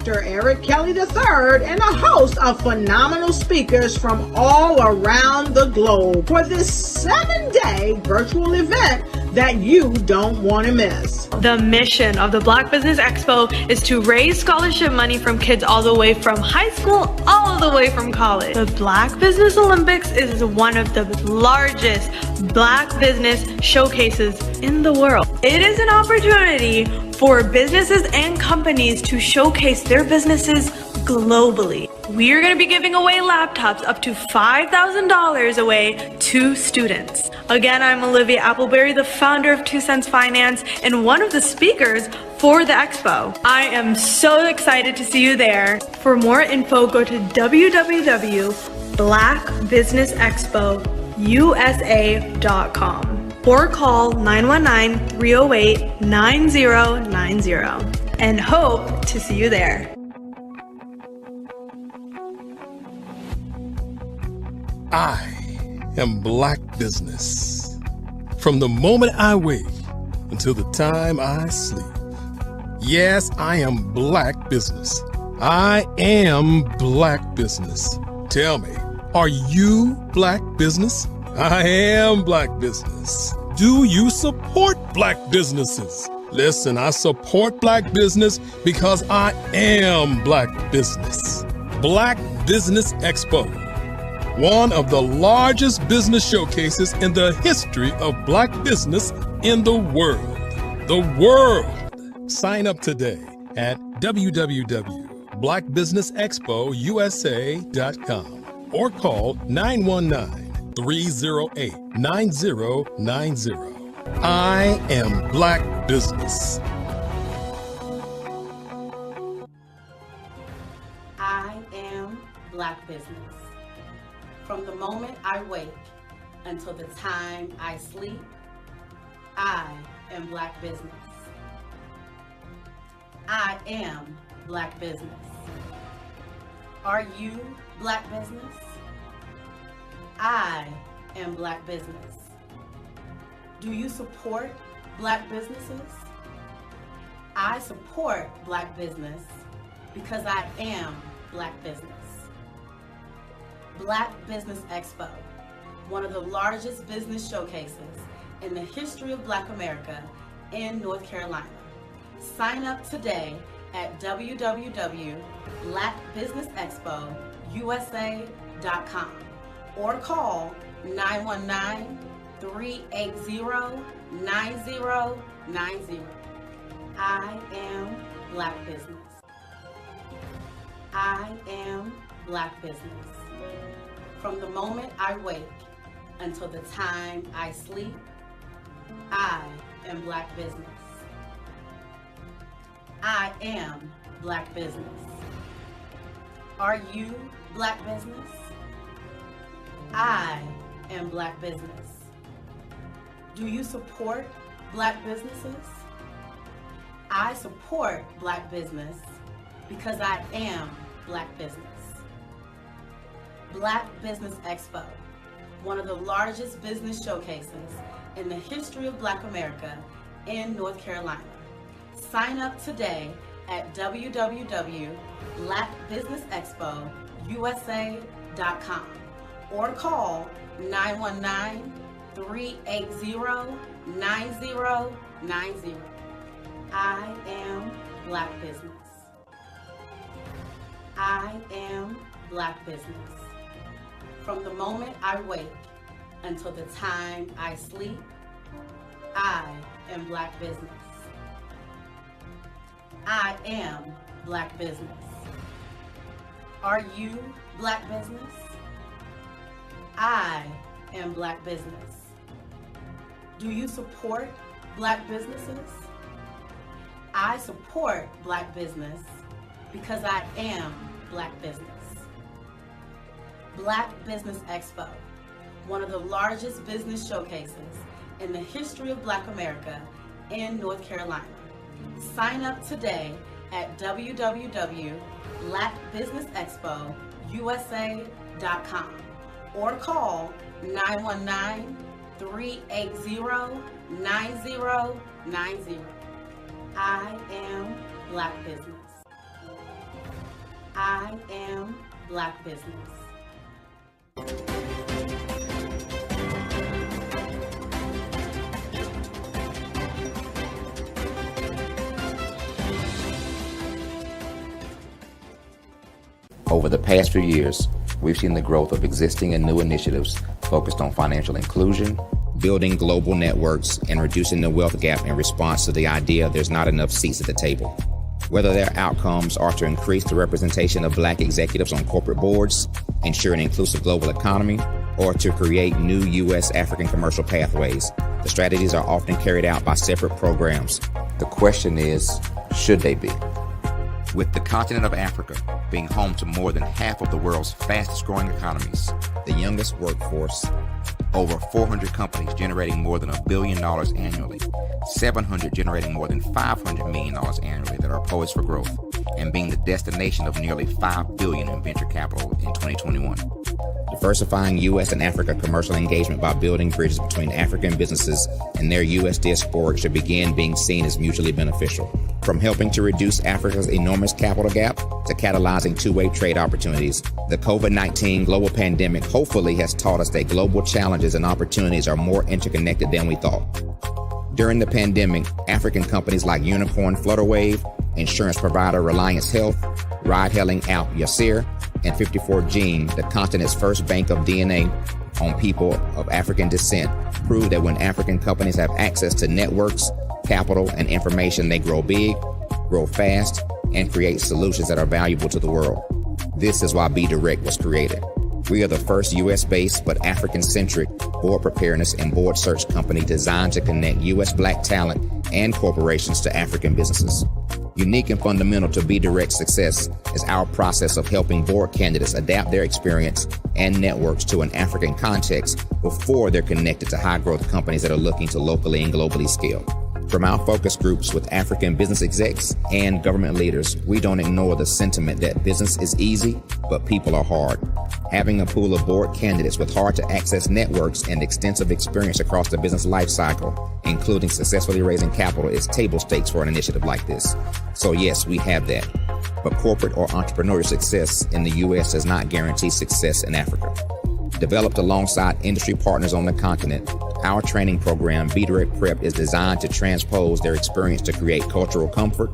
Dr. Eric Kelly III and a host of phenomenal speakers from all around the globe for this 7-day virtual event that you don't want to miss. The mission of the Black Business Expo is to raise scholarship money from kids all the way from high school all the way from college. The Black Business Olympics is one of the largest Black business showcases in the world. It is an opportunity for businesses and companies to showcase their businesses globally. We are going to be giving away laptops up to $5,000 away to students. Again, I'm Olivia Appleberry, the founder of 2 Cents Finance and one of the speakers for the expo. I am so excited to see you there. For more info, go to www.blackbusinessexpousa.com or call 919-308-9090 and hope to see you there. I am Black Business. From the moment I wake until the time I sleep. Yes, I am Black Business. I am Black Business. Tell me, are you Black Business? I am Black Business. Do you support Black businesses? Listen, I support Black business because I am Black Business. Black Business Expo, one of the largest business showcases in the history of Black business in the world. The world. Sign up today at www.blackbusinessexpousa.com or call 919-308-9090. I am Black Business. I am Black Business. From the moment I wake until the time I sleep, I am Black Business. I am Black Business. Are you Black Business? I am Black Business. Do you support Black businesses? I support Black business because I am Black Business. Black Business Expo, one of the largest business showcases in the history of Black America in North Carolina. Sign up today at www.blackbusinessexpousa.com or call 919-380-9090. I am Black Business. I am Black Business. From the moment I wake until the time I sleep, I am Black Business. I am Black Business. Are you Black Business? I am Black Business. Do you support Black businesses? I support Black business because I am Black Business. Black Business Expo, one of the largest business showcases in the history of Black America in North Carolina. Sign up today at www.blackbusinessexpousa.com or call 919-380-9090. I am Black Business. I am Black Business. From the moment I wake until the time I sleep, I am Black business. I am Black business. Are you Black business? I am Black business. Do you support Black businesses? I support Black business because I am Black business. Black Business Expo, one of the largest business showcases in the history of Black America in North Carolina. Sign up today at www.blackbusinessexpousa.com or call 919-380-9090. I am Black business. I am Black business. Over the past few years, we've seen the growth of existing and new initiatives focused on financial inclusion, building global networks, and reducing the wealth gap in response to the idea there's not enough seats at the table. Whether their outcomes are to increase the representation of Black executives on corporate boards, ensure an inclusive global economy, or to create new U.S. African commercial pathways, the strategies are often carried out by separate programs. The question is, should they be? With the continent of Africa being home to more than half of the world's fastest growing economies, the youngest workforce, over 400 companies generating more than $1 billion annually, 700 generating more than $500 million annually that are poised for growth, and being the destination of nearly $5 billion in venture capital in 2021. Diversifying U.S. and Africa commercial engagement by building bridges between African businesses and their U.S. diaspora should begin being seen as mutually beneficial. From helping to reduce Africa's enormous capital gap to catalyzing two-way trade opportunities, the COVID-19 global pandemic hopefully has taught us that global challenges and opportunities are more interconnected than we thought. During the pandemic, African companies like Unicorn Flutterwave, insurance provider Reliance Health, ride-hailing app Yasir, and 54Gene, the continent's first bank of DNA on people of African descent, proved that when African companies have access to networks, capital, and information, they grow big, grow fast, and create solutions that are valuable to the world. This is why Be Direct was created. We are the first U.S.-based but African-centric board preparedness and board search company designed to connect U.S. Black talent and corporations to African businesses. Unique and fundamental to Be Direct's success is our process of helping board candidates adapt their experience and networks to an African context before they're connected to high-growth companies that are looking to locally and globally scale. From our focus groups with African business execs and government leaders, we don't ignore the sentiment that business is easy, but people are hard. Having a pool of board candidates with hard-to-access networks and extensive experience across the business life cycle, including successfully raising capital, is table stakes for an initiative like this. So yes, we have that. But corporate or entrepreneurial success in the U.S. does not guarantee success in Africa. Developed alongside industry partners on the continent, our training program, Be Direct Prep, is designed to transpose their experience to create cultural comfort,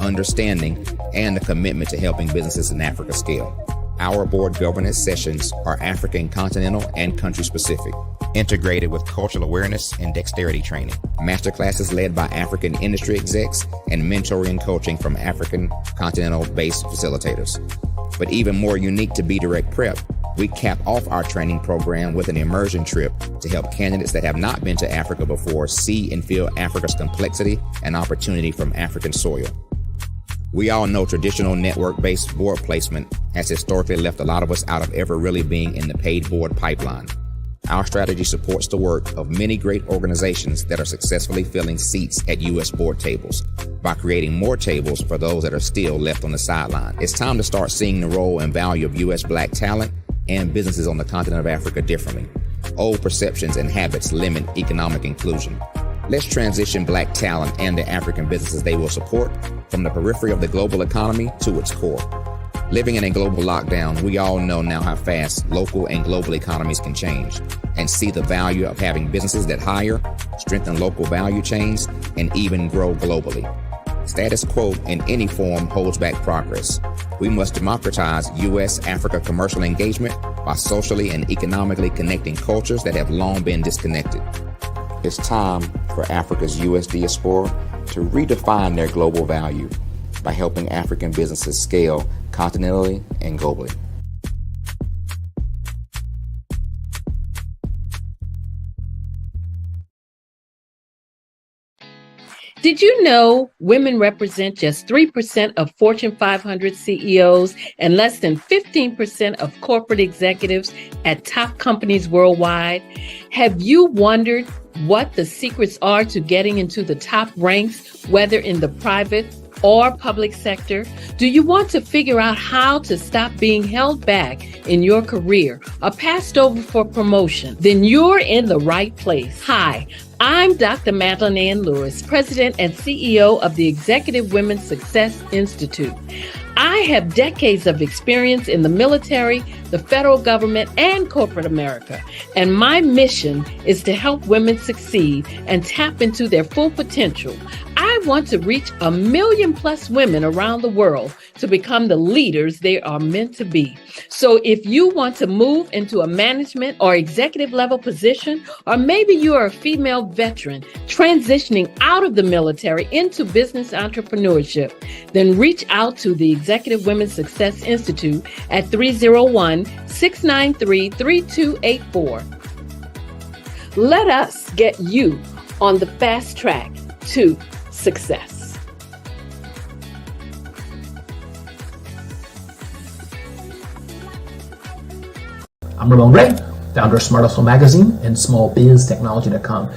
understanding, and a commitment to helping businesses in Africa scale. Our board governance sessions are African, continental, and country-specific, integrated with cultural awareness and dexterity training, masterclasses led by African industry execs, and mentoring and coaching from African continental-based facilitators. But even more unique to Be Direct Prep, we cap off our training program with an immersion trip to help candidates that have not been to Africa before see and feel Africa's complexity and opportunity from African soil. We all know traditional network-based board placement has historically left a lot of us out of ever really being in the paid board pipeline. Our strategy supports the work of many great organizations that are successfully filling seats at U.S. board tables by creating more tables for those that are still left on the sideline. It's time to start seeing the role and value of U.S. Black talent and businesses on the continent of Africa differently. Old perceptions and habits limit economic inclusion. Let's transition Black talent and the African businesses they will support from the periphery of the global economy to its core. Living in a global lockdown, we all know now how fast local and global economies can change, and see the value of having businesses that hire, strengthen local value chains, and even grow globally. Status quo in any form holds back progress. We must democratize U.S.-Africa commercial engagement by socially and economically connecting cultures that have long been disconnected. It's time for Africa's U.S. diaspora to redefine their global value by helping African businesses scale continentally and globally. Did you know women represent just 3% of Fortune 500 CEOs and less than 15% of corporate executives at top companies worldwide? Have you wondered what the secrets are to getting into the top ranks, whether in the private or public sector? Do you want to figure out how to stop being held back in your career or passed over for promotion? Then you're in the right place. Hi, I'm Dr. Madeline Ann Lewis, President and CEO of the Executive Women's Success Institute. I have decades of experience in the military, the federal government, and corporate America, and my mission is to help women succeed and tap into their full potential. I want to reach 1 million plus women around the world to become the leaders they are meant to be. So if you want to move into a management or executive level position, or maybe you are a female veteran transitioning out of the military into business entrepreneurship, then reach out to the Executive Women's Success Institute at 301-693-3284. Let us get you on the fast track to success. I'm Ramon Ray, founder of Smart Hustle Magazine and smallbiztechnology.com.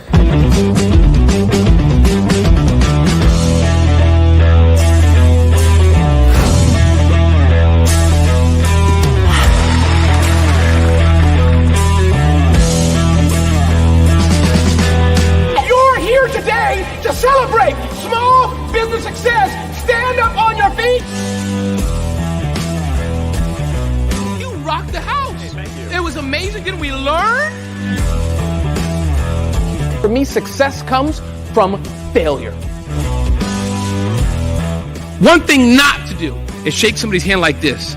You're here today to celebrate small business success. Stand up on your feet. You rocked the house. It was amazing. Didn't we learn? For me, success comes from failure. One thing not to do is shake somebody's hand like this.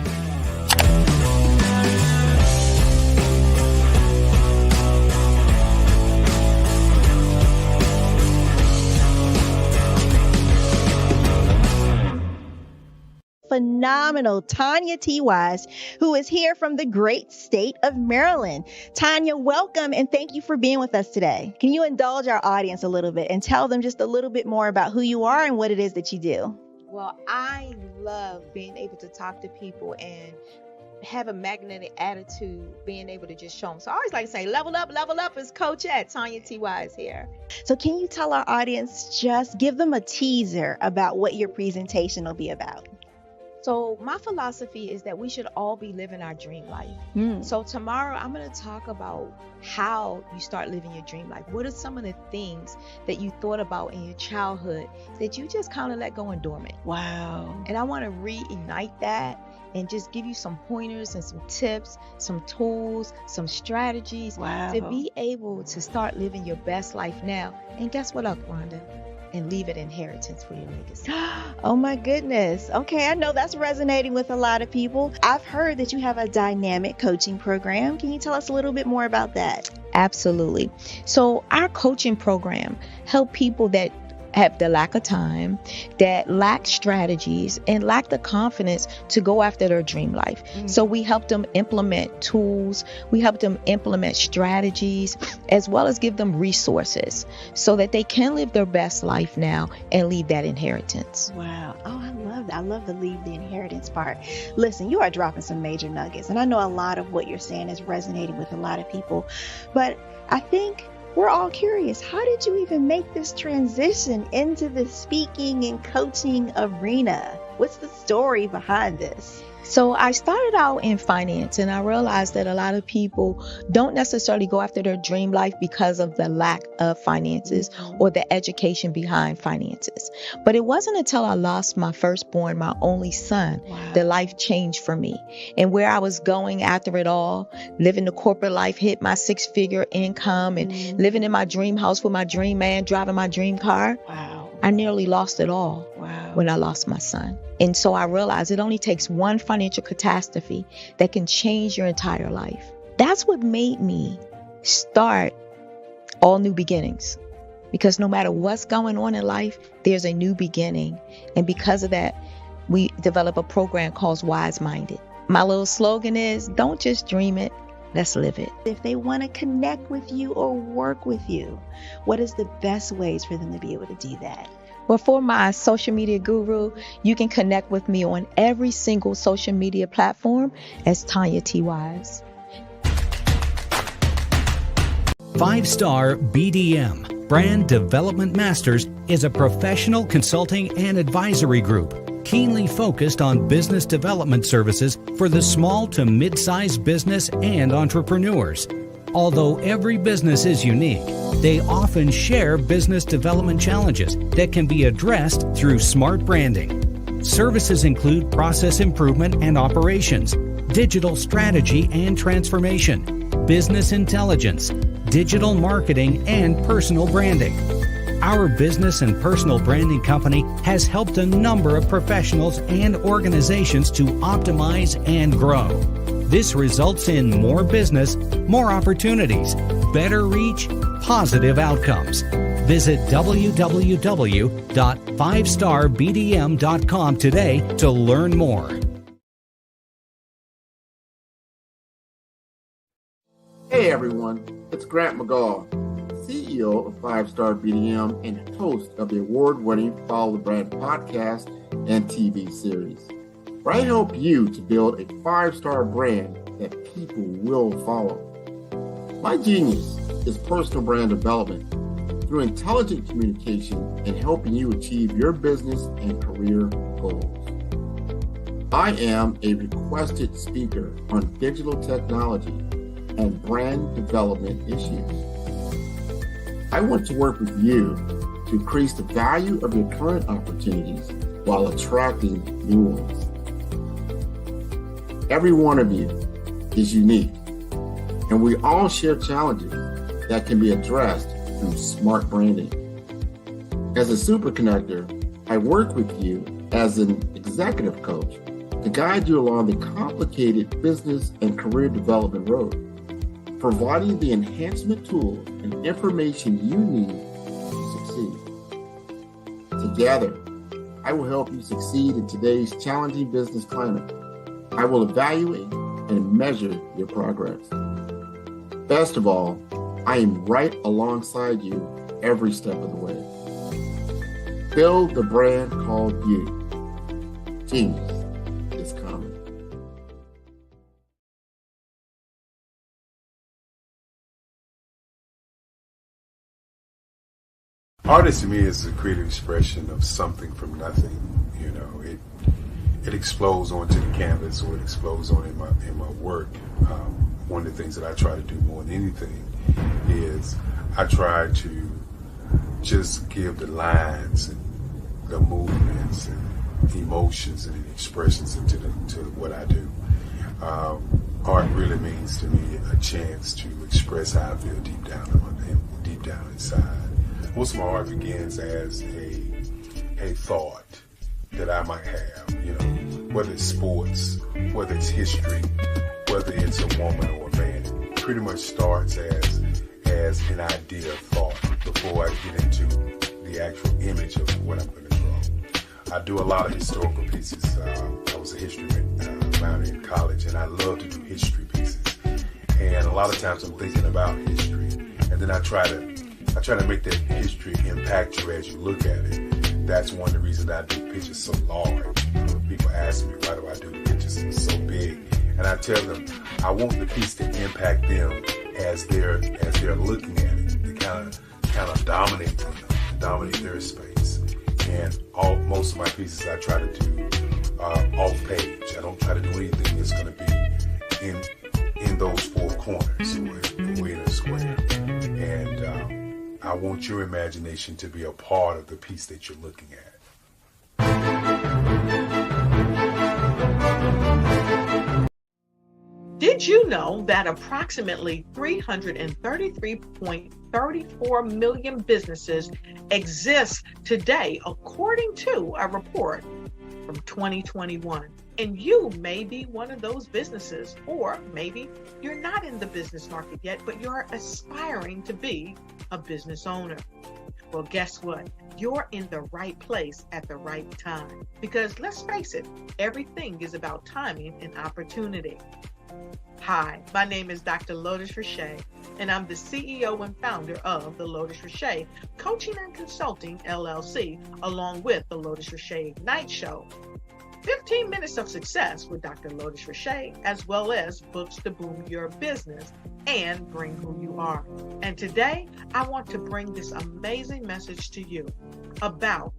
Phenomenal Tanya T. Wise, who is here from the great state of Maryland. Tanya, welcome and thank you for being with us today. Can you indulge our audience a little bit and tell them just a little bit more about who you are and what it is that you do? Well, I love being able to talk to people and have a magnetic attitude, being able to just show them. So I always like to say, level up is Coach at Tanya T. Wise here. So can you tell our audience, just give them a teaser about what your presentation will be about? So my philosophy is that we should all be living our dream life. So tomorrow I'm going to talk about how you start living your dream life. What are some of the things that you thought about in your childhood that you just kind of let go and dormant? Wow. And I want to reignite that and just give you some pointers and some tips, some tools, some strategies to be able to start living your best life now. And guess what, Rhonda? And leave an inheritance for your legacy. Oh my goodness. Okay, I know that's resonating with a lot of people. I've heard that you have a dynamic coaching program. Can you tell us a little bit more about that? Absolutely. So our coaching program help people that have the lack of time, that lack strategies, and lack the confidence to go after their dream life. So we help them implement tools, we help them implement strategies, as well as give them resources so that they can live their best life now and leave that inheritance. Wow. Oh, I love that. I love the leave the inheritance part. Listen, you are dropping some major nuggets, and I know a lot of what you're saying is resonating with a lot of people, but I think we're all curious. How did you even make this transition into the speaking and coaching arena? What's the story behind this? So I started out in finance, and I realized that a lot of people don't necessarily go after their dream life because of the lack of finances or the education behind finances. But it wasn't until I lost my firstborn, my only son, that life changed for me. And where I was going after it all, living the corporate life, hit my 6-figure income and living in my dream house with my dream man, driving my dream car. I nearly lost it all when I lost my son. And so I realized it only takes one financial catastrophe that can change your entire life. That's what made me start all new beginnings. Because no matter what's going on in life, there's a new beginning. And because of that, we develop a program called Wise Minded. My little slogan is, don't just dream it, let's live it. If they want to connect with you or work with you, what is the best ways for them to be able to do that? Well, for my social media guru, you can connect with me on every single social media platform as Tanya T. Wise. 5-Star BDM, Brand Development Masters, is a professional consulting and advisory group keenly focused on business development services for the small to mid-sized business and entrepreneurs. Although every business is unique, they often share business development challenges that can be addressed through smart branding. Services include process improvement and operations, digital strategy and transformation, business intelligence, digital marketing, and personal branding. Our business and personal branding company has helped a number of professionals and organizations to optimize and grow. This results in more business, more opportunities, better reach, positive outcomes. Visit www.5starbdm.com today to learn more. Hey everyone, it's Grant McGaw, CEO of 5-Star BDM and host of the award-winning Follow the Brand podcast and TV series, where I help you to build a 5-star brand that people will follow. My genius is personal brand development through intelligent communication and helping you achieve your business and career goals. I am a requested speaker on digital technology and brand development issues. I want to work with you to increase the value of your current opportunities while attracting new ones. Every one of you is unique, and we all share challenges that can be addressed through smart branding. As a super connector, I work with you as an executive coach to guide you along the complicated business and career development road, providing the enhancement tools and information you need to succeed. Together, I will help you succeed in today's challenging business climate. I will evaluate and measure your progress. Best of all, I am right alongside you every step of the way. Build the brand called you. Genius is coming. Artist to me is a creative expression of something from nothing. You know, it explodes onto the canvas, or it explodes on in my work. One of the things that I try to do more than anything is I try to just give the lines and the movements and emotions and expressions into what I do. Art really means to me a chance to express how I feel deep down inside. Most of my art begins as a thought that I might have, you know, whether it's sports, whether it's history, whether it's a woman or a man. It pretty much starts as an idea of thought before I get into the actual image of what I'm going to draw. I do a lot of historical pieces. I was a history minor in college, and I love to do history pieces. And a lot of times I'm thinking about history, and then I try to make that history impact you as you look at it. That's one of the reasons I do pictures so large. People ask me, why do I do the pictures so big? And I tell them, I want the piece to impact them as they're looking at it. To kind of dominate them, dominate their space. And most of my pieces I try to do off page. I don't try to do anything that's going to be in those four corners or in a square. And I want your imagination to be a part of the piece that you're looking at. Did you know that approximately 333.34 million businesses exist today, according to a report from 2021? And you may be one of those businesses, or maybe you're not in the business market yet, but you're aspiring to be a business owner. Well, guess what? You're in the right place at the right time. Because let's face it, everything is about timing and opportunity. Hi, my name is Dr. Lotus Richey, and I'm the CEO and founder of the Lotus Richey Coaching and Consulting LLC, along with the Lotus Richey Ignite Show. 15 minutes of success with Dr. Lotus Richey, as well as books to boom your business and bring who you are. And today, I want to bring this amazing message to you about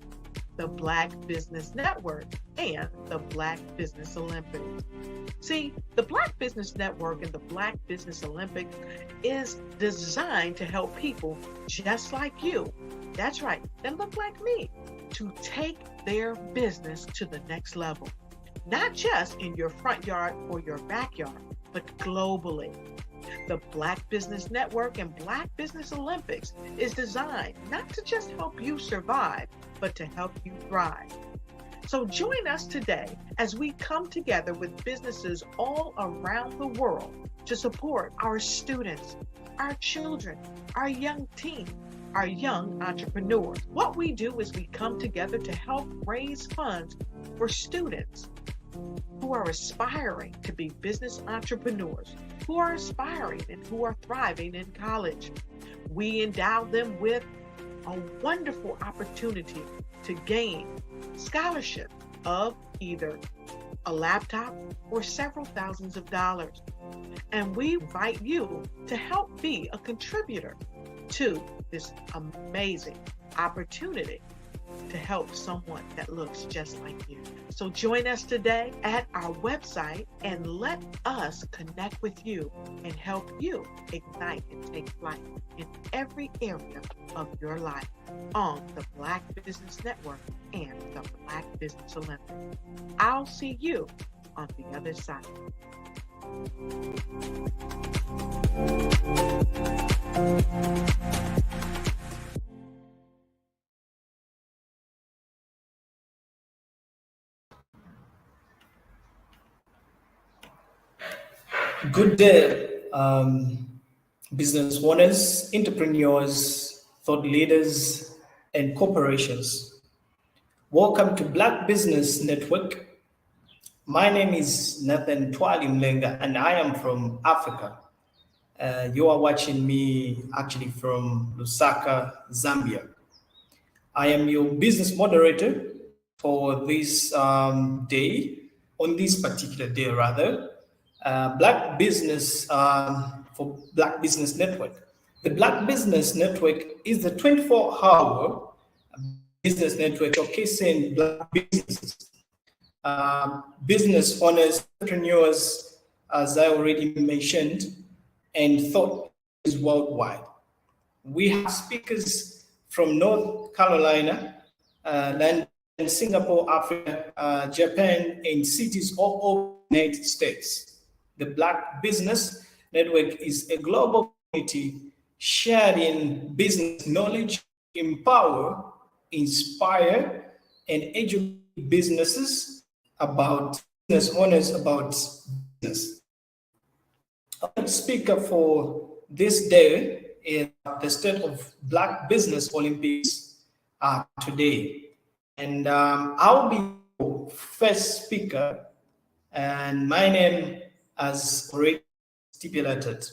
the Black Business Network and the Black Business Olympics. See, the Black Business Network and the Black Business Olympics is designed to help people just like you, that's right, that look like me, to take their business to the next level. Not just in your front yard or your backyard, but globally. The Black Business Network and Black Business Olympics is designed not to just help you survive, but to help you thrive. So join us today as we come together with businesses all around the world to support our students, our children, our young teens, our young entrepreneurs. What we do is we come together to help raise funds for students who are aspiring to be business entrepreneurs, who are aspiring and who are thriving in college. We endow them with a wonderful opportunity to gain scholarship of either a laptop or several thousands of dollars. And we invite you to help be a contributor to this amazing opportunity to help someone that looks just like you. So join us today at our website and let us connect with you and help you ignite and take flight in every area of your life on the Black Business Network and the Black Business Olympics. I'll see you on the other side. Good day, business owners, entrepreneurs, thought leaders, and corporations. Welcome to Black Business Network. My name is Nathan Twali Mlenga, and I am from Africa. You are watching me actually from Lusaka, Zambia. I am your business moderator for this day, on this particular day rather. Black Business for Black Business Network. The Black Business Network is the 24-hour business network showcasing Black businesses, business owners, entrepreneurs, as I already mentioned, and thought is worldwide. We have speakers from North Carolina, London, Singapore, Africa, Japan, and cities all over the United States. The Black Business Network is a global community sharing business knowledge, empower, inspire, and educate businesses about business owners about business. Our speaker for this day is the State of Black Business Olympics today. And I'll be your first speaker, and my name, as already stipulated,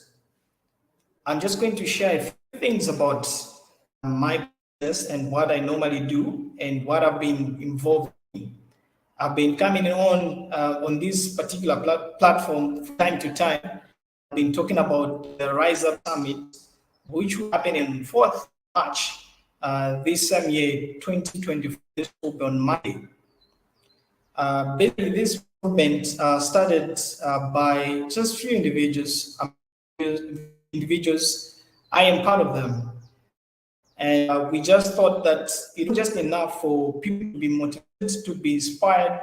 I'm just going to share a few things about my business and what I normally do and what I've been involved in. I've been coming on this particular platform from time to time. I've been talking about the Rise Up Summit, which will happen on 4th March this same year, 2024, on Monday. Basically, this movement started by just few individuals. I am part of them. And we just thought that it's just enough for people to be motivated, to be inspired.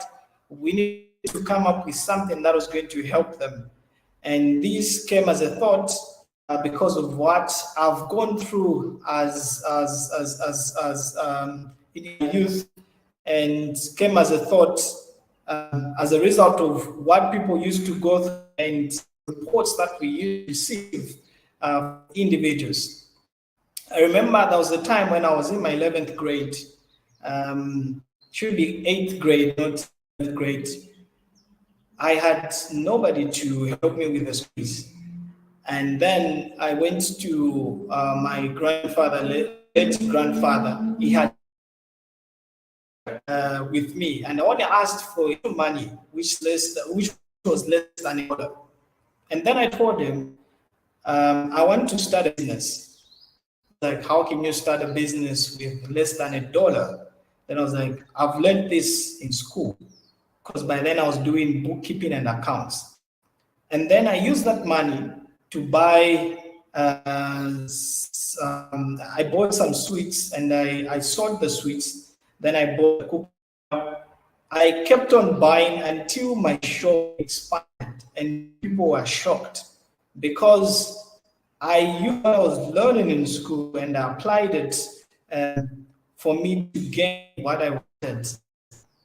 We need to come up with something that was going to help them. And this came as a thought because of what I've gone through as in youth, and came as a thought as a result of what people used to go through and reports that we used to receive individuals. I remember there was a time when I was in my 11th grade, should be 8th grade, not 7th grade. I had nobody to help me with the schools. And then I went to my grandfather, late grandfather. He had with me, and I only asked for money, which was less than $1. And then I told him, I want to start a business. Like, how can you start a business with less than $1? Then I was like, I've learned this in school, because by then I was doing bookkeeping and accounts. And then I used that money to buy, I bought some sweets, and I sold the sweets. Then I bought a cookie. I kept on buying until my shop expanded, and people were shocked because I used what I was learning in school and I applied it for me to gain what I wanted.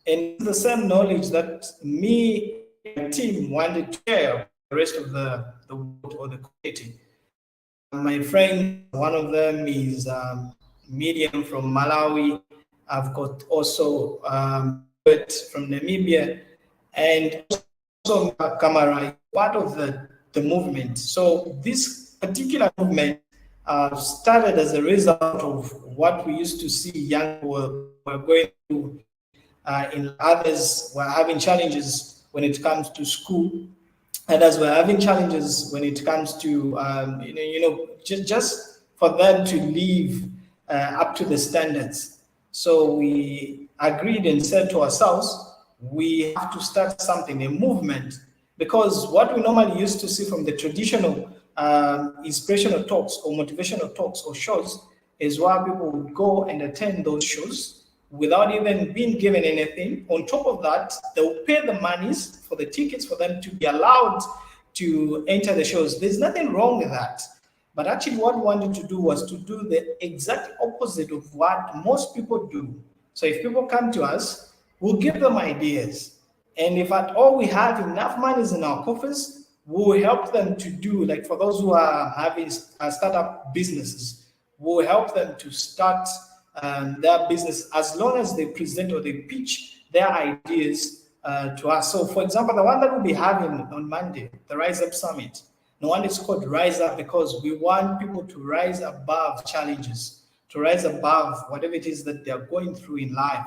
And the same knowledge that me and my team wanted to share with the rest of the world or the community. My friend, one of them is Medium from Malawi. I've got also from Namibia, and also Kamara, part of the movement. So this particular movement started as a result of what we used to see young people were going through. In others were having challenges when it comes to school, others were having challenges when it comes to just for them to live up to the standards. So we agreed and said to ourselves, we have to start something, a movement, because what we normally used to see from the traditional inspirational talks or motivational talks or shows is where people would go and attend those shows without even being given anything. On top of that, they will pay the monies for the tickets for them to be allowed to enter the shows. There's nothing wrong with that. But actually what we wanted to do was to do the exact opposite of what most people do. So if people come to us, we'll give them ideas. And if at all we have enough monies in our coffers, we'll help them to do, like for those who are having startup businesses, we'll help them to start their business as long as they present or they pitch their ideas to us. So for example, the one that we'll be having on Monday, the Rise Up Summit, the one is called Rise Up because we want people to rise above challenges, to rise above whatever it is that they're going through in life.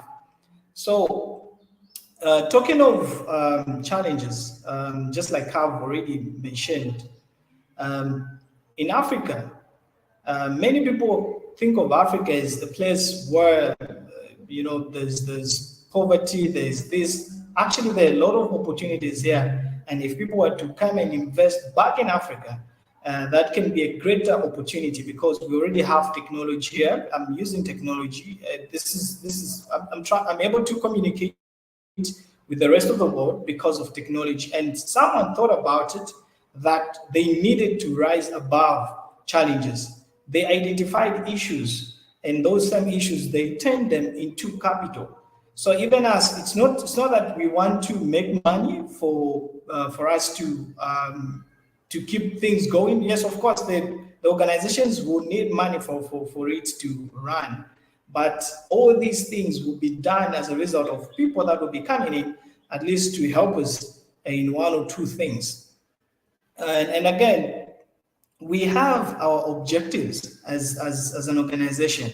So talking of challenges, just like I've already mentioned, in Africa, many people think of Africa as a place where, there's poverty, there's this. Actually, there are a lot of opportunities here. And if people were to come and invest back in Africa, that can be a greater opportunity because we already have technology here. I'm using technology. I'm able to communicate with the rest of the world because of technology. And someone thought about it that they needed to rise above challenges. They identified issues, and those same issues, they turned them into capital. So even as it's not that we want to make money for us to keep things going. Yes, of course, the organizations will need money for it to run, but all these things will be done as a result of people that will be coming in, at least to help us in one or two things. And again, we have our objectives as an organization.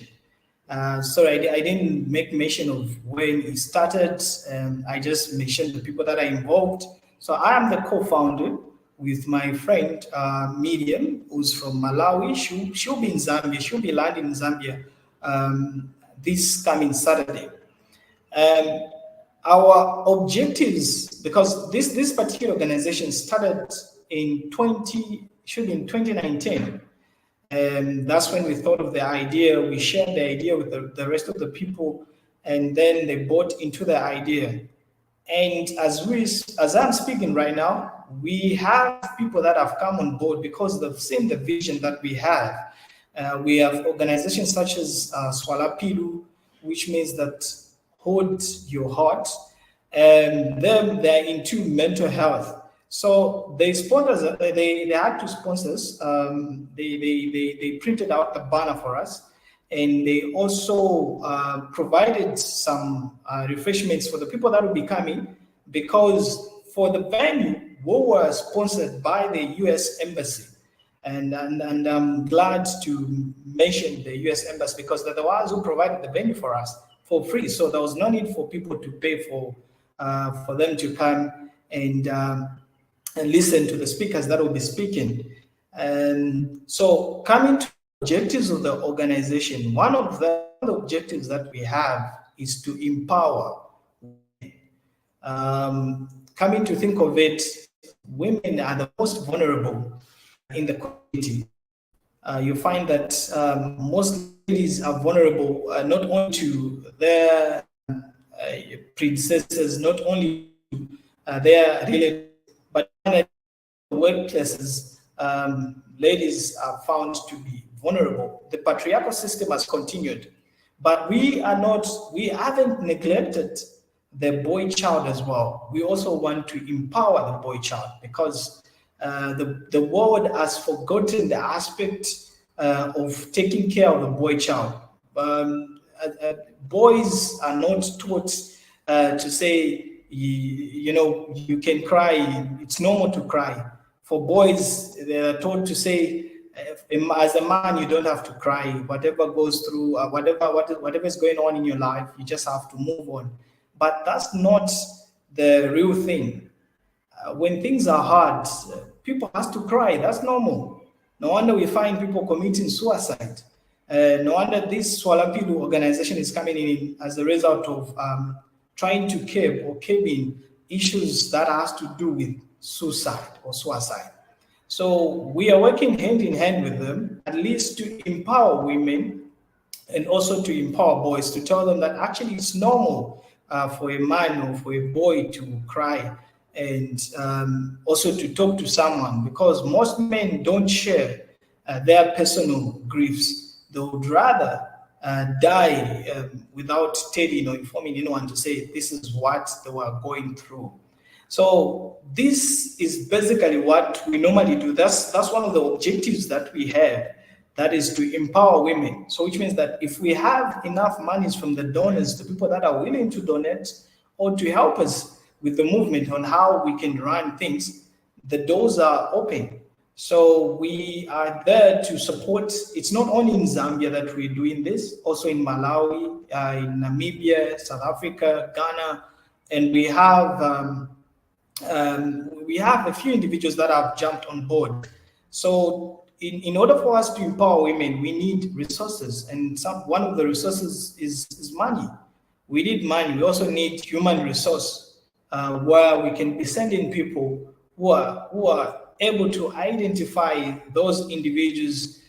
Sorry, I didn't make mention of when it started. I just mentioned the people that are involved. So I am the co-founder with my friend Medium, who's from Malawi. She'll be in Zambia. She'll be landing in Zambia this coming Saturday. Our objectives, because this particular organization started in 2019. And that's when we thought of the idea. We shared the idea with the rest of the people, and then they bought into the idea. And as I'm speaking right now, we have people that have come on board because they've seen the vision that we have. We have organizations such as Swala Pilu, which means that hold your heart. And then they're into mental health. So they sponsors, they had to sponsor us. They printed out a banner for us, and they also provided some refreshments for the people that will be coming, because for the venue, we were sponsored by the U.S. Embassy. And I'm glad to mention the U.S. Embassy, because they're the ones who provided the venue for us for free. So there was no need for people to pay for them to come and listen to the speakers that will be speaking. And so coming to objectives of the organization, one of the objectives that we have is to empower women. Coming to think of it, women are the most vulnerable in the community. You find that most ladies are vulnerable not only to their predecessors, not only to their relatives, but in the workplaces, ladies are found to be vulnerable. The patriarchal system has continued, but we haven't neglected the boy child as well. We also want to empower the boy child, because the world has forgotten the aspect of taking care of the boy child. Boys are not taught to say, you can cry, it's normal to cry. For boys, they are told to say, as a man, you don't have to cry. Whatever goes through, whatever is going on in your life, you just have to move on. But that's not the real thing. When things are hard, people have to cry. That's normal. No wonder we find people committing suicide. No wonder this Swalapidu organization is coming in as a result of trying to curb issues that has to do with suicide or suicide. So we are working hand in hand with them, at least to empower women and also to empower boys, to tell them that actually it's normal for a man or for a boy to cry, and also to talk to someone, because most men don't share their personal griefs. They would rather die without telling or informing anyone to say this is what they were going through. So this is basically what we normally do. That's one of the objectives that we have, that is to empower women. So which means that if we have enough monies from the donors, the people that are willing to donate or to help us with the movement on how we can run things, the doors are open. So we are there to support. It's not only in Zambia that we're doing this, also in Malawi, in Namibia, South Africa, Ghana, and we have a few individuals that have jumped on board. So in order for us to empower women, we need resources, and one of the resources is money. We need money. We also need human resource, where we can be sending people who are able to identify those individuals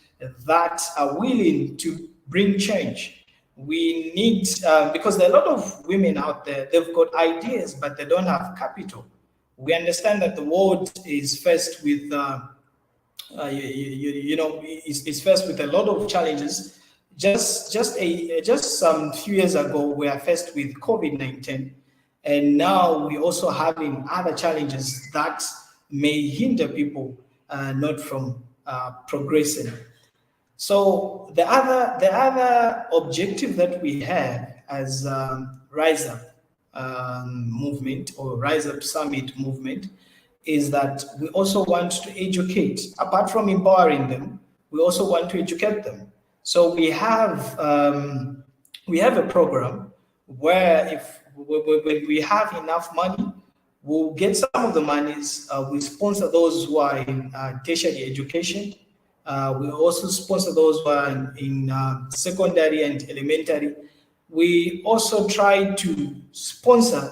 that are willing to bring change. We need, because there are a lot of women out there, they've got ideas, but they don't have capital. We understand that the world is faced with, is faced with a lot of challenges. Just some few years ago, we are faced with COVID-19, and now we're also having other challenges that may hinder people not from progressing. So the other objective that we have as Rise Up movement or Rise Up Summit movement is that we also want to educate. Apart from empowering them, we also want to educate them. So we have a program where if we have enough money, we'll get some of the monies. We sponsor those who are in tertiary education. We also sponsor those who are in secondary and elementary. We also try to sponsor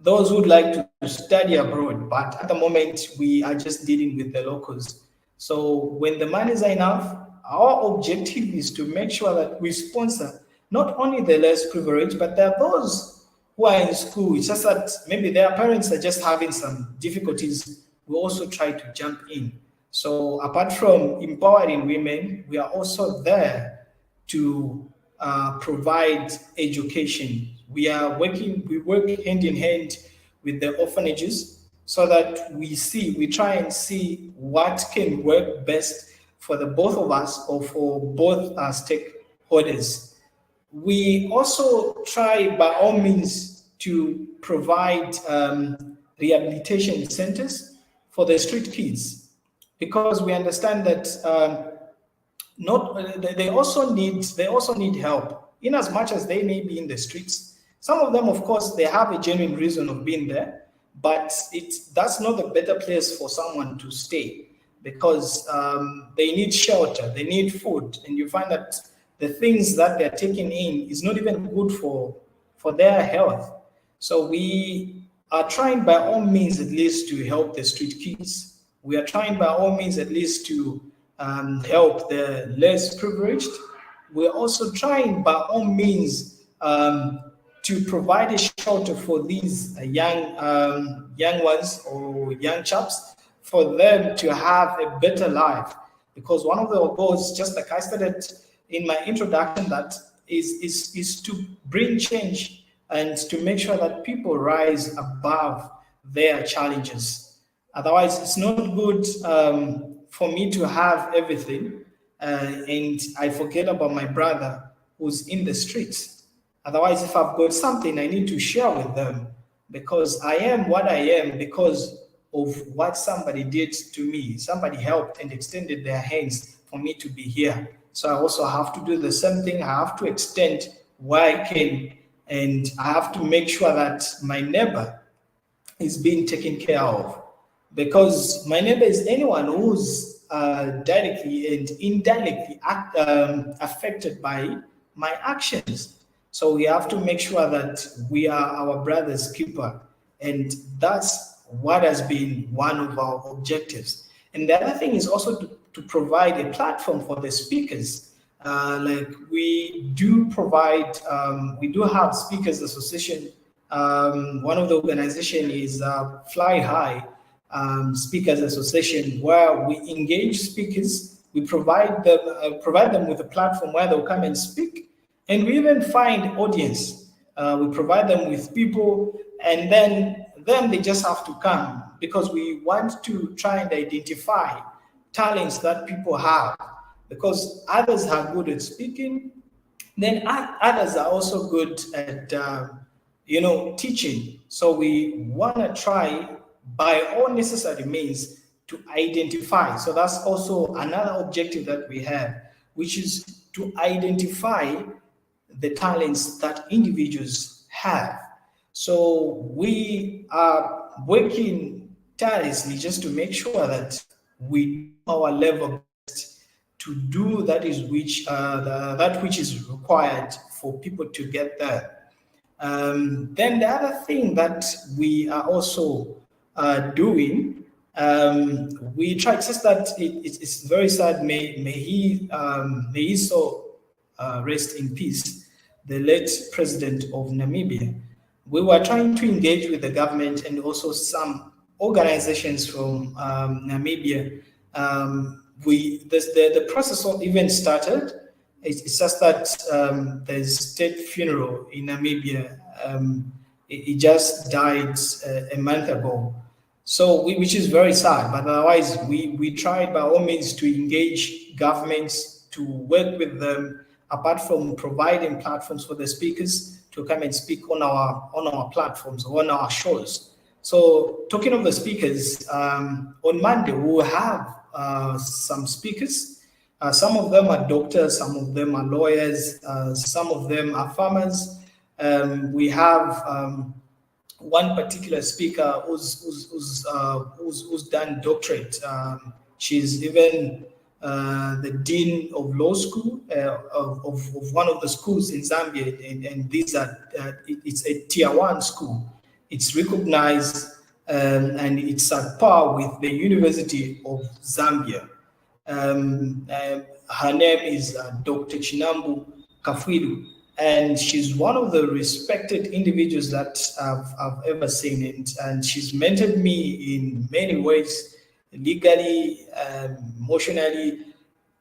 those who would like to study abroad, but at the moment we are just dealing with the locals. So when the monies are enough, our objective is to make sure that we sponsor not only the less privileged, but there are those who are in school. It's just that maybe their parents are just having some difficulties. We also try to jump in. So apart from empowering women, we are also there to provide education. We work hand in hand with the orphanages. so that we try and see what can work best for the both of us or for both our stakeholders. We also try by all means to provide rehabilitation centers for the street kids, because we understand that they also need help, in as much as they may be in the streets. Some of them, of course, they have a genuine reason of being there, but that's not the better place for someone to stay, because they need shelter, they need food, and you find that the things that they're taking in is not even good for their health. So we are trying by all means at least to help the street kids. We are trying by all means at least to help the less privileged. We're also trying by all means to provide a shelter for these young ones or young chaps, for them to have a better life. Because one of the goals, just like I stated in my introduction, that is to bring change and to make sure that people rise above their challenges. Otherwise, it's not good for me to have everything and I forget about my brother who's in the streets. Otherwise, if I've got something, I need to share with them, because I am what I am because of what somebody did to me. Somebody helped and extended their hands for me to be here. So I also have to do the same thing. I have to extend where I can, and I have to make sure that my neighbor is being taken care of, because my neighbor is anyone who's directly and indirectly affected by my actions. So we have to make sure that we are our brother's keeper, and that's what has been one of our objectives. And the other thing is also to provide a platform for the speakers. Like we do provide, we do have Speakers Association. One of the organization is Fly High Speakers Association, where we engage speakers. We provide them with a platform where they'll come and speak, and we even find audience. We provide them with people, and then they just have to come, because we want to try and identify talents that people have, because others are good at speaking, then others are also good at teaching. So we want to try by all necessary means to identify. So that's also another objective that we have, which is to identify the talents that individuals have. So we are working tirelessly just to make sure that we do our level best to do that which is required for people to get there. Then the other thing that we are also doing, we try, just that it's very sad. May he so rest in peace, the late president of Namibia. We were trying to engage with the government and also some organizations from Namibia. The process even started. It's just that there's state funeral in Namibia. It just died a month ago. So which is very sad, but otherwise we tried by all means to engage governments, to work with them, apart from providing platforms for the speakers to come and speak on our platforms, on our shows. So talking of the speakers, on Monday we'll have some speakers. Some of them are doctors, some of them are lawyers, some of them are farmers. We have one particular speaker who's done doctorate. She's even the dean of law school of one of the schools in Zambia, and these are it's a tier 1 school. It's recognized and it's at par with the University of Zambia. Her name is Dr. Chinambu Kafwilu, and she's one of the respected individuals that I've ever seen, and she's mentored me in many ways, legally, emotionally,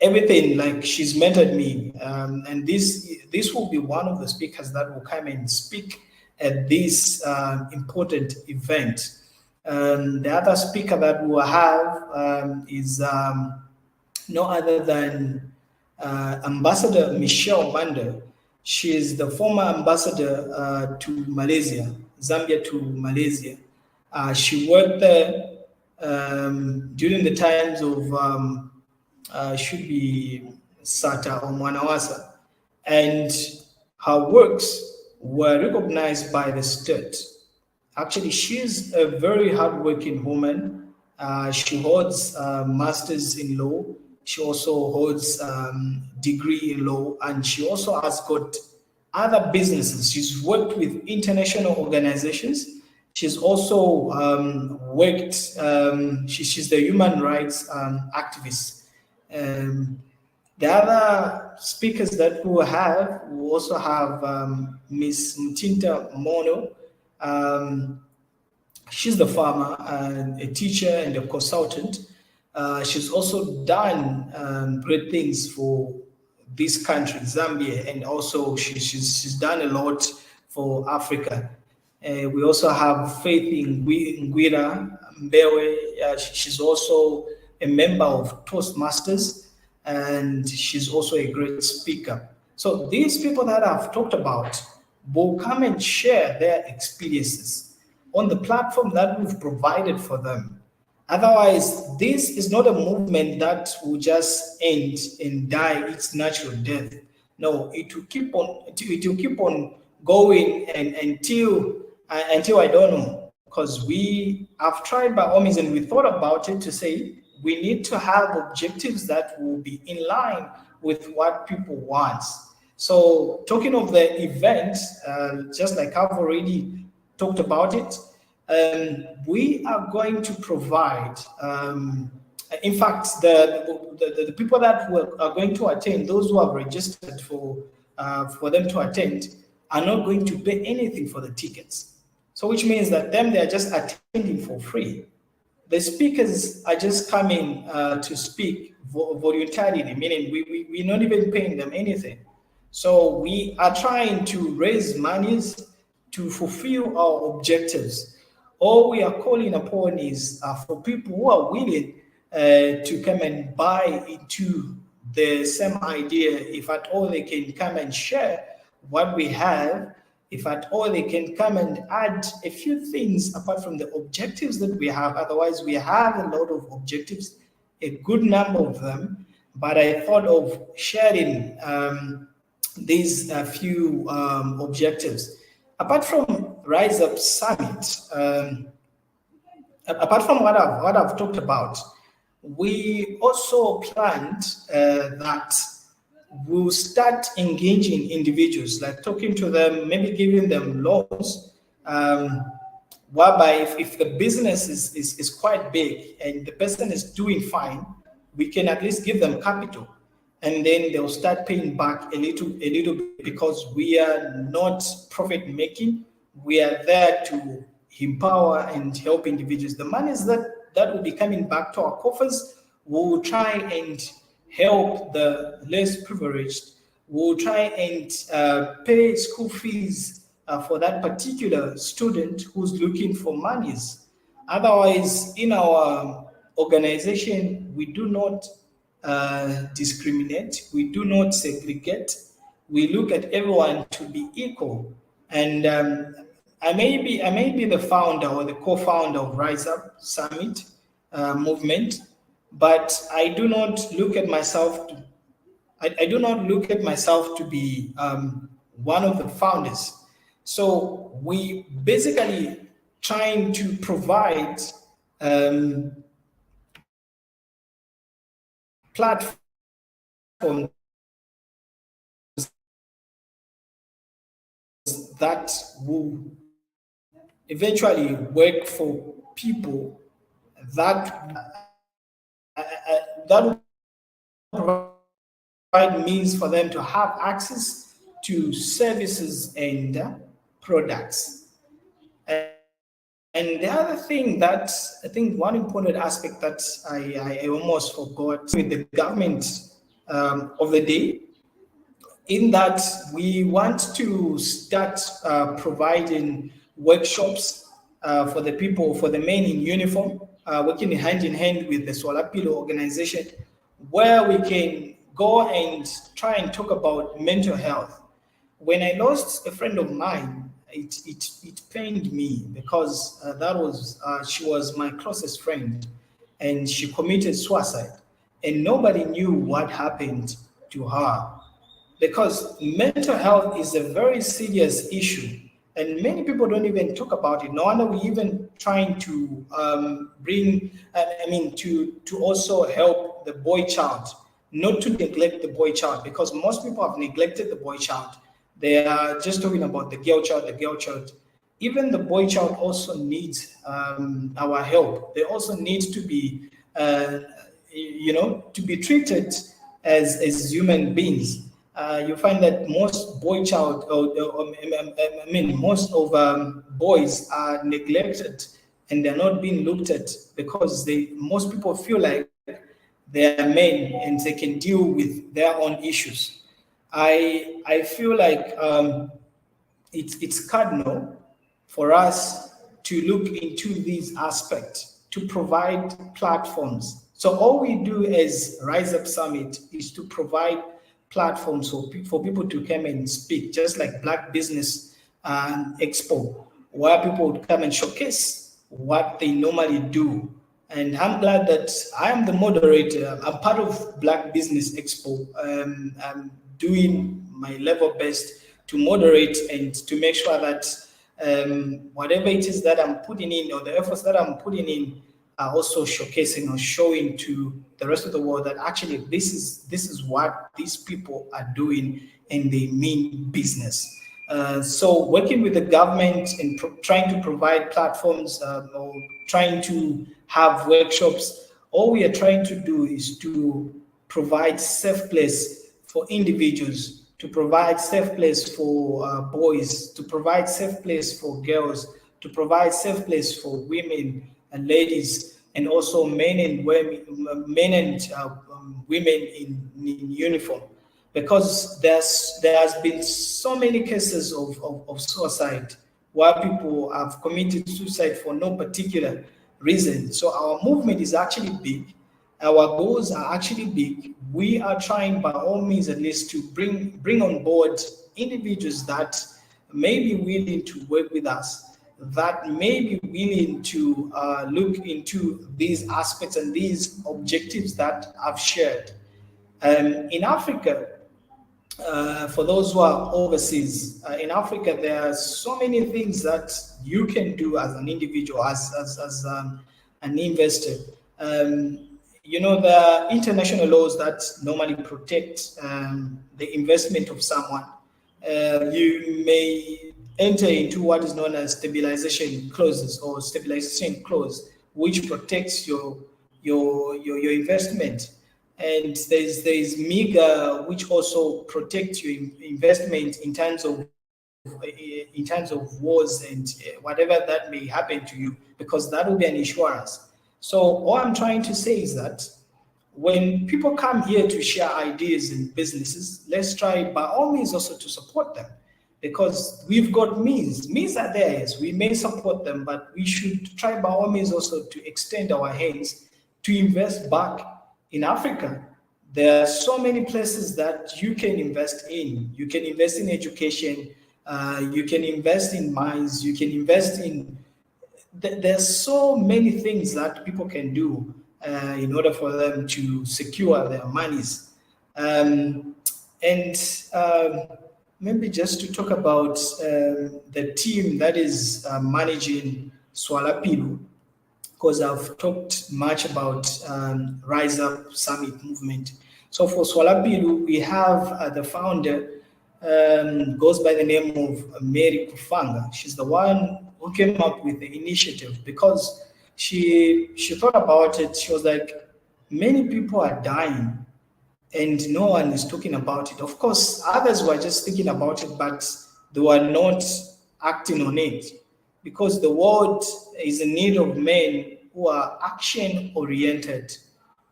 everything. Like, she's mentored me, and this will be one of the speakers that will come and speak at this important event. The other speaker that we will have is no other than Ambassador Michelle Manda. She is the former ambassador to Malaysia, Zambia to Malaysia. She worked there during the times of should be Sata or Mwanawasa, and her works were recognized by the state. Actually, she's a very hardworking woman. She holds a master's in law. She also holds degree in law, and she also has got other businesses. She's worked with international organizations. She's also worked, she's the human rights activist. The other speakers that we also have Miss Mtinta Mono. She's the farmer and a teacher and a consultant. She's also done great things for this country, Zambia, and also she's done a lot for Africa. We also have Faith in Ngwira Mbewe. She's also a member of Toastmasters, and she's also a great speaker. So these people that I've talked about will come and share their experiences on the platform that we've provided for them. Otherwise, this is not a movement that will just end and die its natural death. No, it will keep on going and until I don't know, because we have tried by all means and we thought about it to say we need to have objectives that will be in line with what people want. So talking of the event, just like I've already talked about it, we are going to provide, in fact, the people that are going to attend, those who have registered for them to attend, are not going to pay anything for the tickets. So which means that they are just attending for free. The speakers are just coming to speak voluntarily, meaning we're not even paying them anything. So we are trying to raise monies to fulfill our objectives. All we are calling upon is for people who are willing to come and buy into the same idea. If at all they can come and share what we have, if at all they can come and add a few things apart from the objectives that we have. Otherwise, we have a lot of objectives, a good number of them, but I thought of sharing these few objectives. Apart from Rise Up Summit, apart from what I've talked about, we also planned that we'll start engaging individuals, like talking to them, maybe giving them loans, whereby if the business is quite big and the person is doing fine, we can at least give them capital, and then they'll start paying back a little bit, because we are not profit making. We are there to empower and help individuals. The monies that will be coming back to our coffers, we'll try and help the less privileged. We'll try and pay school fees for that particular student who's looking for monies. Otherwise, in our organization, we do not discriminate. We do not segregate. We look at everyone to be equal. And I may be the founder or the co-founder of Rise Up Summit movement, but I do not look at myself to, I do not look at myself to be one of the founders. So we basically trying to provide platforms that will eventually work for people that will provide means for them to have access to services and products. And the other thing that I think one important aspect that I almost forgot with the government of the day, in that we want to start providing workshops for the people, for the men in uniform, working hand in hand with the Swalapilo organization, where we can go and try and talk about mental health. When I lost a friend of mine, it pained me because she was my closest friend, and she committed suicide, and nobody knew what happened to her, because mental health is a very serious issue, and many people don't even talk about it. No wonder we even trying to to also help the boy child, not to neglect the boy child, because most people have neglected the boy child. They are just talking about the girl child, the girl child. Even the boy child also needs our help. They also need to be, to be treated as human beings. You find that most boy child, most of boys are neglected, and they're not being looked at because most people feel like they are men and they can deal with their own issues. I feel like it's cardinal for us to look into these aspects, to provide platforms. So all we do as Rise Up Summit is to provide platforms for people to come and speak, just like Black Business Expo, where people would come and showcase what they normally do. And I'm glad that I am the moderator. I'm part of Black Business Expo. I'm doing my level best to moderate and to make sure that whatever it is that I'm putting in, or the efforts that I'm putting in, are also showcasing or showing to the rest of the world that actually this is what these people are doing, and they mean business. So working with the government and trying to provide platforms or trying to have workshops, all we are trying to do is to provide safe place for individuals, to provide safe place for boys, to provide safe place for girls, to provide safe place for women and ladies, and also men and women, women in uniform. Because there has been so many cases of suicide where people have committed suicide for no particular reason. So our movement is actually big. Our goals are actually big. We are trying by all means at least to bring on board individuals that may be willing to work with us, that may be willing to look into these aspects and these objectives that I've shared. In Africa, for those who are overseas, in Africa, there are so many things that you can do as an individual, as an investor. There are international laws that normally protect the investment of someone. You may enter into what is known as stabilization clauses or stabilization clause, which protects your investment. And there's MIGA, which also protects your investment in terms of wars and whatever that may happen to you, because that will be an insurance. So all I'm trying to say is that when people come here to share ideas and businesses, let's try by all means also to support them, because we've got means. Means are there, yes, we may support them, but we should try by all means also to extend our hands to invest back in Africa. There are so many places that you can invest in. You can invest in education, you can invest in mines, you can invest in, there's so many things that people can do in order for them to secure their monies. Maybe just to talk about the team that is managing Swalapilo, because I've talked much about Rise Up Summit movement. So for Swalapilo, we have the founder, goes by the name of Mary Kufanga. She's the one who came up with the initiative, because she thought about it. She was like, many people are dying and no one is talking about it. Of course, others were just thinking about it, but they were not acting on it, because the world is in need of men who are action-oriented.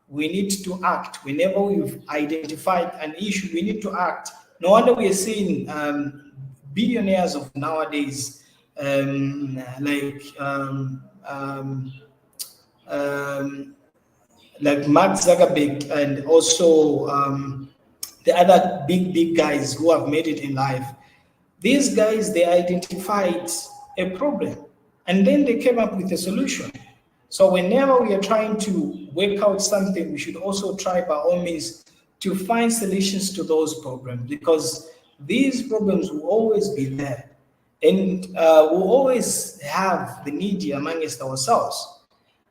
We need to act. Whenever we've identified an issue, we need to act. No wonder we are seeing billionaires of nowadays like Mark Zuckerberg, and also the other big guys who have made it in life. These guys, they identified a problem and then they came up with a solution. So whenever we are trying to work out something, we should also try by all means to find solutions to those problems, because these problems will always be there, and we'll always have the needy amongst ourselves.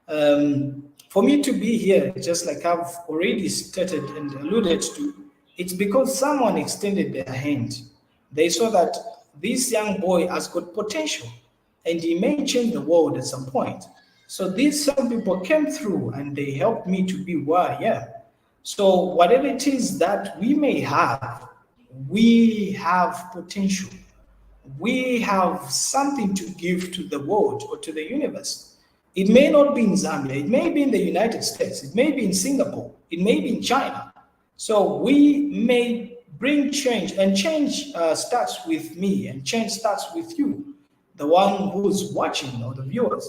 For me to be here, just like I've already stated and alluded to, it's because someone extended their hand. They saw that this young boy has got potential and he may change the world at some point. So these some people came through and they helped me to be where I am. So whatever it is that we may have, we have potential. We have something to give to the world or to the universe. It may not be in Zambia, it may be in the United States, it may be in Singapore, it may be in China. So we may bring change, and change starts with me, and change starts with you, the one who's watching, or the viewers.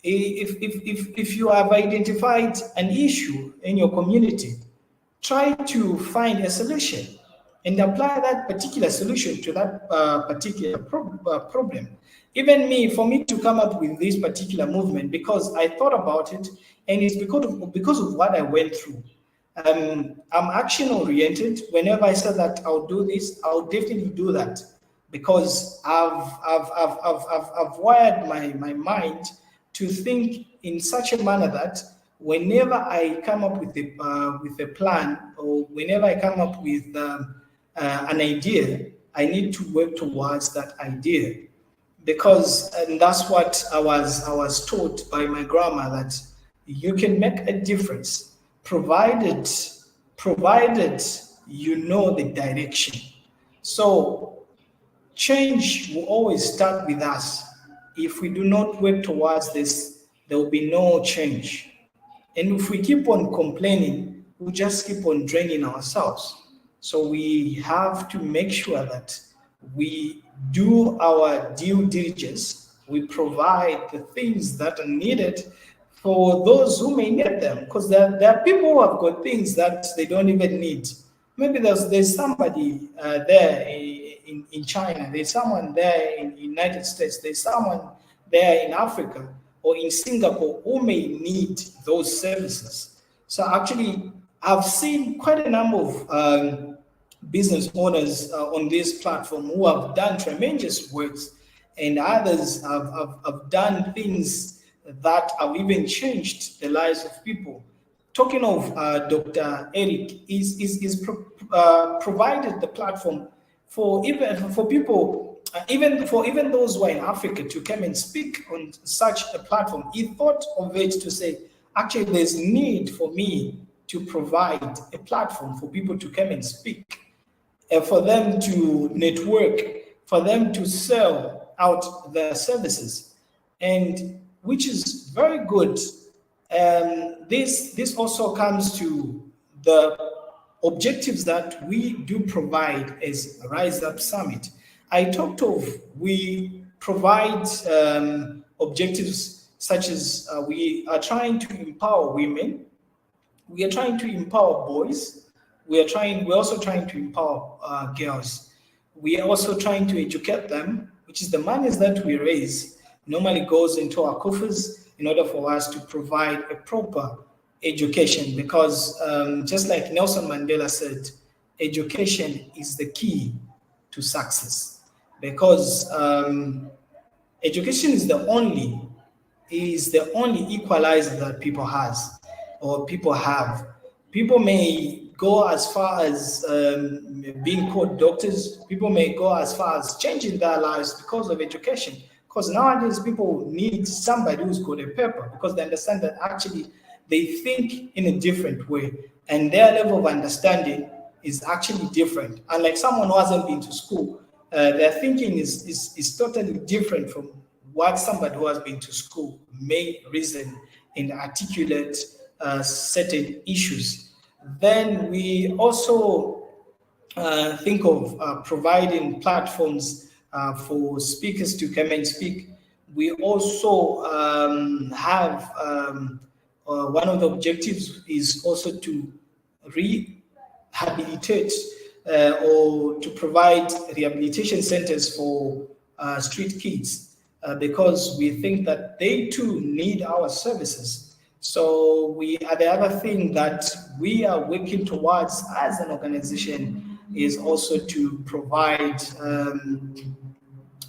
If you have identified an issue in your community, try to find a solution and apply that particular solution to that particular problem. Even me, for me to come up with this particular movement, because I thought about it, and it's because of what I went through. I'm action oriented. Whenever I said that I'll do this, I'll definitely do that, because I've wired my mind to think in such a manner that whenever I come up with a plan, or whenever I come up with an idea, I need to work towards that idea, because and that's what I was taught by my grandma, that you can make a difference provided you know the direction. So change will always start with us. If we do not work towards this, there will be no change. And if we keep on complaining, we'll just keep on draining ourselves. So we have to make sure that we do our due diligence. We provide the things that are needed for those who may need them, because there are people who have got things that they don't even need. Maybe there's somebody there in China, there's someone there in the United States, there's someone there in Africa or in Singapore who may need those services. So actually, I've seen quite a number of business owners on this platform who have done tremendous works, and others have done things that have even changed the lives of people. Talking of Dr. Eric, is provided the platform for people, even those who are in Africa, to come and speak on such a platform. He thought of it to say, actually, there's need for me to provide a platform for people to come and speak, for them to network, for them to sell out their services, and which is very good. This also comes to the objectives that we do provide as Rise Up Summit. I talked of we provide objectives such as we are trying to empower women, we are trying to empower boys, we're also trying to empower girls. We are also trying to educate them, which is the monies that we raise normally goes into our coffers in order for us to provide a proper education, because just like Nelson Mandela said, education is the key to success, because education is the only equalizer that people have. People may go as far as being called doctors. People may go as far as changing their lives because of education. Because nowadays people need somebody who's got a paper, because they understand that actually they think in a different way, and their level of understanding is actually different. Unlike someone who hasn't been to school, their thinking is totally different from what somebody who has been to school may reason and articulate certain issues. Then we also think of providing platforms for speakers to come and speak. We also have one of the objectives is also to rehabilitate or to provide rehabilitation centers for street kids because we think that they too need our services. So the other thing that we are working towards as an organization is also to provide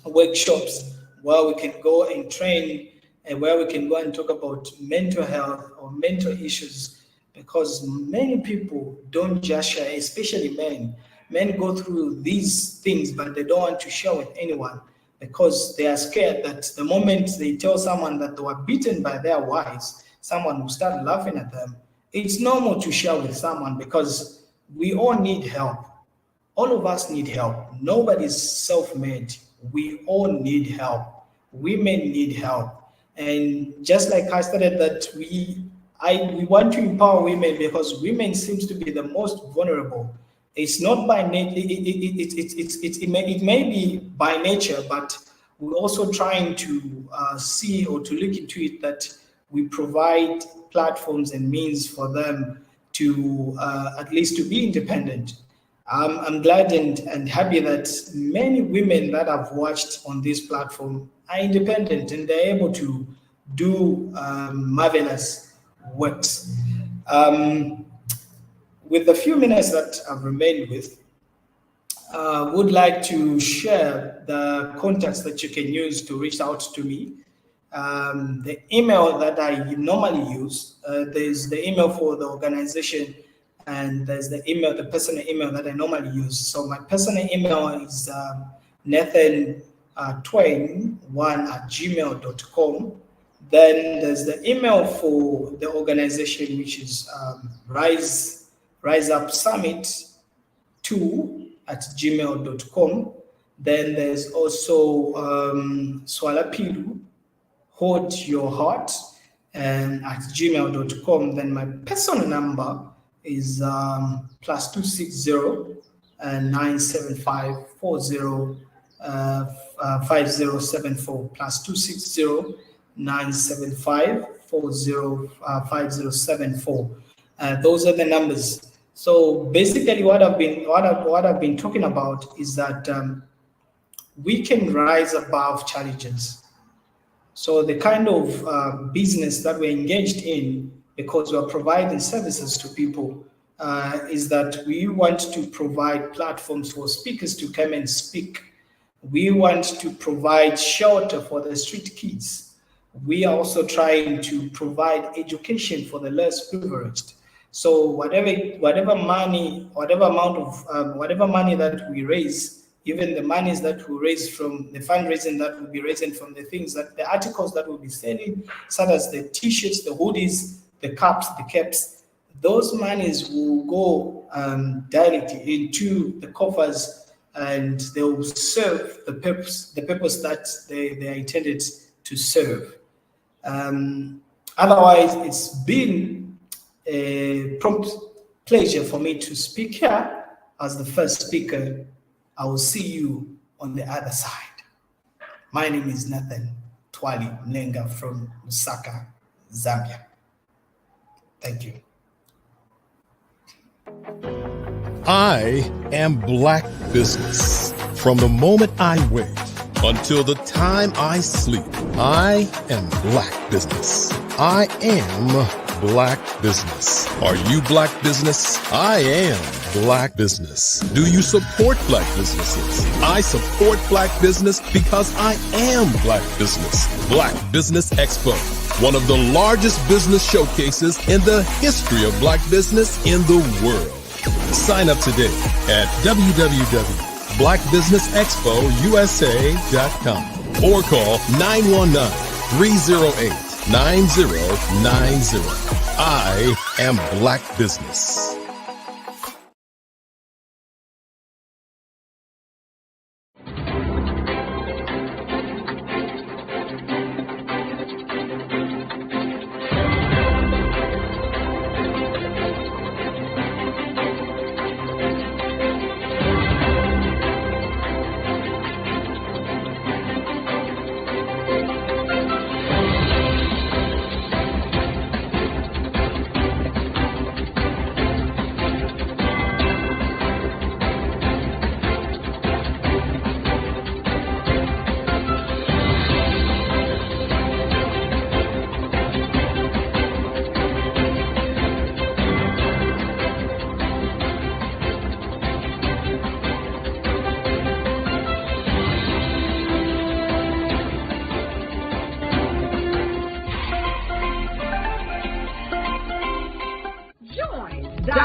workshops where we can go and train and where we can go and talk about mental health or mental issues, because many people don't just share, especially men. Men go through these things, but they don't want to share with anyone because they are scared that the moment they tell someone that they were beaten by their wives, someone will start laughing at them. It's normal to share with someone because we all need help. All of us need help. Nobody's self-made. We all need help. Women need help. And just like I stated that we want to empower women because women seems to be the most vulnerable. It's not by nature, it may be by nature, but we're also trying to see or to look into it that we provide platforms and means for them to at least to be independent. I'm glad and happy that many women that I've watched on this platform are independent and they're able to do marvelous works. With the few minutes that I've remained with, would like to share the contacts that you can use to reach out to me. The email that I normally use, there's the email for the organization, and there's the personal email that I normally use. So my personal email is nathan.twain1@gmail.com. Then there's the email for the organization, which is Rise Up Summit 2@gmail.com. Then there's also Swalapilu, Hold Your Heart, @gmail.com. Then my personal number is +260 975 40 5074, +260 975 40 5074. Those are the numbers. So basically, what I've been talking about is that we can rise above challenges. So the kind of business that we're engaged in, because we're providing services to people, is that we want to provide platforms for speakers to come and speak. We want to provide shelter for the street kids. We are also trying to provide education for the less privileged. So whatever money that we raise, even the monies that we raise from the fundraising that will be raising from the things that the articles that we'll be selling, such as the t-shirts, the hoodies, the cups, the caps, those monies will go directly into the coffers, and they will serve the purpose that they are intended to serve. Otherwise, it's been a prompt pleasure for me to speak here as the first speaker. I will see you on the other side. My name is Nathan Twali Mlenga from Lusaka, Zambia. Thank you. I am Black Business. From the moment I wake until the time I sleep, I am Black Business. I am Black Business. Are you Black Business? I am Black Business. Do you support Black businesses? I support Black business because I am Black Business. Black Business Expo, one of the largest business showcases in the history of Black business in the world. Sign up today at www.blackbusinessexpousa.com or call 919-308-9090. I am Black Business.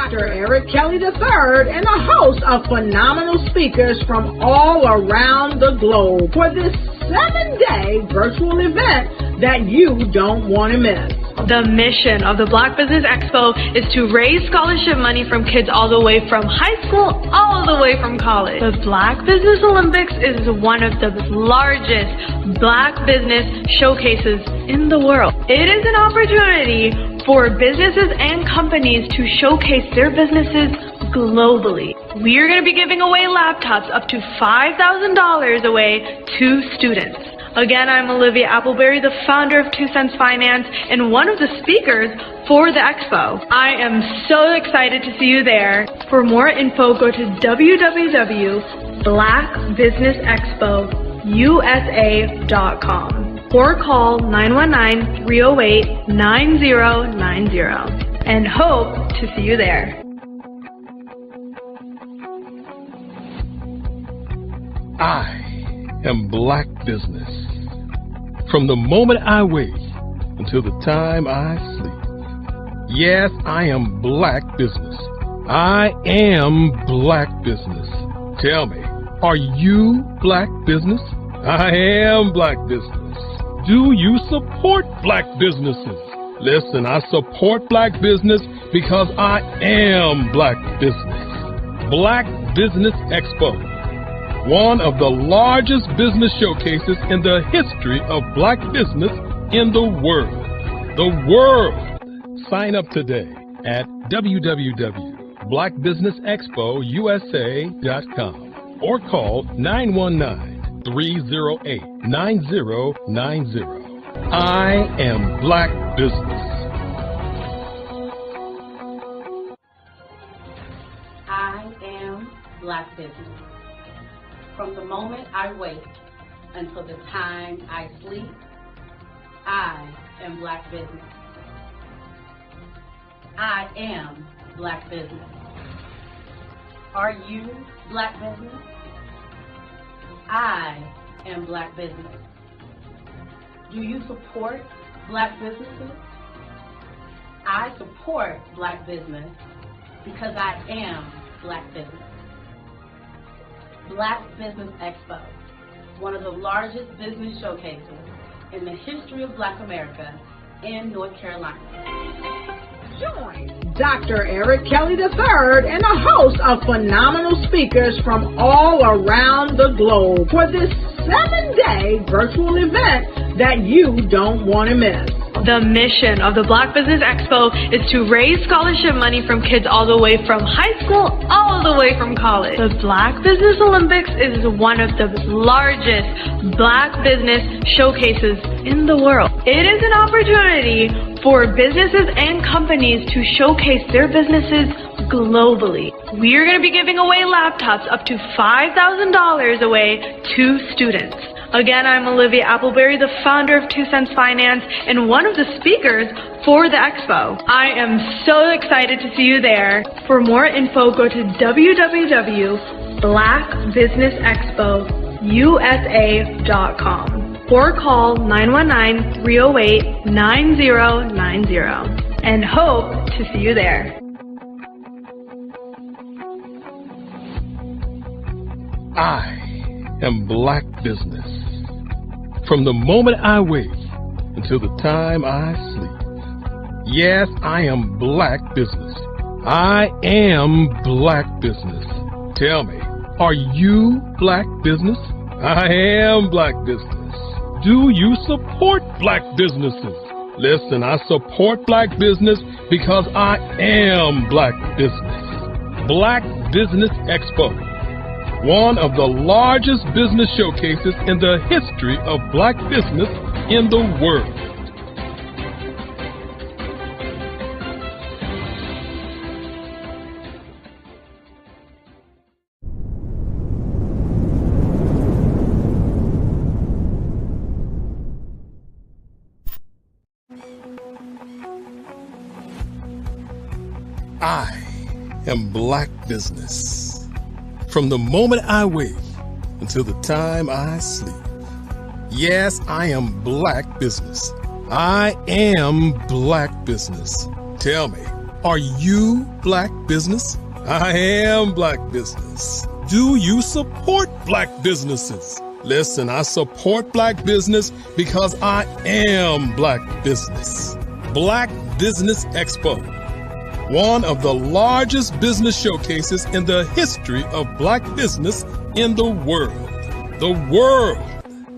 Dr. Eric Kelly III and a host of phenomenal speakers from all around the globe for this 7-day virtual event that you don't want to miss. The mission of the Black Business Expo is to raise scholarship money from kids all the way from high school, all the way from college. The Black Business Olympics is one of the largest Black business showcases in the world. It is an opportunity for businesses and companies to showcase their businesses globally. We are going to be giving away laptops up to $5,000 away to students. Again, I'm Olivia Appleberry, the founder of 2 Cents Finance and one of the speakers for the expo. I am so excited to see you there. For more info, go to www.blackbusinessexpousa.com or call 919-308-9090 and hope to see you there. I am Black Business. From the moment I wake until the time I sleep. Yes, I am Black Business. I am Black Business. Tell me, are you Black Business? I am Black Business. Do you support Black businesses? Listen, I support Black business because I am Black Business. Black Business Expo, one of the largest business showcases in the history of Black business in the world. The world! Sign up today at www.blackbusinessexpousa.com or call 919-308-9090. I am Black Business. I am Black Business. From the moment I wake until the time I sleep, I am Black Business. I am Black Business. Are you Black Business? I am Black Business. Do you support Black businesses? I support Black business because I am Black Business. Black Business Expo, one of the largest business showcases in the history of Black America in North Carolina. Join Dr. Eric Kelly III and a host of phenomenal speakers from all around the globe for this 7-day virtual event that you don't want to miss. The mission of the Black Business Expo is to raise scholarship money from kids all the way from high school, all the way from college. The Black Business Olympics is one of the largest Black business showcases in the world. It is an opportunity for businesses and companies to showcase their businesses globally. We are going to be giving away laptops up to $5,000 away to students. Again, I'm Olivia Appleberry, the founder of 2 Cents Finance and one of the speakers for the expo. I am so excited to see you there. For more info, go to www.blackbusinessexpousa.com or call 919-308-9090 and hope to see you there. I am Black Business. From the moment I wake until the time I sleep. Yes, I am Black Business. I am Black Business. Tell me, are you Black Business? I am Black Business. Do you support Black businesses? Listen, I support Black business because I am Black Business. Black Business Expo, one of the largest business showcases in the history of Black business in the world. I am Black Business. From the moment I wake until the time I sleep. Yes, I am Black Business. I am Black Business. Tell me, Are you Black business? I am Black business. Do you support Black businesses? Listen, I support Black business because I am Black business. Black Business Expo, one of the largest business showcases in the history of Black business in the world. The world!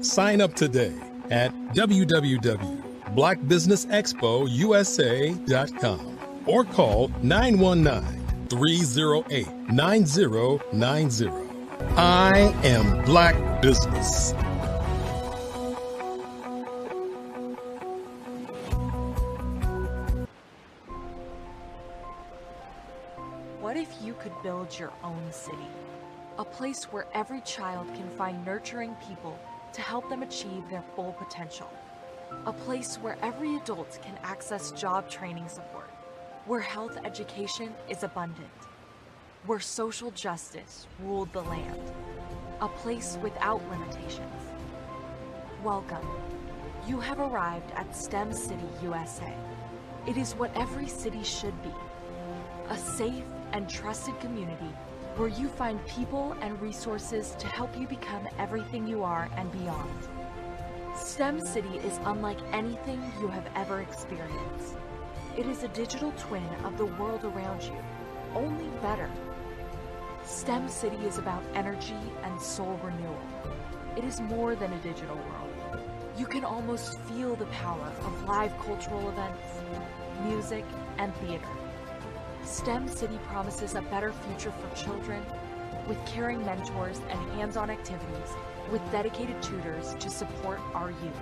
Sign up today at www.blackbusinessexpousa.com or call 919-308-9090. I am Black business. What if you could build your own city? A place where every child can find nurturing people to help them achieve their full potential. A place where every adult can access job training support, where health education is abundant, where social justice ruled the land. A place without limitations. Welcome. You have arrived at STEM City USA. It is what every city should be. A safe and trusted community where you find people and resources to help you become everything you are and beyond. STEM City is unlike anything you have ever experienced. It is a digital twin of the world around you, only better. STEM City is about energy and soul renewal. It is more than a digital world. You can almost feel the power of live cultural events, music, and theater. STEM City promises a better future for children, with caring mentors and hands-on activities, with dedicated tutors to support our youth.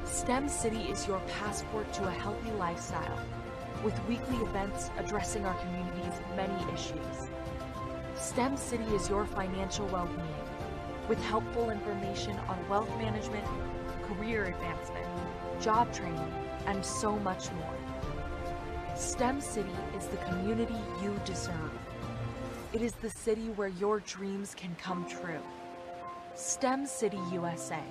STEM City is your passport to a healthy lifestyle, with weekly events addressing our community's many issues. STEM City is your financial well-being, with helpful information on wealth management, career advancement, job training, and so much more. STEM City is the community you deserve. It is the city where your dreams can come true. STEM City USA,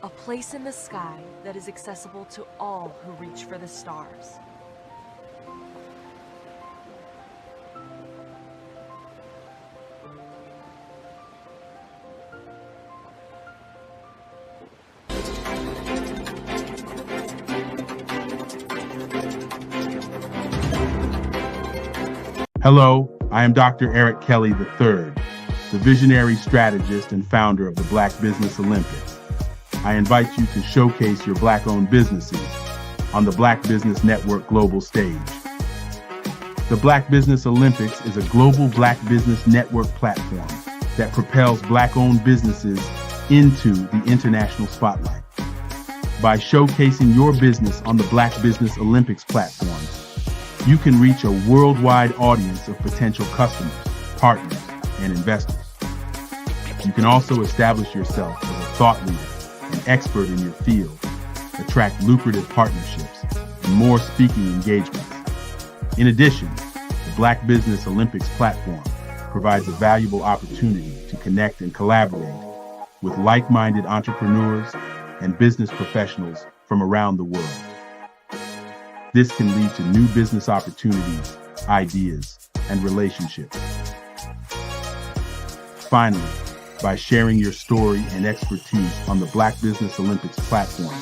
a place in the sky that is accessible to all who reach for the stars. Hello, I am Dr. Eric Kelly III, the visionary strategist and founder of the Black Business Olympics. I invite you to showcase your Black-owned businesses on the Black Business Network global stage. The Black Business Olympics is a global Black Business Network platform that propels Black-owned businesses into the international spotlight. By showcasing your business on the Black Business Olympics platform, you can reach a worldwide audience of potential customers, partners, and investors. You can also establish yourself as a thought leader and expert in your field, attract lucrative partnerships, and more speaking engagements. In addition, the Black Business Olympics platform provides a valuable opportunity to connect and collaborate with like-minded entrepreneurs and business professionals from around the world. This can lead to new business opportunities, ideas, and relationships. Finally, by sharing your story and expertise on the Black Business Olympics platform,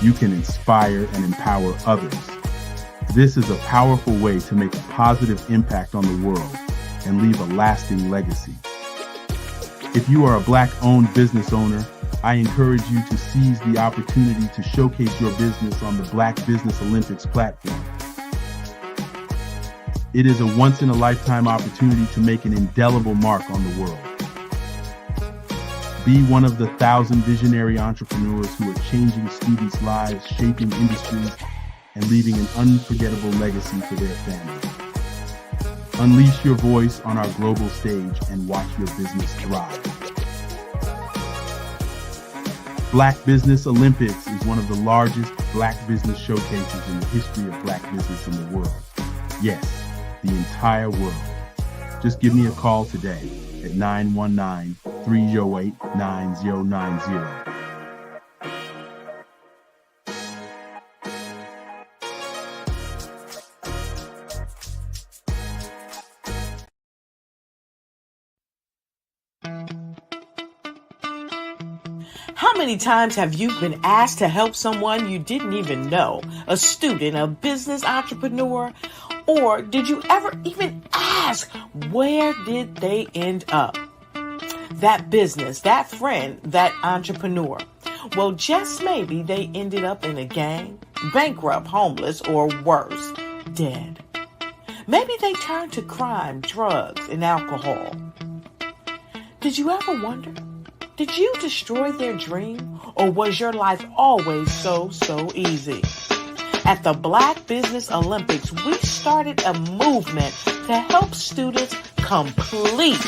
you can inspire and empower others. This is a powerful way to make a positive impact on the world and leave a lasting legacy. If you are a Black-owned business owner, I encourage you to seize the opportunity to showcase your business on the Black Business Olympics platform. It is a once-in-a-lifetime opportunity to make an indelible mark on the world. Be one of the 1,000 visionary entrepreneurs who are changing students' lives, shaping industries, and leaving an unforgettable legacy for their families. Unleash your voice on our global stage and watch your business thrive. Black Business Olympics is one of the largest Black business showcases in the history of Black business in the world. Yes, the entire world. Just give me a call today at 919-308-9090. How many times have you been asked to help someone you didn't even know, a student, a business entrepreneur? Or did you ever even ask, where did they end up? That business, that friend, that entrepreneur. Well, just maybe they ended up in a gang, bankrupt, homeless, or worse, dead. Maybe they turned to crime, drugs, and alcohol. Did you ever wonder? Did you destroy their dream, or was your life always so easy? At the Black Business Olympics, we started a movement to help students complete.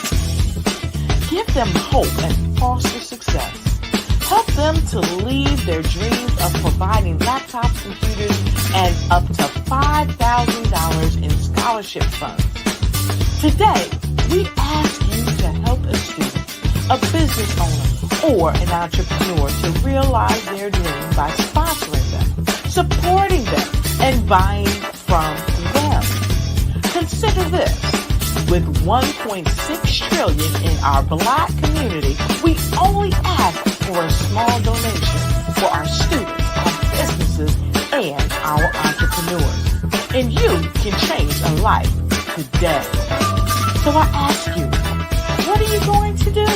Give them hope and foster success. Help them to leave their dreams of providing laptops, computers, and up to $5,000 in scholarship funds. Today, we ask you to help a student, a business owner, or an entrepreneur to realize their dream by sponsoring them, supporting them, and buying from them. Consider this. With $1.6 trillion in our Black community, we only ask for a small donation for our students, our businesses, and our entrepreneurs. And you can change a life today. So I ask you, what are you going to do?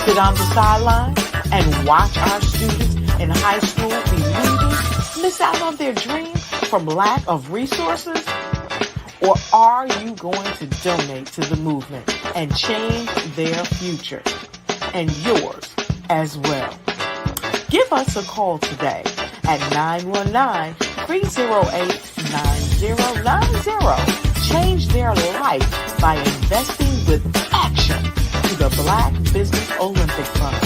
Sit on the sideline and watch our students in high school be leaders, miss out on their dream from lack of resources? Or are you going to donate to the movement and change their future and yours as well? Give us a call today at 919-308-9090. Change their life by investing with action to the Black Business Olympic Fund.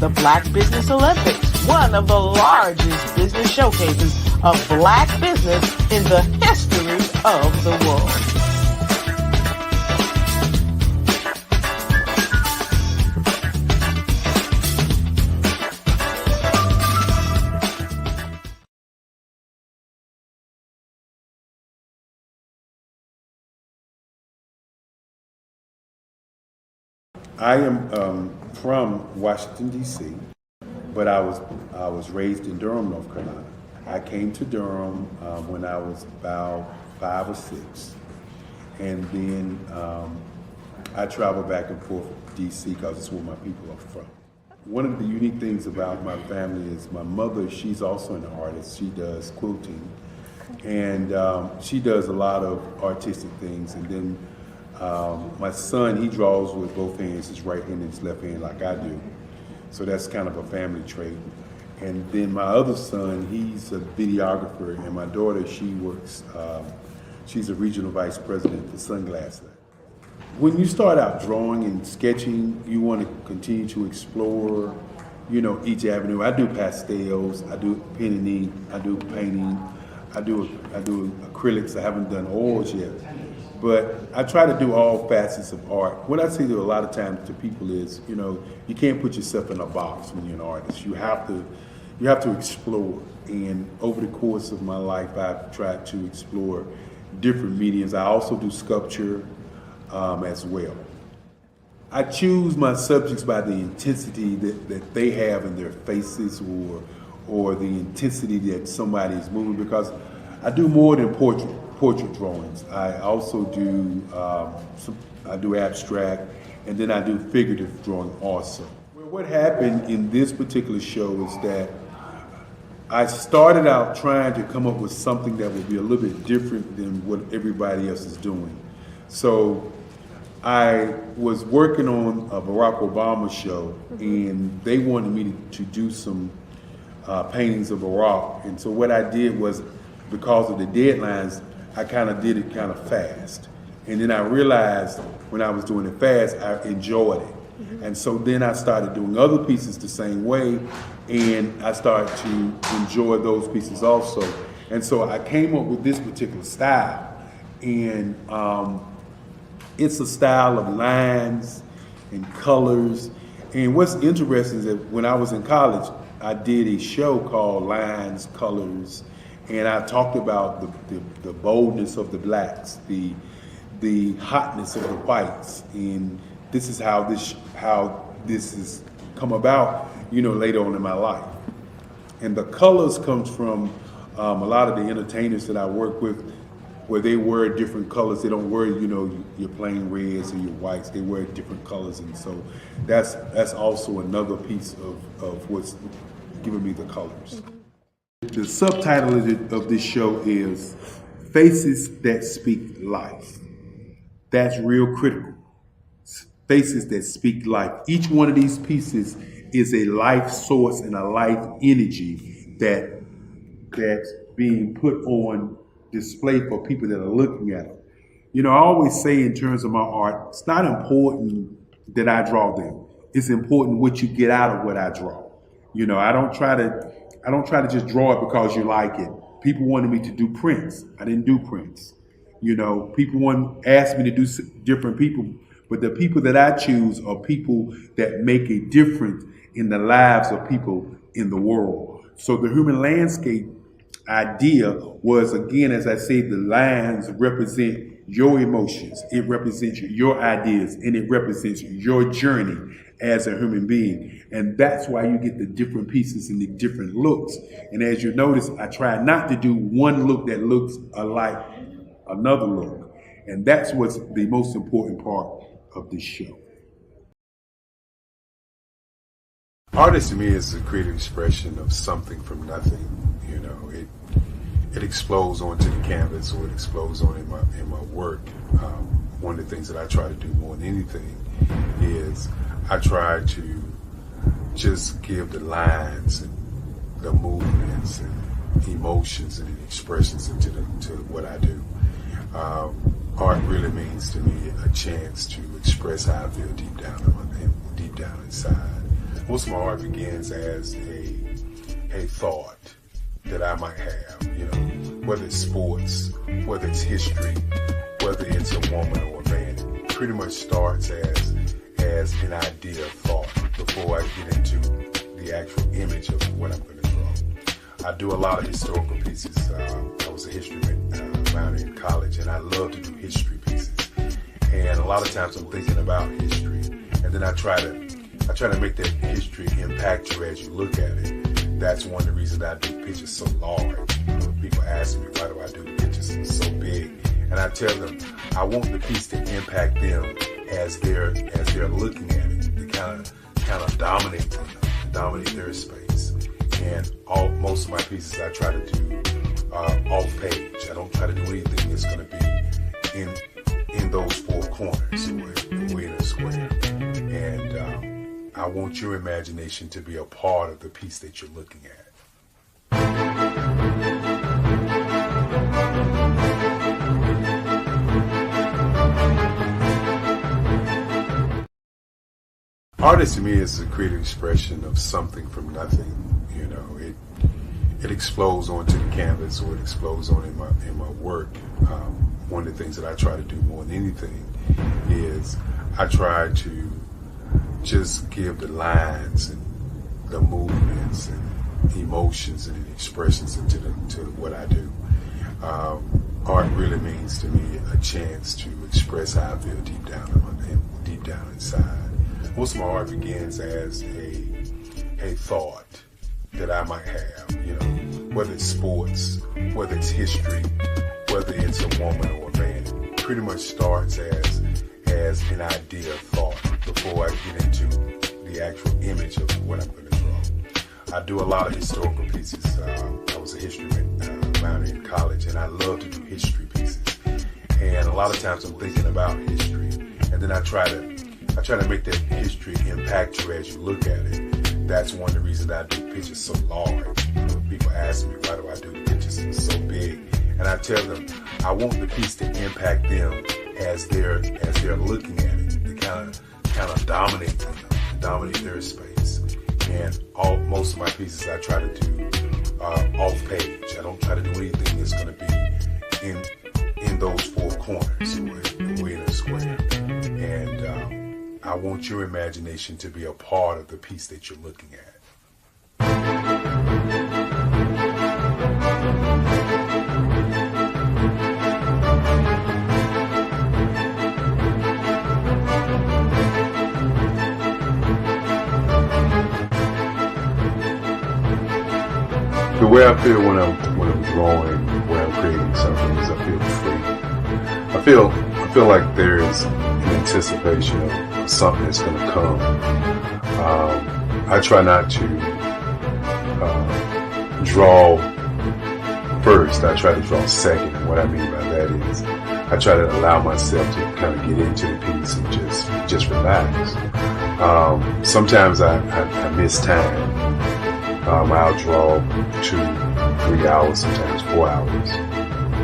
The Black Business Olympics, one of the largest business showcases of Black business in the history of the world. I am from Washington, D.C., but I was raised in Durham, North Carolina. I came to Durham when I was about 5 or 6, and then I traveled back and forth to D.C. because it's where my people are from. One of the unique things about my family is my mother, she's also an artist. She does quilting, and she does a lot of artistic things. And then my son, he draws with both hands, his right hand and his left hand like I do. So that's kind of a family trait. And then my other son, he's a videographer, and my daughter, she works, she's a regional vice president for Sunglass Lab. When you start out drawing and sketching, you want to continue to explore, you know, each avenue. I do pastels, I do pen and ink, I do painting, I do acrylics. I haven't done oils yet. But I try to do all facets of art. What I say to a lot of times to people is, you know, you can't put yourself in a box when you're an artist. You have to explore. And over the course of my life, I've tried to explore different mediums. I also do sculpture as well. I choose my subjects by the intensity that they have in their faces, or the intensity that somebody is moving, because I do more than portrait drawings. I also do I do abstract, and then I do figurative drawing also. Well, what happened in this particular show is that I started out trying to come up with something that would be a little bit different than what everybody else is doing. So I was working on a Barack Obama show, and they wanted me to do some paintings of Barack. And so what I did was, because of the deadlines, I kind of did it kind of fast. And then I realized when I was doing it fast, I enjoyed it. And so then I started doing other pieces the same way, and I started to enjoy those pieces also. And so I came up with this particular style. And it's a style of lines and colors. And what's interesting is that when I was in college, I did a show called Lines, Colors, and I talked about the boldness of the blacks, the hotness of the whites, and this is how this has come about. later on in my life. And the colors comes from a lot of the entertainers that I work with, where they wear different colors. They don't wear, your plain reds or your whites. They wear different colors, and so that's also another piece of what's giving me the colors. The subtitle of this show is Faces That Speak Life. That's real critical. Faces that speak life. Each one of these pieces is a life source and a life energy that's being put on display for people that are looking at them. I always say in terms of my art, it's not important that I draw them. It's important what you get out of what I draw. I don't try to just draw it because you like it. People wanted me to do prints. I didn't do prints. People asked me to do different people, but the people that I choose are people that make a difference in the lives of people in the world. So the human landscape idea was, again, as I say, the lines represent your emotions, it represents your ideas, and it represents your journey as a human being. And that's why you get the different pieces and the different looks. And as you notice, I try not to do one look that looks alike another look. And that's what's the most important part of this show. Art to me is a creative expression of something from nothing. It explodes onto the canvas, or it explodes on in my work. One of the things that I try to do more than anything is I try to just give the lines and the movements and emotions and expressions into what I do. Art really means to me a chance to express how I feel deep down inside. Most of my art begins as a thought that I might have, whether it's sports, whether it's history, whether it's a woman or a man. It pretty much starts as an idea of thought before I get into the actual image of what I'm going to draw. I do a lot of historical pieces. I was a history minor in college, and I love to do history pieces. And a lot of times I'm thinking about history, and then I try to make that history impact you as you look at it. That's one of the reasons I do pictures so large. People ask me, why do I do the pictures so big? And I tell them, I want the piece to impact them as they're looking at it. To kind of dominate them, dominate their space. And most of my pieces I try to do off page. I don't try to do anything that's going to be in those four corners or in a square. And I want your imagination to be a part of the piece that you're looking at. Art to me is a creative expression of something from nothing. It explodes onto the canvas, or it explodes on in my work. One of the things that I try to do more than anything is I try to just give the lines and the movements and emotions and expressions into what I do. Art really means to me a chance to express how I feel deep down inside. Most of my art begins as a thought that I might have, whether it's sports, whether it's history, whether it's a woman or a man. It pretty much starts as an idea of thought before I get into the actual image of what I'm going to draw. I do a lot of historical pieces. I was a history minor in college, and I love to do history pieces. And a lot of times I'm thinking about history, and then I try to make that history impact you as you look at it. That's one of the reasons I do pictures so large. People ask me, why do I do the pictures so big? And I tell them, I want the piece to impact them as they're looking at it. To kind of dominate them, dominate their space. And most of my pieces I try to do off page. I don't try to do anything that's going to be in those four corners or in a square. And I want your imagination to be a part of the piece that you're looking at. way I feel when I'm drawing, when I'm creating something, is I feel free. I feel like there's an anticipation of something that's going to come. I try not to draw first. I try to draw second. And what I mean by that is I try to allow myself to kind of get into the piece and just relax. Sometimes I miss time. I'll draw 2-3 hours, sometimes 4 hours.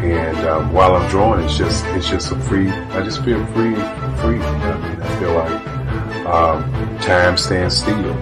And while I'm drawing, it's just a free. I just feel free. I mean, I feel like time stands still.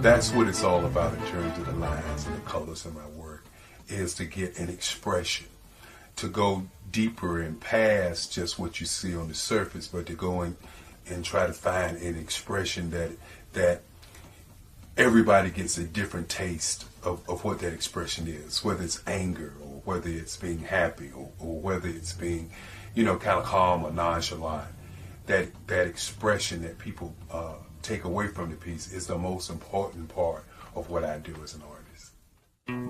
That's what it's all about in terms of the lines and the colors in my work, is to get an expression, to go deeper and past just what you see on the surface, but to go in and try to find an expression that everybody gets a different taste of what that expression is, whether it's anger or whether it's being happy or whether it's being, kind of calm or nonchalant. That expression that people take away from the piece is the most important part of what I do as an artist.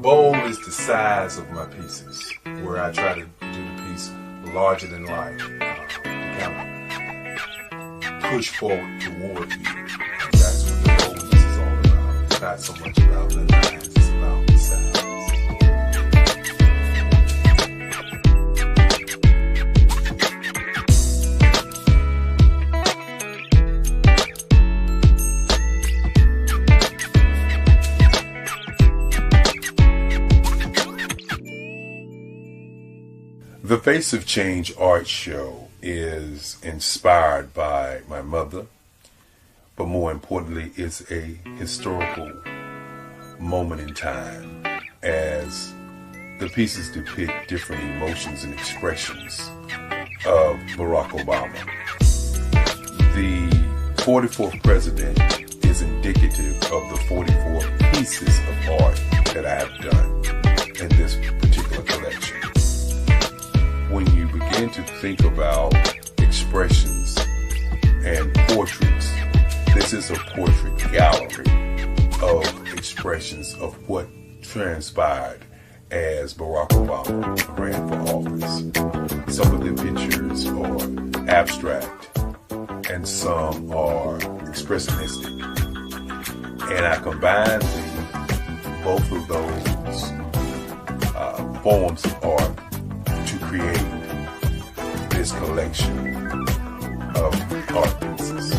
Bold is the size of my pieces, where I try to do the piece larger than life, to kind of push forward toward you. That's what the boldness is all about. It's not so much about the lines, it's about the size. The Face of Change art show is inspired by my mother, but more importantly, it's a historical moment in time as the pieces depict different emotions and expressions of Barack Obama. The 44th president is indicative of the 44 pieces of art that I have done in this particular collection. When you begin to think about expressions and portraits, this is a portrait gallery of expressions of what transpired as Barack Obama ran for office. Some of the pictures are abstract and some are expressionistic. And I combined both of those forms of art to create this collection of art pieces.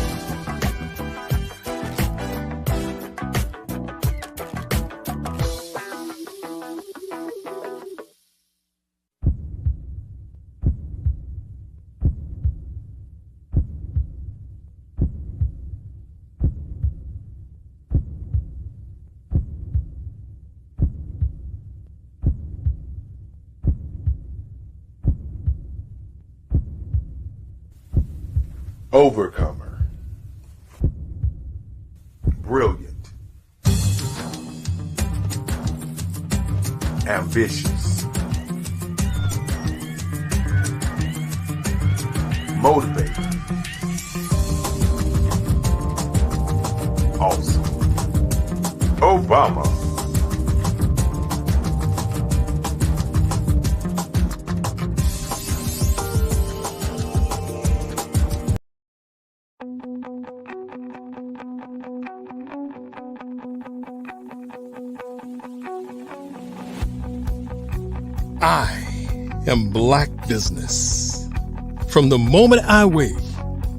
Overcomer, brilliant, ambitious, motivated, awesome. Obama. I am Black Business. From the moment I wake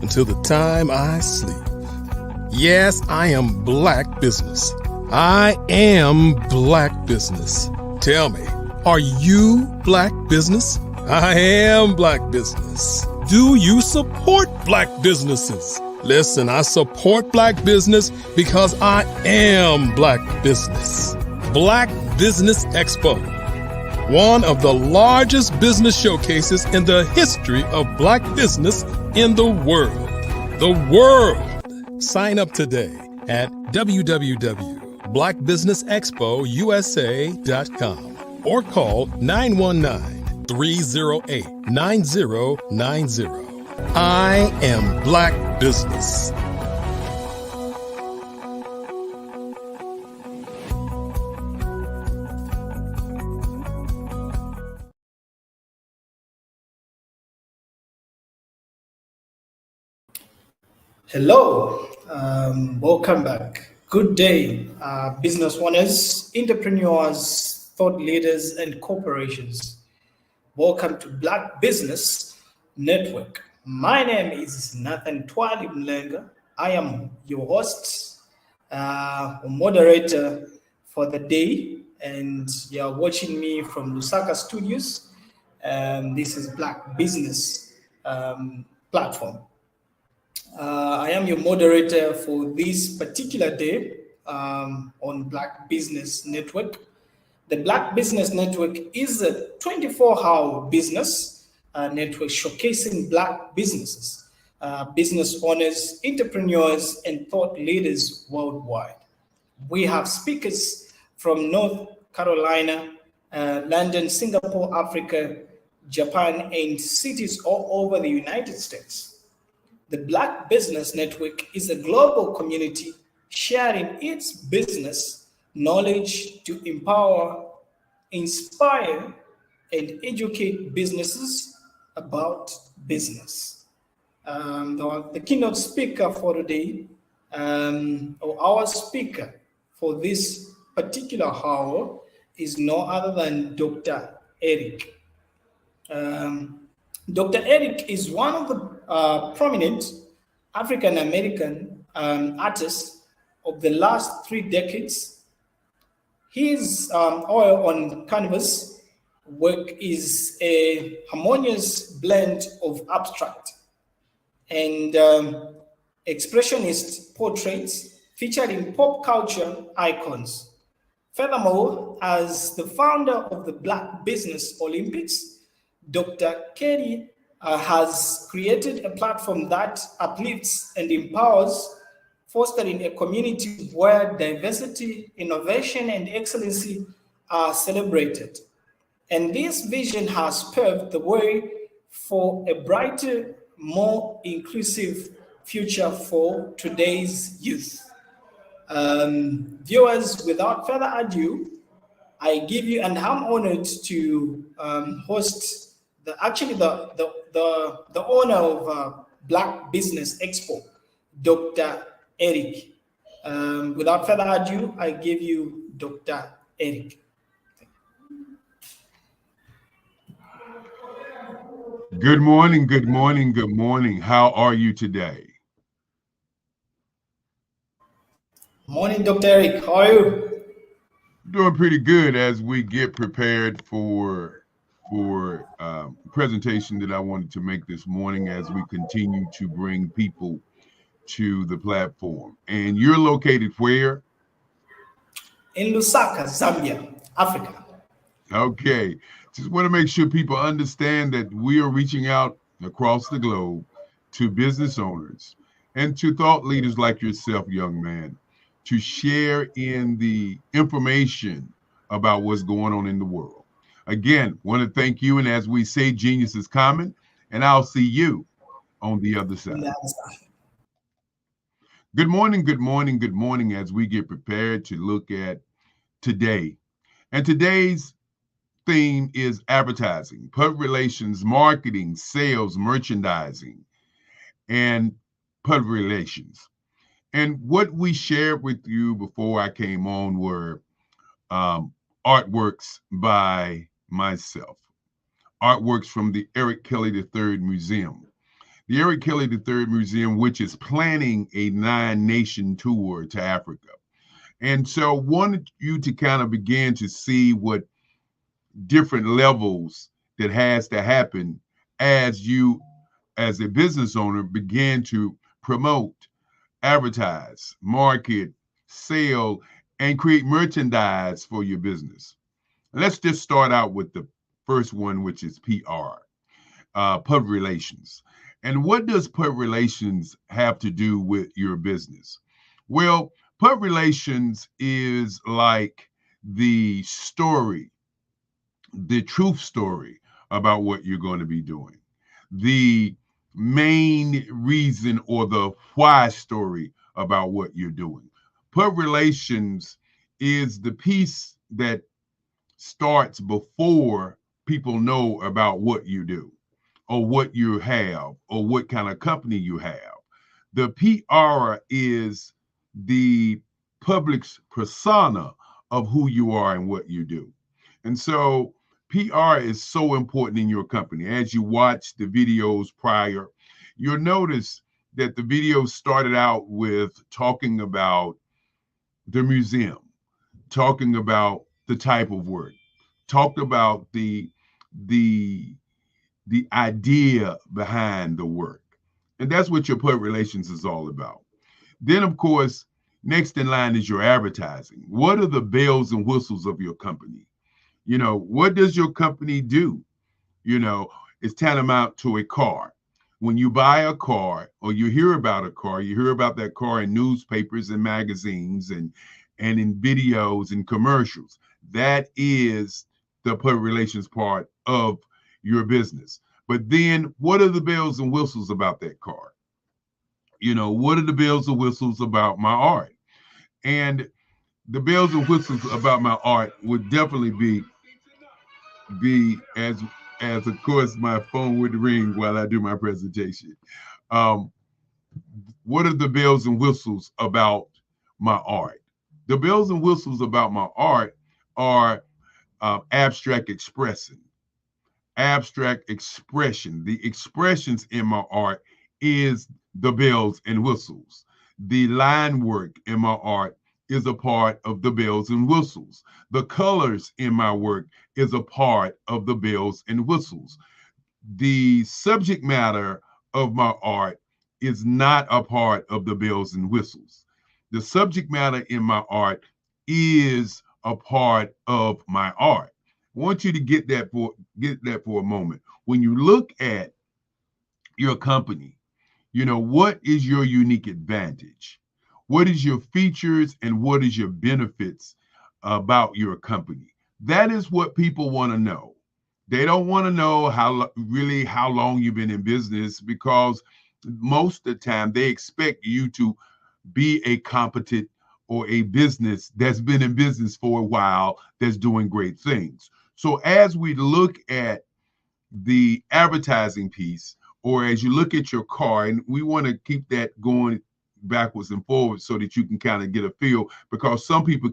until the time I sleep. Yes, I am Black Business. I am Black Business. Tell me, are you Black Business? I am Black Business. Do you support Black businesses? Listen, I support Black business because I am Black business. Black Business Expo, one of the largest business showcases in the history of Black business in the world. The world! Sign up today at www.blackbusinessexpousa.com or call 919-308-9090. I am Black business. Hello, welcome back. Good day, business owners, entrepreneurs, thought leaders, and corporations. Welcome to Black Business Network. My name is Nathan Twali Mlenga. I am your host, moderator for the day, and you're watching me from Lusaka Studios. This is Black Business platform. I am your moderator for this particular day on Black Business Network. The Black Business Network is a 24-hour business network showcasing Black businesses, business owners, entrepreneurs, and thought leaders worldwide. We have speakers from North Carolina, London, Singapore, Africa, Japan, and cities all over the United States. The Black Business Network is a global community sharing its business knowledge to empower, inspire, and educate businesses about business. The keynote speaker for today, or our speaker for this particular hour, is no other than Dr. Eric. Dr. Eric is one of the prominent African-American artists of the last 3 decades. His oil on canvas work is a harmonious blend of abstract and expressionist portraits featuring pop culture icons. Furthermore, as the founder of the Black Business Olympics, Dr. Kerry has created a platform that uplifts and empowers, fostering a community where diversity, innovation, and excellency are celebrated. And this vision has paved the way for a brighter, more inclusive future for today's youth. Viewers, without further ado, I give you, and I'm honored to host the owner of Black Business Expo, Dr. Eric. Without further ado, I give you Dr. Eric. Good morning, good morning, good morning. How are you today? Morning, Dr. Eric. How are you? Doing pretty good as we get prepared for presentation that I wanted to make this morning as we continue to bring people to the platform. And you're located where? In Lusaka, Zambia, Africa. Okay. Just want to make sure people understand that we are reaching out across the globe to business owners and to thought leaders like yourself, young man, to share in the information about what's going on in the world. Again, want to thank you. And as we say, genius is common, and I'll see you on the other side. Good morning, good morning, good morning as we get prepared to look at today. And today's theme is advertising, public relations, marketing, sales, merchandising, and public relations. And what we shared with you before I came on were artworks by myself, artworks from the Eric Kelly III Museum. The Eric Kelly III Museum, which is planning a 9-nation tour to Africa. And so wanted you to kind of begin to see what different levels that has to happen as you, as a business owner, begin to promote, advertise, market, sell, and create merchandise for your business. Let's just start out with the first one, which is PR, public relations. And what does public relations have to do with your business? Well, public relations is like the story, the truth story about what you're going to be doing. The main reason or the why story about what you're doing. Public relations is the piece that starts before people know about what you do or what you have or what kind of company you have. The PR is the public's persona of who you are and what you do. And so PR is so important in your company. As you watch the videos prior, you'll notice that the video started out with talking about the museum, talking about the type of work, talked about the idea behind the work. And that's what your public relations is all about. Then, of course, next in line is your advertising. What are the bells and whistles of your company? You know, what does your company do? You know, it's tantamount to a car. When you buy a car or you hear about a car, you hear about that car in newspapers and magazines and in videos and commercials. That is the public relations part of your business. But then what are the bells and whistles about that car? You know, what are the bells and whistles about my art? And the bells and whistles about my art would definitely be as of course my phone would ring while I do my presentation. What are the bells and whistles about my art? The bells and whistles about my art are abstract expression. Abstract expression. The expressions in my art is the bells and whistles. The line work in my art is a part of the bells and whistles. The colors in my work is a part of the bells and whistles. The subject matter of my art is not a part of the bells and whistles. The subject matter in my art is a part of my art. I want you to get that for a moment. When you look at your company, you know, what is your unique advantage? What is your features and what is your benefits about your company? That is what people want to know. They don't want to know how long you've been in business, because most of the time they expect you to be a competent or a business that's been in business for a while, that's doing great things. So as we look at the advertising piece, or as you look at your car, and we want to keep that going backwards and forwards so that you can kind of get a feel, because some people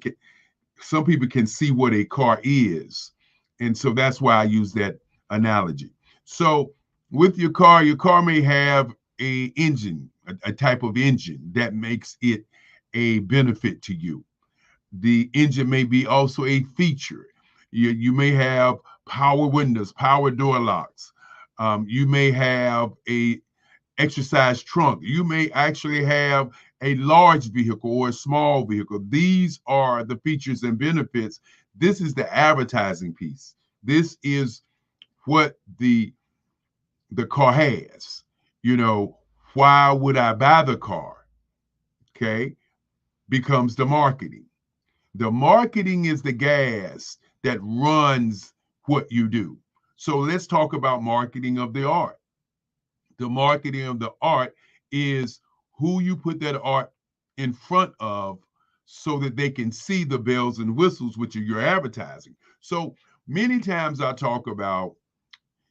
can see what a car is. And so that's why I use that analogy. So with your car may have a engine, a type of engine that makes it a benefit to you. The engine may be also a feature. You may have power windows, power door locks. You may have a exercise trunk. You may actually have a large vehicle or a small vehicle. These are the features and benefits. This is the advertising piece. This is what the car has. You know, why would I buy the car? Okay, becomes the marketing. The marketing is the gas that runs what you do. So let's talk about marketing of the art. The marketing of the art is who you put that art in front of so that they can see the bells and whistles, which are your advertising. So many times I talk about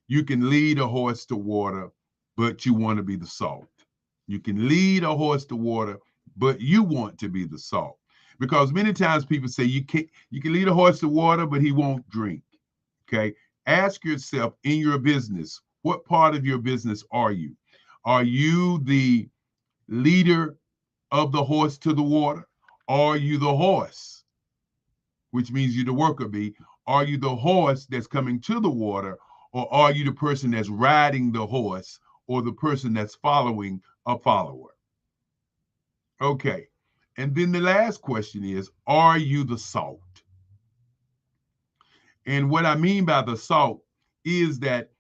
you can lead a horse to water, but you want to be the salt. You can lead a horse to water, but you want to be the salt. Because many times people say you can lead a horse to water, but he won't drink. Okay. Ask yourself in your business, what part of your business are you? Are you the leader of the horse to the water? Are you the horse, which means you're the worker bee? Are you the horse that's coming to the water, or are you the person that's riding the horse, or the person that's following a follower? Okay. And then the last question is, are you the salt? And what I mean by the salt is that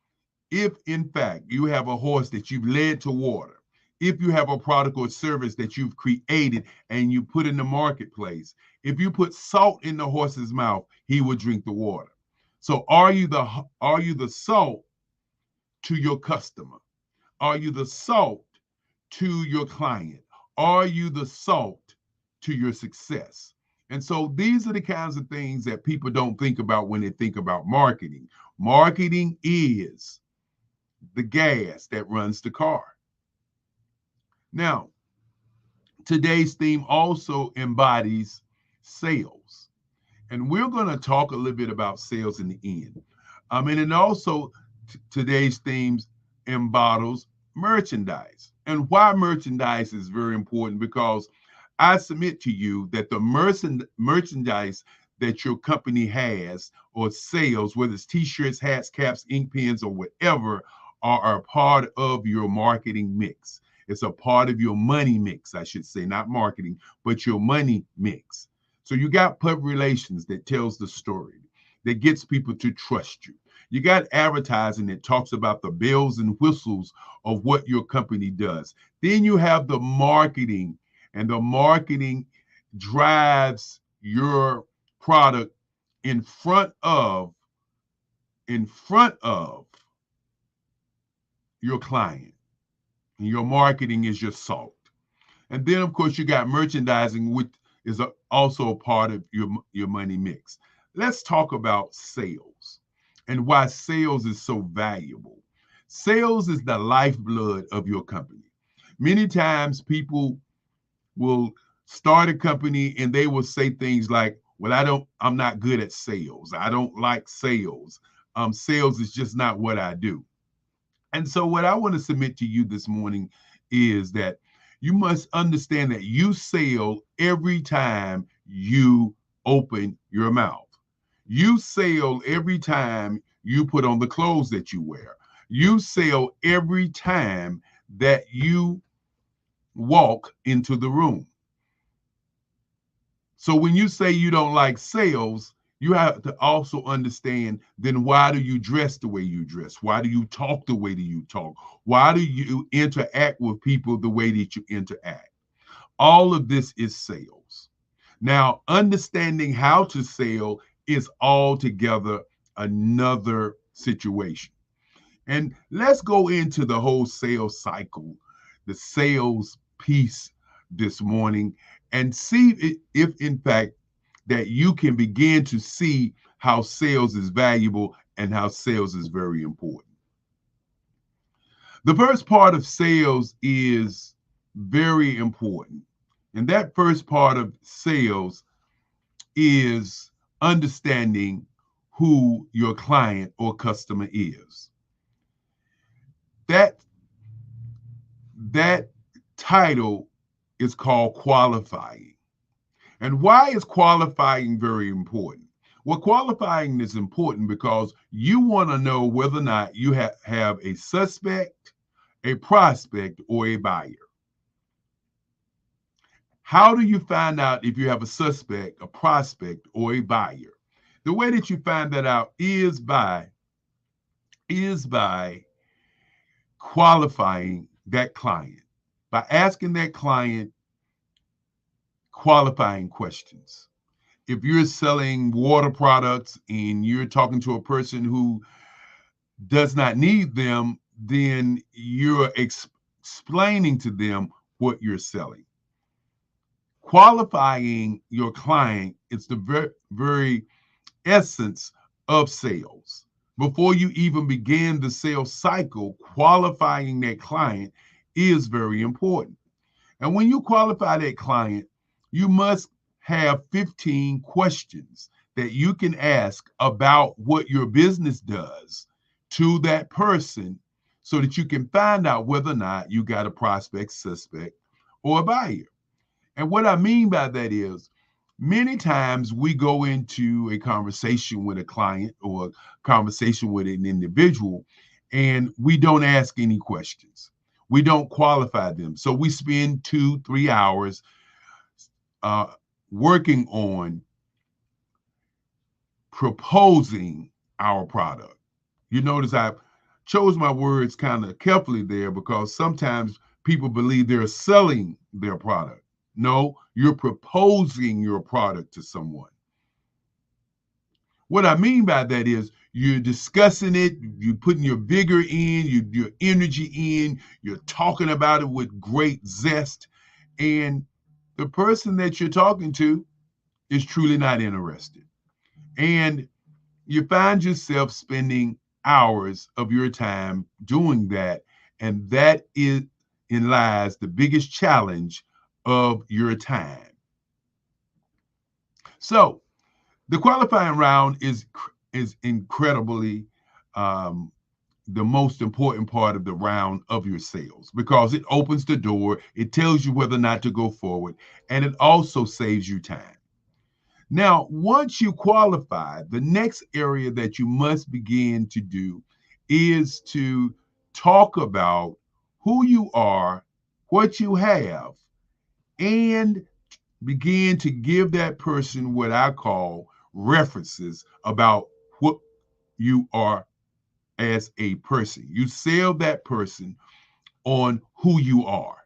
if in fact you have a horse that you've led to water, if you have a product or service that you've created and you put in the marketplace, if you put salt in the horse's mouth, he will drink the water. So are you the salt to your customer? Are you the salt to your client? Are you the salt to your success? And so these are the kinds of things that people don't think about when they think about marketing. Marketing is the gas that runs the car. Now, today's theme also embodies sales. And we're going to talk a little bit about sales in the end. And it also, today's themes embodies merchandise. And why merchandise is very important, because I submit to you that the merchandise that your company has or sells, whether it's t-shirts, hats, caps, ink pens, or whatever, are a part of your marketing mix. It's a part of your money mix, I should say, not marketing, but your money mix. So you got public relations that tells the story, that gets people to trust you. You got advertising that talks about the bells and whistles of what your company does. Then you have the marketing, and the marketing drives your product in front of your client. And your marketing is your salt. And then, of course, you got merchandising, which is also a part of your money mix. Let's talk about sales and why sales is so valuable. Sales is the lifeblood of your company. Many times people will start a company and they will say things like, well, I'm not good at sales. I don't like sales. Sales is just not what I do. And so what I want to submit to you this morning is that you must understand that you sell every time you open your mouth. You sell every time you put on the clothes that you wear. You sell every time that you walk into the room. So when you say you don't like sales, you have to also understand, then why do you dress the way you dress? Why do you talk the way that you talk? Why do you interact with people the way that you interact? All of this is sales. Now, understanding how to sell is altogether another situation. And let's go into the whole sales cycle, the sales piece this morning, and see if in fact that you can begin to see how sales is valuable and how sales is very important. The first part of sales is very important. And that first part of sales is understanding who your client or customer is. That title is called qualifying. And why is qualifying very important? Well, qualifying is important because you want to know whether or not you have a suspect, a prospect, or a buyer. How do you find out if you have a suspect, a prospect, or a buyer? The way that you find that out is by qualifying that client, by asking that client qualifying questions. If you're selling water products and you're talking to a person who does not need them, then you're explaining to them what you're selling. Qualifying your client is the very essence of sales. Before you even begin the sales cycle, qualifying that client is very important. And when you qualify that client, you must have 15 questions that you can ask about what your business does to that person so that you can find out whether or not you got a prospect, suspect, or a buyer. And what I mean by that is, many times we go into a conversation with a client or a conversation with an individual and we don't ask any questions. we don't qualify them. So we spend 2-3 hours working on proposing our product. You notice I chose my words kind of carefully there because sometimes people believe they're selling their product. No, you're proposing your product to someone. What I mean by that is you're discussing it, you're putting your vigor in, your energy in, you're talking about it with great zest, and the person that you're talking to is truly not interested. And you find yourself spending hours of your time doing that, and that is in lies the biggest challenge of your time. So the qualifying round is incredibly the most important part of the round of your sales because it opens the door, it tells you whether or not to go forward, and it also saves you time. Now, once you qualify, the next area that you must begin to do is to talk about who you are, what you have, and begin to give that person what I call references about what you are as a person. You sell that person on who you are.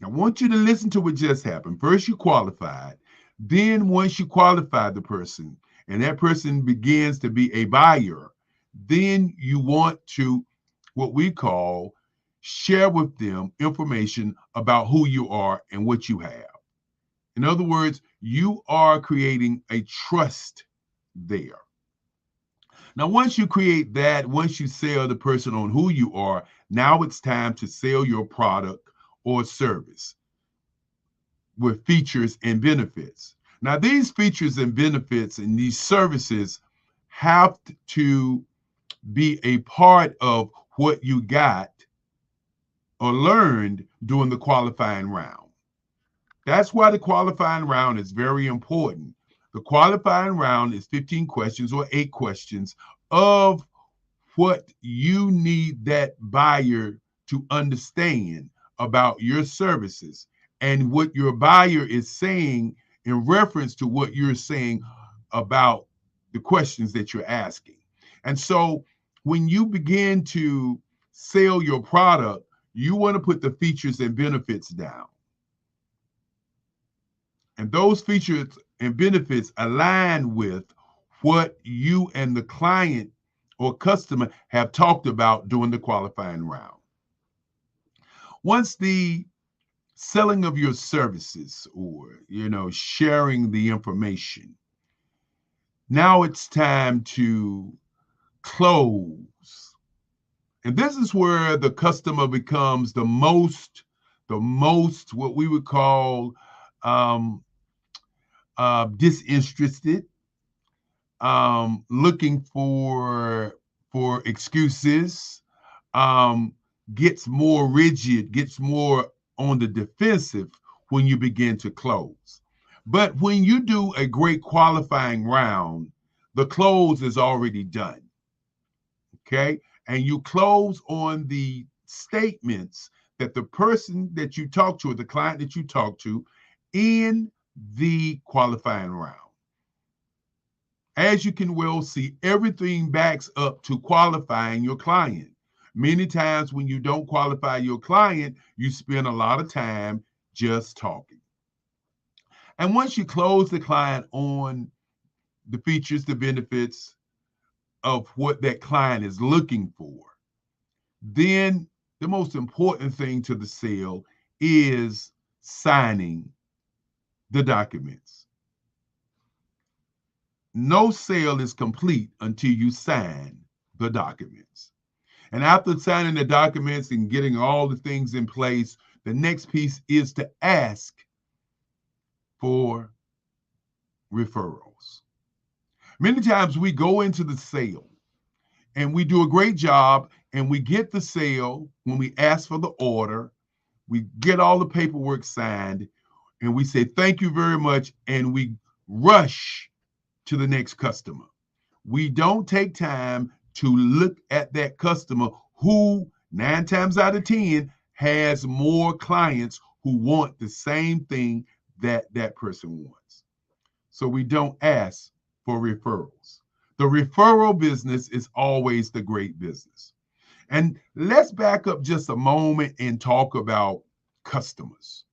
I want you to listen to what just happened. First, you qualified. Then once you qualify the person and that person begins to be a buyer, then you want to, what we call, share with them information about who you are and what you have. In other words, you are creating a trust there. Now, once you create that, once you sell the person on who you are, now it's time to sell your product or service with features and benefits. Now, these features and benefits and these services have to be a part of what you got or learned during the qualifying round. That's why the qualifying round is very important. The qualifying round is 15 questions or 8 questions of what you need that buyer to understand about your services and what your buyer is saying in reference to what you're saying about the questions that you're asking. And so when you begin to sell your product, you want to put the features and benefits down. And those features and benefits align with what you and the client or customer have talked about during the qualifying round. Once the selling of your services or, sharing the information, now it's time to close. And this is where the customer becomes the most what we would call disinterested, looking for excuses, gets more rigid, gets more on the defensive when you begin to close. But when you do a great qualifying round, the close is already done. Okay? And you close on the statements that the person that you talk to or the client that you talk to in the qualifying round. As you can well see, everything backs up to qualifying your client. Many times when you don't qualify your client, you spend a lot of time just talking. And once you close the client on the features, the benefits of what that client is looking for, then the most important thing to the sale is signing the documents. No sale is complete until you sign the documents. And after signing the documents and getting all the things in place, the next piece is to ask for referrals. Many times we go into the sale and we do a great job and we get the sale when we ask for the order, we get all the paperwork signed, and we say, thank you very much, and we rush to the next customer. We don't take time to look at that customer who 9 times out of 10 has more clients who want the same thing that that person wants. So we don't ask for referrals. The referral business is always the great business. And let's back up just a moment and talk about customers.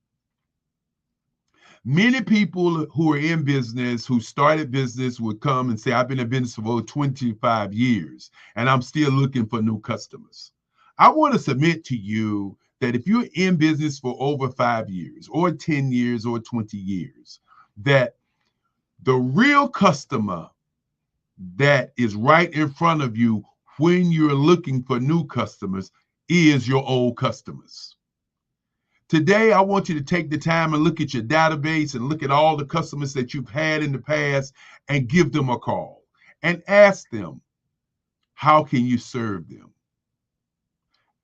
Many people who are in business, who started business, would come and say, I've been in business for over 25 years, and I'm still looking for new customers. I want to submit to you that if you're in business for over 5 years, or 10 years, or 20 years, that the real customer that is right in front of you when you're looking for new customers is your old customers. Today, I want you to take the time and look at your database and look at all the customers that you've had in the past and give them a call and ask them, how can you serve them?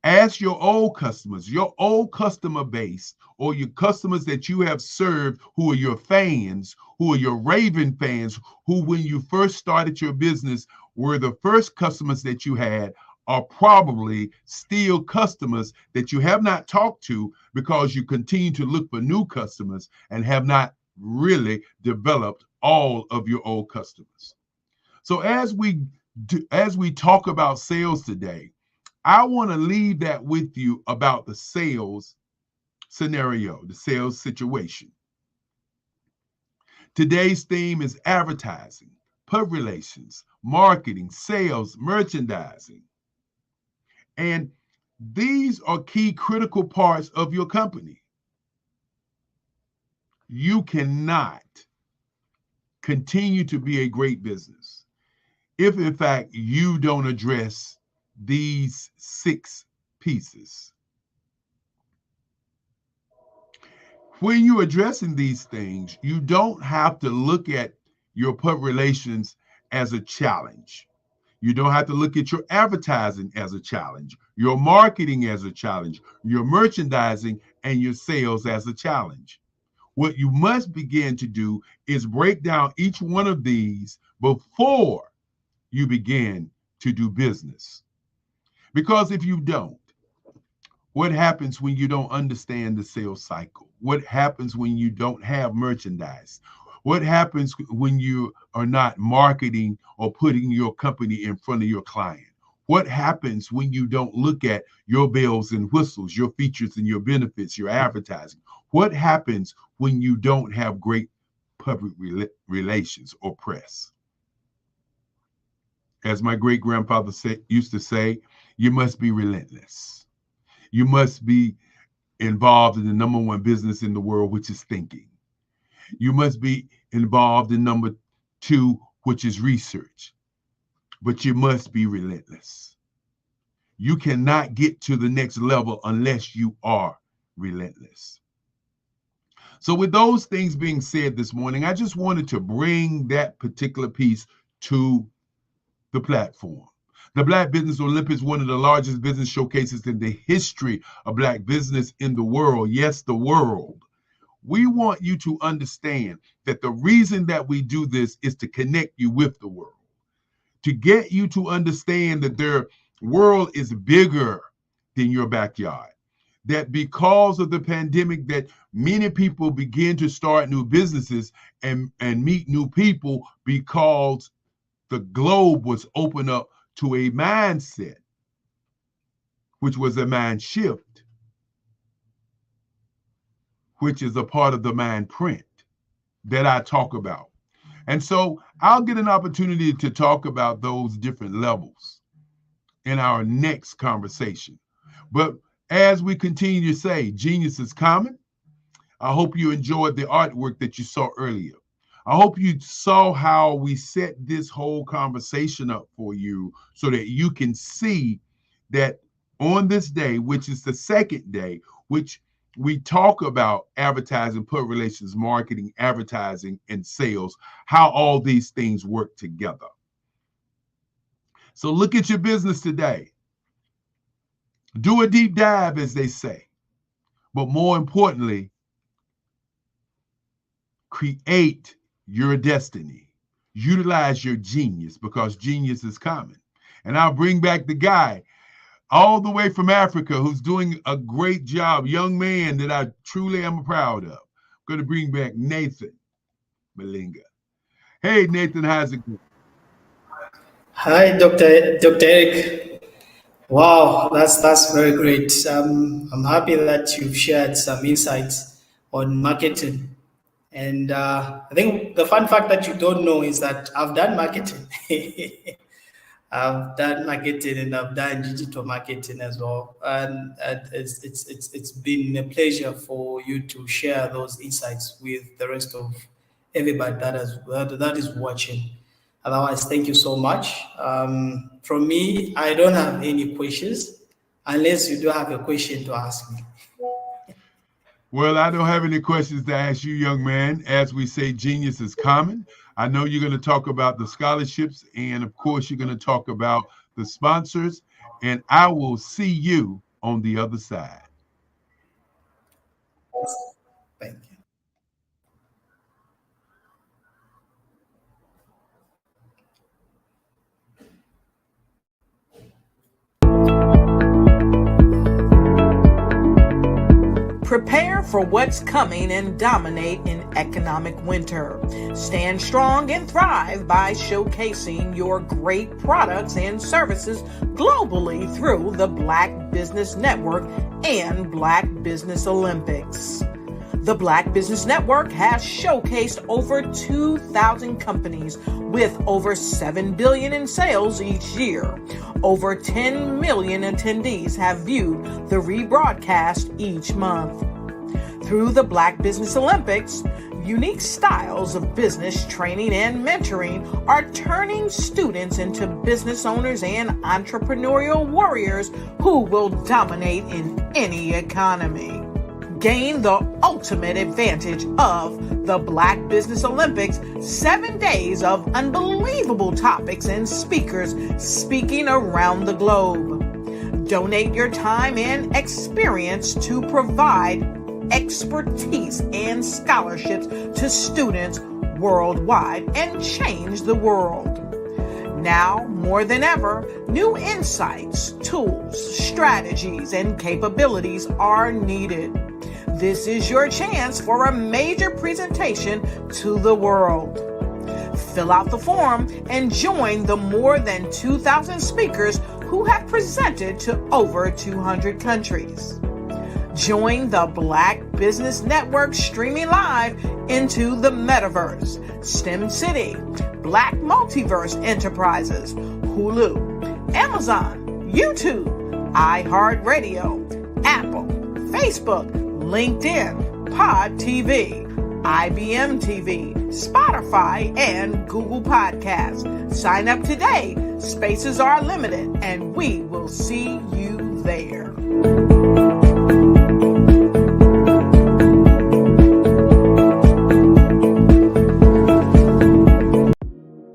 Ask your old customers, your old customer base, or your customers that you have served who are your fans, who are your raving fans, who when you first started your business were the first customers that you had, are probably still customers that you have not talked to because you continue to look for new customers and have not really developed all of your old customers. So as we talk about sales today, I want to leave that with you about the sales scenario, the sales situation. Today's theme is advertising, public relations, marketing, sales, merchandising. And these are key critical parts of your company. You cannot continue to be a great business if, in fact, you don't address these 6 pieces. When you're addressing these things, you don't have to look at your public relations as a challenge. You don't have to look at your advertising as a challenge, your marketing as a challenge, your merchandising and your sales as a challenge. What you must begin to do is break down each one of these before you begin to do business. Because if you don't, what happens when you don't understand the sales cycle? What happens when you don't have merchandise? What happens when you are not marketing or putting your company in front of your client? What happens when you don't look at your bells and whistles, your features and your benefits, your advertising? What happens when you don't have great public relations or press? As my great grandfather used to say, you must be relentless. You must be involved in the number 1 business in the world, which is thinking. You must be involved in number 2, which is research. But you must be relentless. You cannot get to the next level unless you are relentless. So with those things being said this morning, I just wanted to bring that particular piece to the platform. The Black Business Olympics, one of the largest business showcases in the history of Black business in the world. Yes, the world. We want you to understand that the reason that we do this is to connect you with the world, to get you to understand that their world is bigger than your backyard, that because of the pandemic that many people begin to start new businesses and meet new people because the globe was open up to a mindset, which was a mind shift, which is a part of the mind print that I talk about. And so I'll get an opportunity to talk about those different levels in our next conversation. But as we continue to say, genius is common. I hope you enjoyed the artwork that you saw earlier. I hope you saw how we set this whole conversation up for you so that you can see that on this day, which is the second day, which we talk about advertising, public relations, marketing, advertising, and sales, how all these things work together. So look at your business today. Do a deep dive, as they say. But more importantly, create your destiny. Utilize your genius, because genius is common. And I'll bring back the guy all the way from Africa, who's doing a great job, young man that I truly am proud of. I'm going to bring back Nathan Malinga. Hey, Nathan, how's it going? Hi, Dr. Eric. Wow, that's very great. I'm happy that you've shared some insights on marketing. And I think the fun fact that you don't know is that I've done marketing. I've done marketing and I've done digital marketing as well. And it's been a pleasure for you to share those insights with the rest of everybody that is watching. Otherwise, thank you so much. From me, I don't have any questions unless you do have a question to ask me. Well, I don't have any questions to ask you, young man. As we say, genius is common. I know you're going to talk about the scholarships, and of course, you're going to talk about the sponsors, and I will see you on the other side. Thank you. Prepare for what's coming and dominate in economic winter. Stand strong and thrive by showcasing your great products and services globally through the Black Business Network and Black Business Olympics. The Black Business Network has showcased over 2,000 companies with over $7 billion in sales each year. Over 10 million attendees have viewed the rebroadcast each month. Through the Black Business Olympics, unique styles of business training and mentoring are turning students into business owners and entrepreneurial warriors who will dominate in any economy. Gain the ultimate advantage of the Black Business Olympics, 7 days of unbelievable topics and speakers speaking around the globe. Donate your time and experience to provide expertise and scholarships to students worldwide and change the world. Now, more than ever, new insights, tools, strategies, and capabilities are needed. This is your chance for a major presentation to the world. Fill out the form and join the more than 2,000 speakers who have presented to over 200 countries. Join the Black Business Network streaming live into the metaverse, STEM City, Black Multiverse Enterprises, Hulu, Amazon, YouTube, iHeartRadio, Apple, Facebook, LinkedIn, Pod TV, IBM TV, Spotify, and Google Podcasts. Sign up today. Spaces are limited, and we will see you there.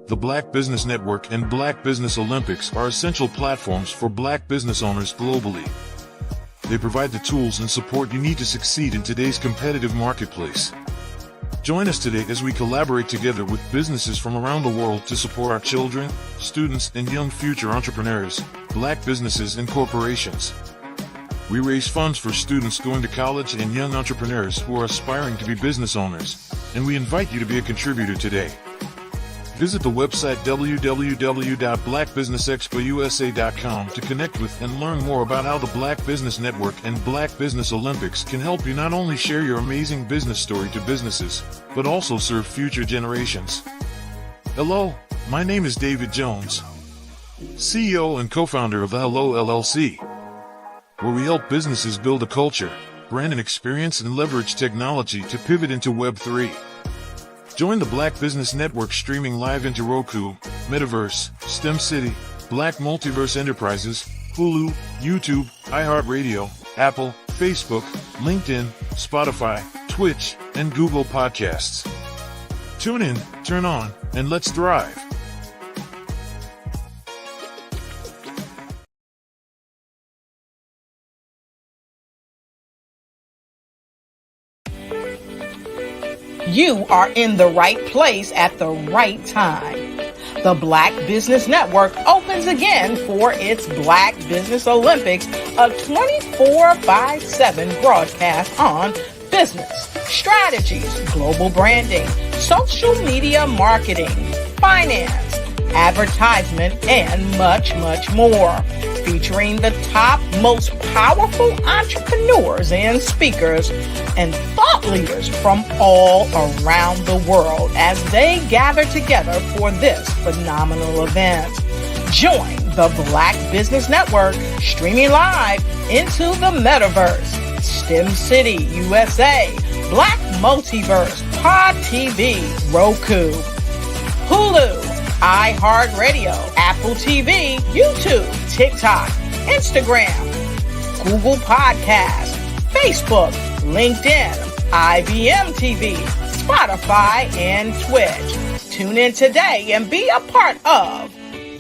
The Black Business Network and Black Business Olympics are essential platforms for Black business owners globally. They provide the tools and support you need to succeed in today's competitive marketplace. Join us today as we collaborate together with businesses from around the world to support our children, students, and young future entrepreneurs, Black businesses, and corporations. We raise funds for students going to college and young entrepreneurs who are aspiring to be business owners, and we invite you to be a contributor today. Visit the website www.blackbusinessexpousa.com to connect with and learn more about how the Black Business Network and Black Business Olympics can help you not only share your amazing business story to businesses, but also serve future generations. Hello, my name is David Jones, CEO and co-founder of the Hello LLC, where we help businesses build a culture, brand and experience, and leverage technology to pivot into Web3. Join the Black Business Network streaming live into Roku, Metaverse, STEM City, Black Multiverse Enterprises, Hulu, YouTube, iHeartRadio, Apple, Facebook, LinkedIn, Spotify, Twitch, and Google Podcasts. Tune in, turn on, and let's thrive. You are in the right place at the right time. The Black Business Network opens again for its Black Business Olympics, a 24/7 broadcast on business, strategies, global branding, social media marketing, finance, advertisement, and much, much more. Featuring the top, most powerful entrepreneurs and speakers and thought leaders from all around the world as they gather together for this phenomenal event. Join the Black Business Network streaming live into the metaverse, STEM City, USA, Black Multiverse, Pod TV, Roku, Hulu, iHeartRadio, Apple TV, YouTube, TikTok, Instagram, Google Podcasts, Facebook, LinkedIn, IBM TV, Spotify, and Twitch. Tune in today and be a part of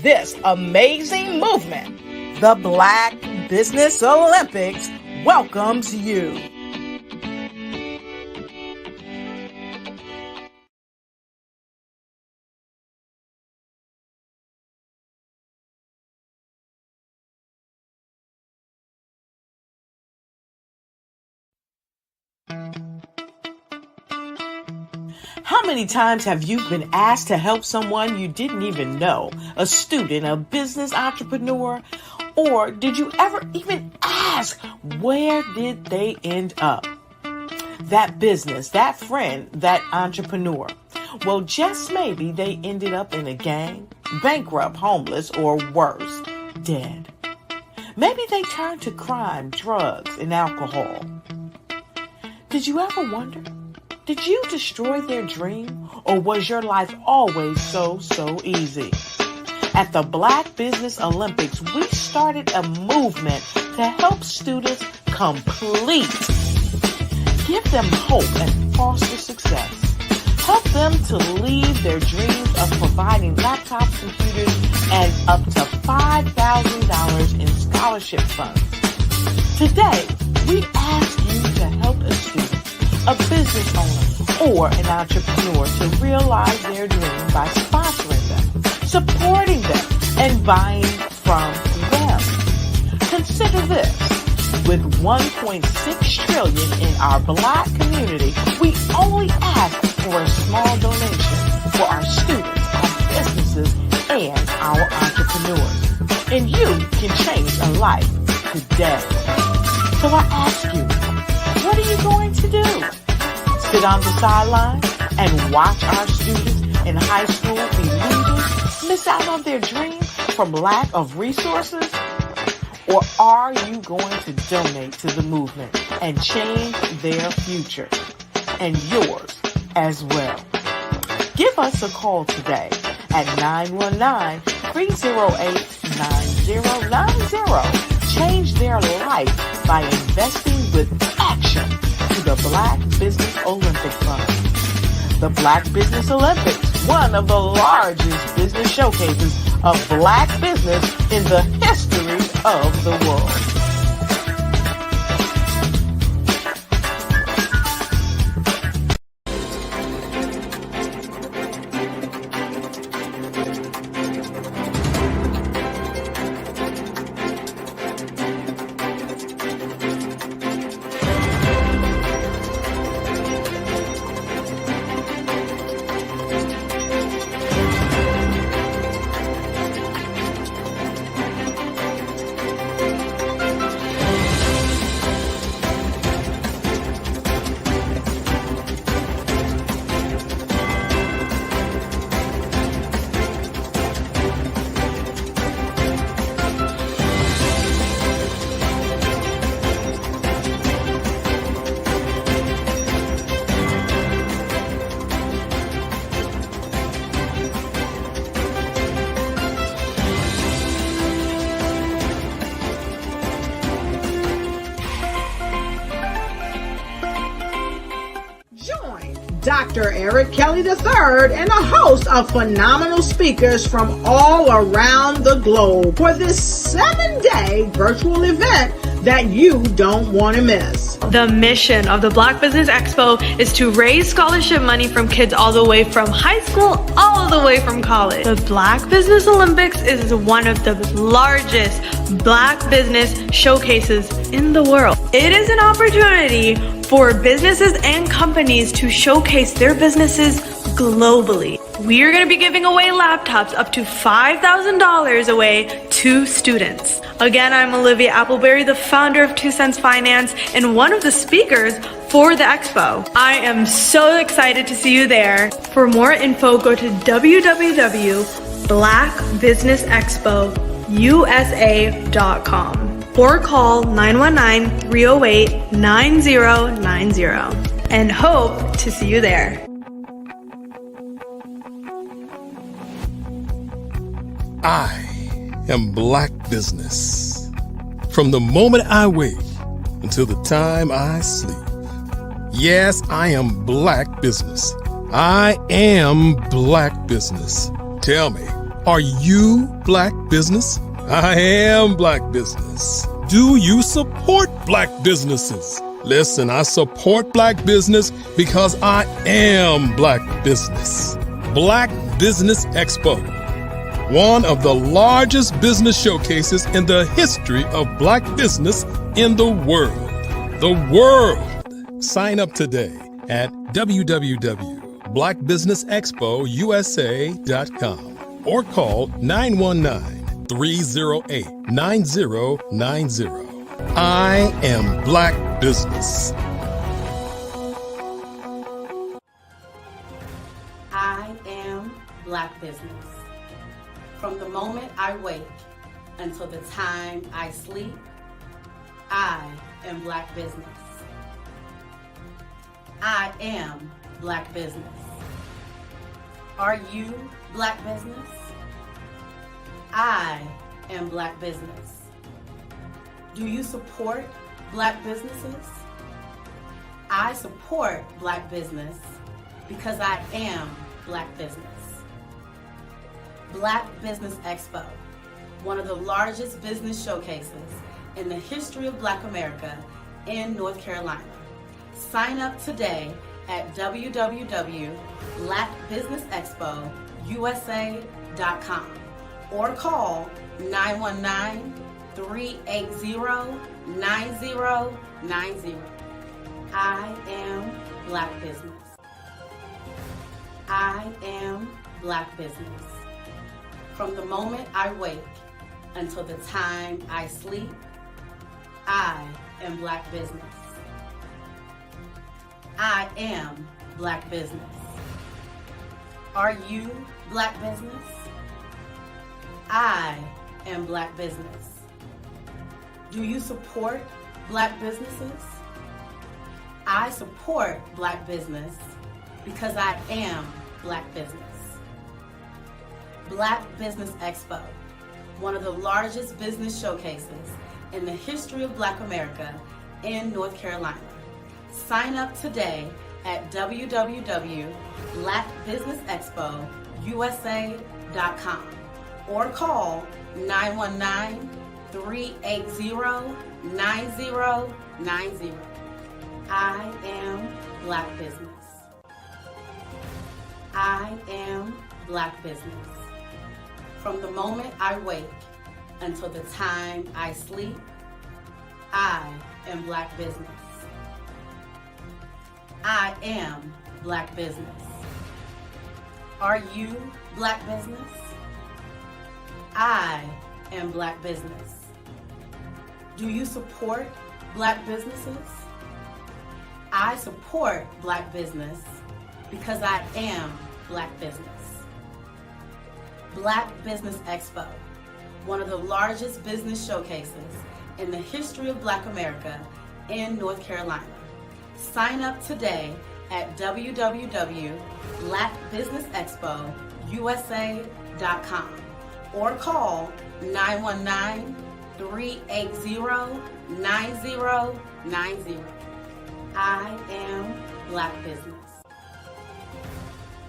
this amazing movement. The Black Business Olympics welcomes you. How many times have you been asked to help someone you didn't even know? A student, a business entrepreneur? Or did you ever even ask, where did they end up? That business, that friend, that entrepreneur. Well, just maybe they ended up in a gang, bankrupt, homeless, or worse, dead. Maybe they turned to crime, drugs, and alcohol. Did you ever wonder? Did you destroy their dream, or was your life always so easy? At the Black Business Olympics, we started a movement to help students complete. Give them hope and foster success. Help them to leave their dreams of providing laptops, computers, and up to $5,000 in scholarship funds. Today, we ask you to help a student, a business owner, or an entrepreneur to realize their dream by sponsoring them, supporting them, and buying from them. Consider this. With $1.6 trillion in our Black community, we only ask for a small donation for our students, our businesses, and our entrepreneurs. And you can change a life today. So I ask you, what are you going to do? Sit on the sidelines and watch our students in high school be leaders, miss out on their dreams from lack of resources? Or are you going to donate to the movement and change their future and yours as well? Give us a call today at 919-308-9090. Change their life by investing with action to the Black Business Olympic Fund. The Black Business Olympics, one of the largest business showcases of Black business in the history of the world. Dr. Eric Kelly III and a host of phenomenal speakers from all around the globe for this 7-day virtual event that you don't want to miss. The mission of the Black Business Expo is to raise scholarship money from kids all the way from high school, all the way from college. The Black Business Olympics is one of the largest Black business showcases in the world. It is an opportunity for businesses and companies to showcase their businesses globally. We are going to be giving away laptops up to $5,000 away to students. Again, I'm Olivia Appleberry, the founder of 2 Cents Finance and one of the speakers for the expo. I am so excited to see you there. For more info, go to www.blackbusinessexpousa.com or call 919-308-9090 and hope to see you there. I am Black Business. From the moment I wake until the time I sleep. Yes, I am Black Business. I am Black Business. Tell me, are you Black Business? I am Black Business. Do you support Black businesses? Listen, I support Black business because I am Black Business. Black Business Expo, one of the largest business showcases in the history of Black business in the world. The world! Sign up today at www.blackbusinessexpousa.com or call 919-308-9090. I am Black Business. I am Black Business. From the moment I wake until the time I sleep, I am Black Business. I am Black Business. Are you Black Business? I am Black Business. Do you support Black businesses? I support Black business because I am Black business. Black Business Expo, one of the largest business showcases in the history of Black America in North Carolina. Sign up today at www.blackbusinessexpousa.com or call 919-380-9090. I am Black Business. I am Black Business. From the moment I wake until the time I sleep, I am Black Business. I am Black Business. Are you Black Business? I am Black Business. Do you support Black businesses? I support Black business because I am Black business. Black Business Expo, one of the largest business showcases in the history of Black America in North Carolina. Sign up today at www.blackbusinessexpousa.com or call 919-380-9090. I am Black Business. I am Black Business. From the moment I wake until the time I sleep, I am Black Business. I am Black Business. Are you Black Business? I am Black Business. Do you support Black businesses? I support Black business because I am Black business. Black Business Expo, one of the largest business showcases in the history of Black America in North Carolina. Sign up today at www.blackbusinessexpousa.com or call 919-380-9090. I am Black Business.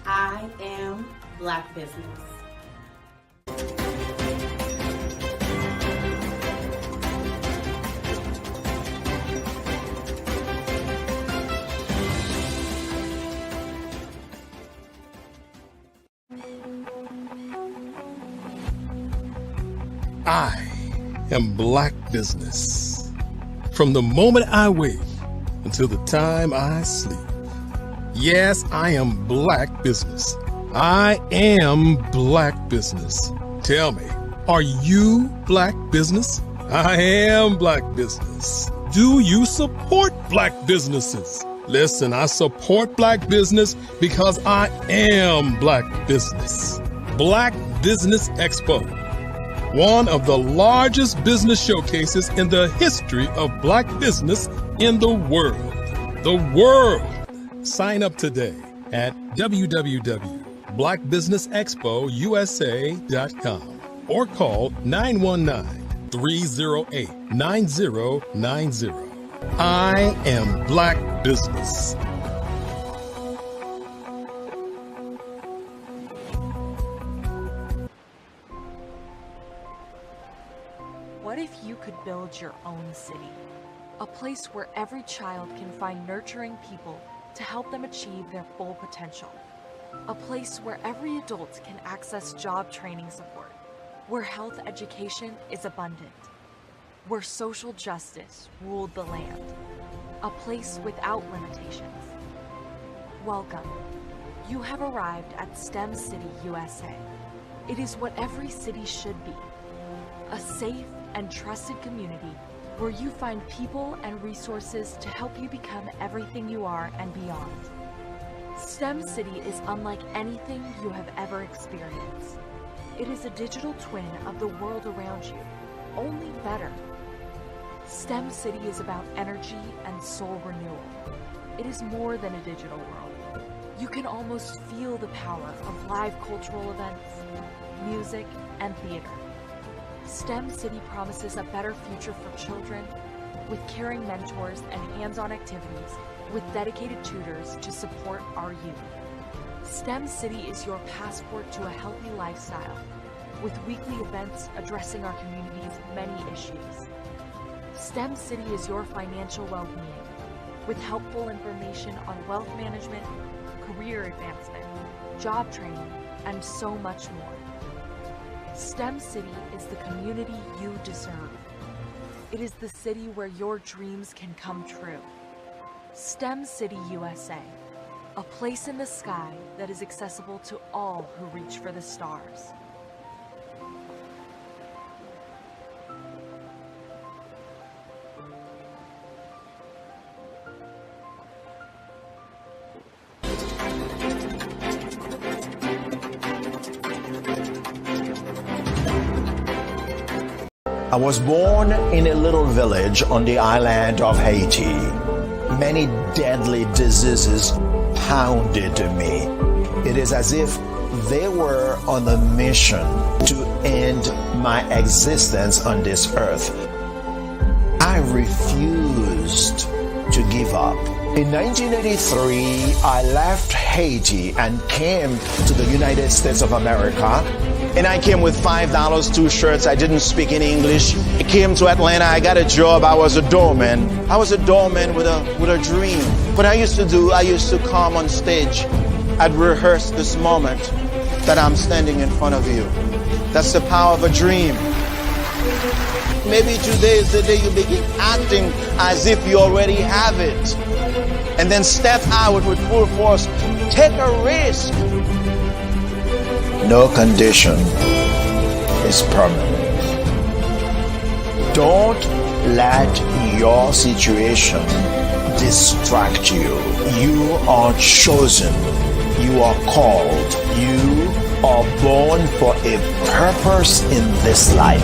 I am Black Business. I am Black Business. From the moment I wake until the time I sleep. Yes, I am Black Business. I am Black Business. Tell me, are you Black Business? I am Black Business. Do you support Black businesses? Listen, I support Black business because I am Black Business. Black Business Expo, one of the largest business showcases in the history of Black business in the world. The world! Sign up today at www.blackbusinessexpousa.com or call 919-308-9090. I am Black Business. What if you could build your own city? A place where every child can find nurturing people to help them achieve their full potential. A place where every adult can access job training support, where health education is abundant, where social justice ruled the land. A place without limitations. Welcome. You have arrived at STEM City USA. It is what every city should be. A safe and trusted community where you find people and resources to help you become everything you are and beyond. STEM City is unlike anything you have ever experienced. It is a digital twin of the world around you, only better. STEM City is about energy and soul renewal. It is more than a digital world. You can almost feel the power of live cultural events, music, and theater. STEM City promises a better future for children with caring mentors and hands-on activities with dedicated tutors to support our youth. STEM City is your passport to a healthy lifestyle with weekly events addressing our community's many issues. STEM City is your financial well-being with helpful information on wealth management, career advancement, job training, and so much more. STEM City is the community you deserve. It is the city where your dreams can come true. STEM City USA, a place in the sky that is accessible to all who reach for the stars. I was born in a little village on the island of Haiti. Many deadly diseases pounded me. It is as if they were on a mission to end my existence on this earth. I refused to give up. In 1983, I left Haiti and came to the United States of America. And I came with $5, 2 shirts. I didn't speak any English. I came to Atlanta. I got a job. I was a doorman. I was a doorman with a dream. What I used to do, I used to come on stage. I'd rehearse this moment that I'm standing in front of you. That's the power of a dream. Maybe today is the day you begin acting as if you already have it. And then step out with full force. Take a risk. No condition is permanent. Don't let your situation distract you. You are chosen. You are called. You are born for a purpose in this life.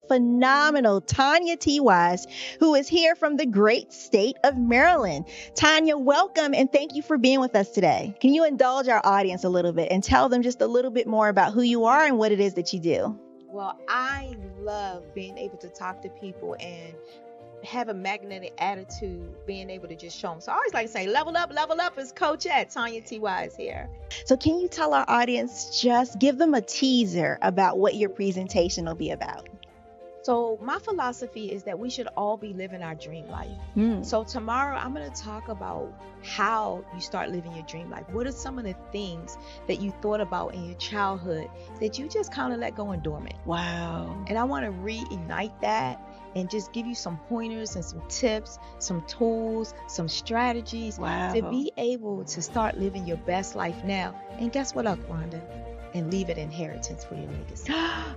Phenomenal Tanya T. Wise, who is here from the great state of Maryland. Tanya, welcome and thank you for being with us today. Can you indulge our audience a little bit and tell them just a little bit more about who you are and what it is that you do? Well, I love being able to talk to people and have a magnetic attitude, being able to just show them. So I always like to say, level up is Coach at Tanya T. Wise here. So can you tell our audience, just give them a teaser about what your presentation will be about? So my philosophy is that we should all be living our dream life. So tomorrow I'm going to talk about how you start living your dream life. What are some of the things that you thought about in your childhood that you just kind of let go and dormant? Wow. And I want to reignite that and just give you some pointers and some tips, some tools, some strategies to be able to start living your best life now. And guess what, Rhonda? And leave an inheritance for your legacy.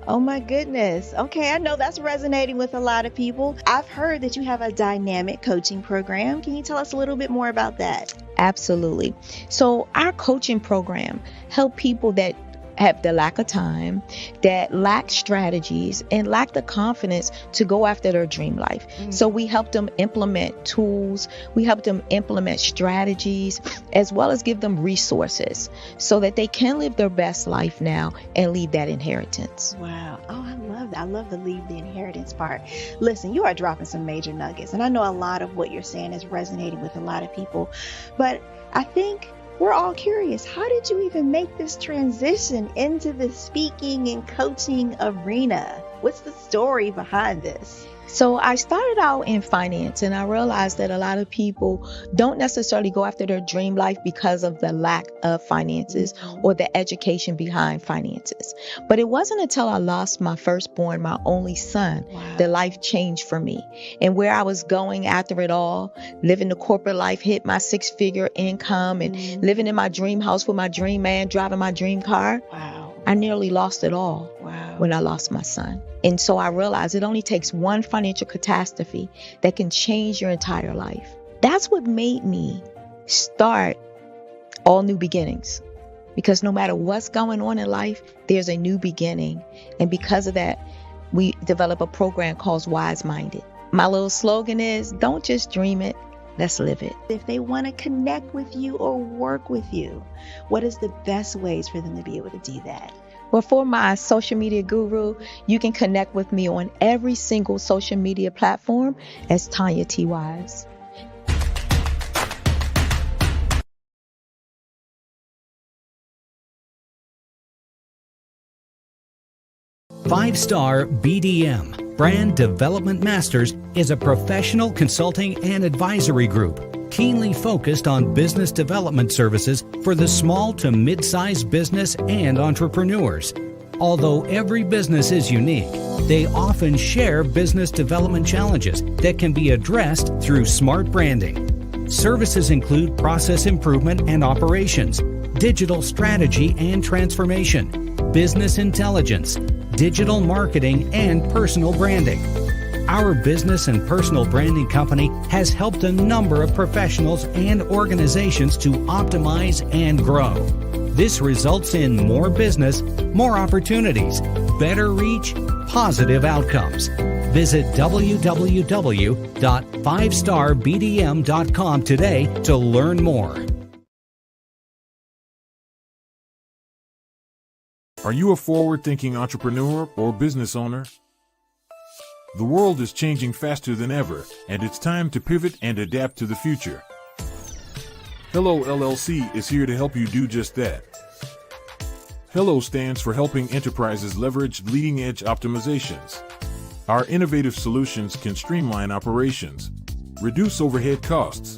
Oh my goodness. Okay, I know that's resonating with a lot of people. I've heard that you have a dynamic coaching program. Can you tell us a little bit more about that? Absolutely. So our coaching program help people that have the lack of time, that lack strategies, and lack the confidence to go after their dream life. So we help them implement tools, we help them implement strategies, as well as give them resources so that they can live their best life now and leave that inheritance. Wow. Oh, I love that. I love the leave the inheritance part. Listen, you are dropping some major nuggets, and I know a lot of what you're saying is resonating with a lot of people, but I think we're all curious. How did you even make this transition into the speaking and coaching arena? What's the story behind this? So I started out in finance, and I realized that a lot of people don't necessarily go after their dream life because of the lack of finances or the education behind finances. But it wasn't until I lost my firstborn, my only son, that life changed for me. And where I was going after it all, living the corporate life, hit my 6-figure income and living in my dream house with my dream man, driving my dream car. I nearly lost it all when I lost my son. And so I realized it only takes one financial catastrophe that can change your entire life. That's what made me start All New Beginnings. Because no matter what's going on in life, there's a new beginning. And because of that, we develop a program called Wise Minded. My little slogan is, don't just dream it, let's live it. If they want to connect with you or work with you, what is the best ways for them to be able to do that? Well, for my social media guru, you can connect with me on every single social media platform as Tanya T. Wise. Five-Star BDM, Brand Development Masters, is a professional consulting and advisory group keenly focused on business development services for the small to mid-sized business and entrepreneurs. Although every business is unique, they often share business development challenges that can be addressed through smart branding. Services include process improvement and operations, digital strategy and transformation, business intelligence, digital marketing, and personal branding. Our business and personal branding company has helped a number of professionals and organizations to optimize and grow. This results in more business, more opportunities, better reach, positive outcomes. Visit www.fivestarbdm.com today to learn more. Are you a forward-thinking entrepreneur or business owner? The world is changing faster than ever, and it's time to pivot and adapt to the future. Hello LLC is here to help you do just that. Hello stands for helping enterprises leverage leading-edge optimizations. Our innovative solutions can streamline operations, reduce overhead costs,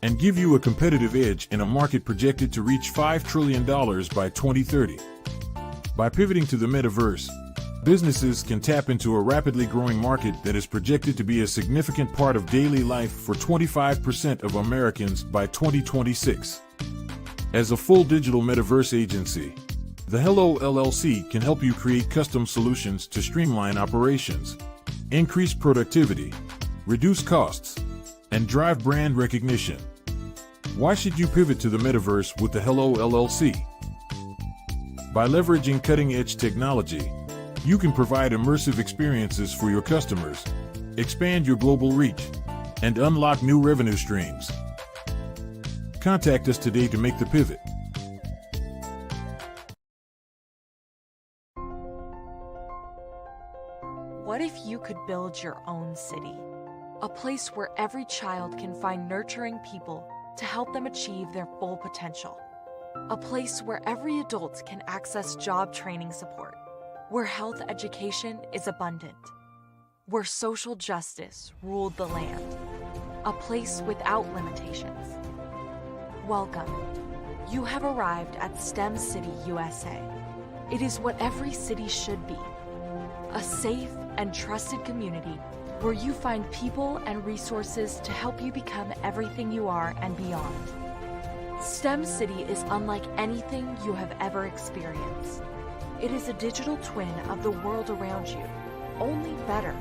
and give you a competitive edge in a market projected to reach $5 trillion by 2030. By pivoting to the metaverse, businesses can tap into a rapidly growing market that is projected to be a significant part of daily life for 25% of Americans by 2026. As a full digital metaverse agency, the Hello LLC can help you create custom solutions to streamline operations, increase productivity, reduce costs, and drive brand recognition. Why should you pivot to the metaverse with the Hello LLC? By leveraging cutting-edge technology, you can provide immersive experiences for your customers, expand your global reach, and unlock new revenue streams. Contact us today to make the pivot. What if you could build your own city? A place where every child can find nurturing people to help them achieve their full potential. A place where every adult can access job training support, where health education is abundant. where social justice ruled the land, a place without limitations. Welcome. You have arrived at STEM City, USA. It is what every city should be, a safe and trusted community where you find people and resources to help you become everything you are and beyond. STEM City is unlike anything you have ever experienced. It is a digital twin of the world around you, only better.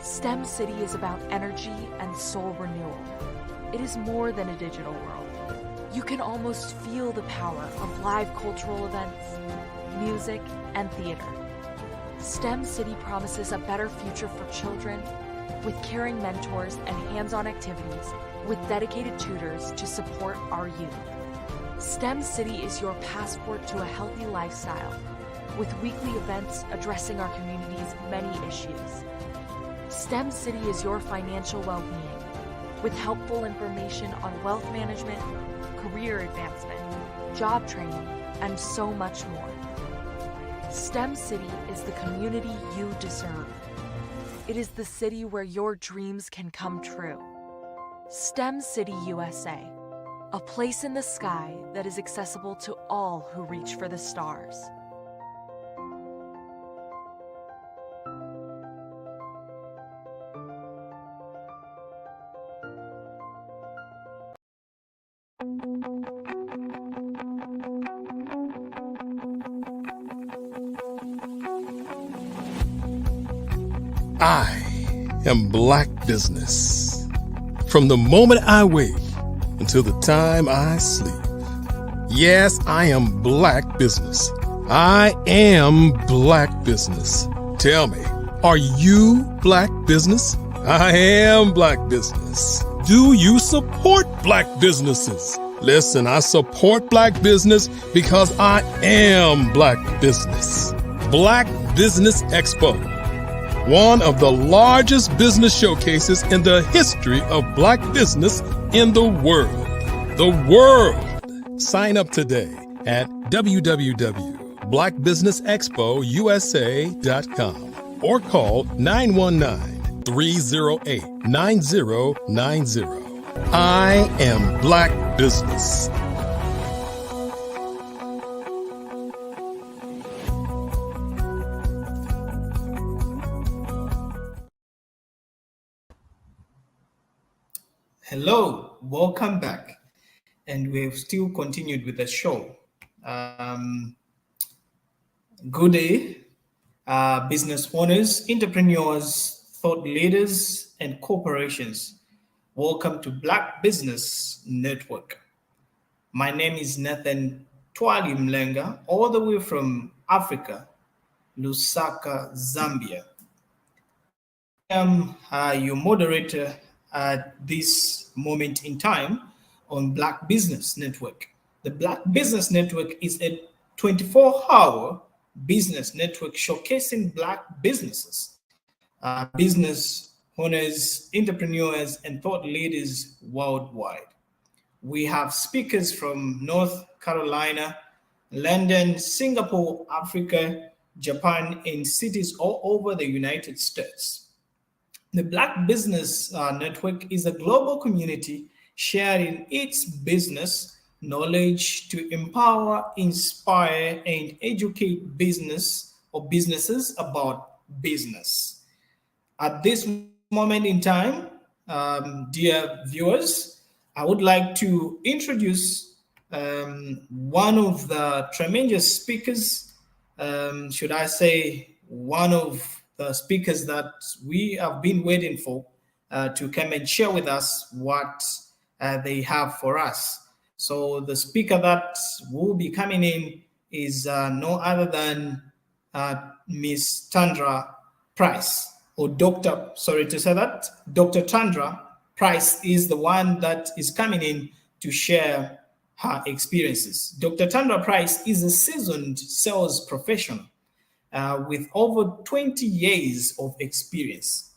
STEM City is about energy and soul renewal. It is more than a digital world. You can almost feel the power of live cultural events, music, and theater. STEM City promises a better future for children with caring mentors and hands-on activities with dedicated tutors to support our youth. STEM City is your passport to a healthy lifestyle with weekly events addressing our community's many issues. STEM City is your financial well-being with helpful information on wealth management, career advancement, job training, and so much more. STEM City is the community you deserve. It is the city where your dreams can come true. STEM City USA, a place in the sky that is accessible to all who reach for the stars. I am Black Business. From the moment I wake until the time I sleep. Yes, I am Black Business. I am Black Business. Tell me, are you Black Business? I am Black Business. Do you support Black businesses? Listen, I support Black business because I am Black Business. Black Business Expo, one of the largest business showcases in the history of Black business in the world. The world! Sign up today at www.blackbusinessexpousa.com or call 919-308-9090. I am Black Business. Hello, welcome back. And we've still continued with the show. Good day, business owners, entrepreneurs, thought leaders, and corporations. Welcome to Black Business Network. My name is Nathan Twali Mlenga, all the way from Africa, Lusaka, Zambia. I am your moderator at this moment in time on Black Business Network. The Black Business Network is a 24-hour business network showcasing Black businesses, business owners, entrepreneurs, and thought leaders worldwide. We have speakers from North Carolina, London, Singapore, Africa, Japan, and cities all over the United States. The Black Business Network is a global community sharing its business knowledge to empower, inspire, and educate business or businesses about business. At this moment in time, dear viewers, I would like to introduce one of the tremendous speakers, should I say, one of the speakers that we have been waiting for to come and share with us what they have for us. So the speaker that will be coming in is no other than Miss Tandra Price, or Dr. Sorry to say that, Dr. Tandra Price is the one that is coming in to share her experiences. Dr. Tandra Price is a seasoned sales professional with over 20 years of experience.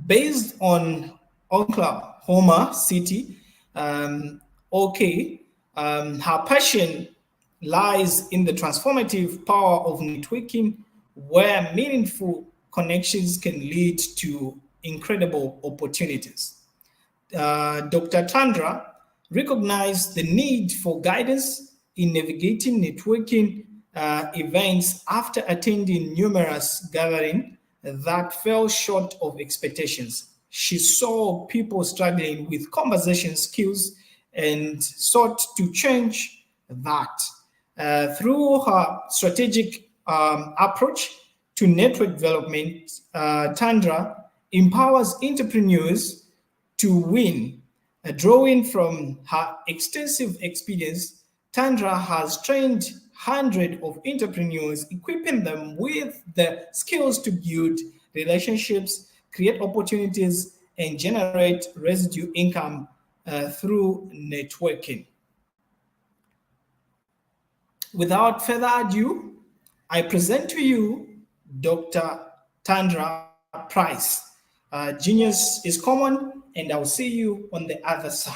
Based on Oklahoma City, her passion lies in the transformative power of networking, where meaningful connections can lead to incredible opportunities. Dr. Tandra recognized the need for guidance in navigating networking events after attending numerous gatherings that fell short of expectations. She saw people struggling with conversation skills and sought to change that. Through her strategic approach to network development, Tandra empowers entrepreneurs to win. Drawing from her extensive experience, Tandra has trained hundreds of entrepreneurs, equipping them with the skills to build relationships, create opportunities, and generate residual income through networking. Without further ado, I present to you Dr. Tandra Price. Genius is common, and I'll see you on the other side.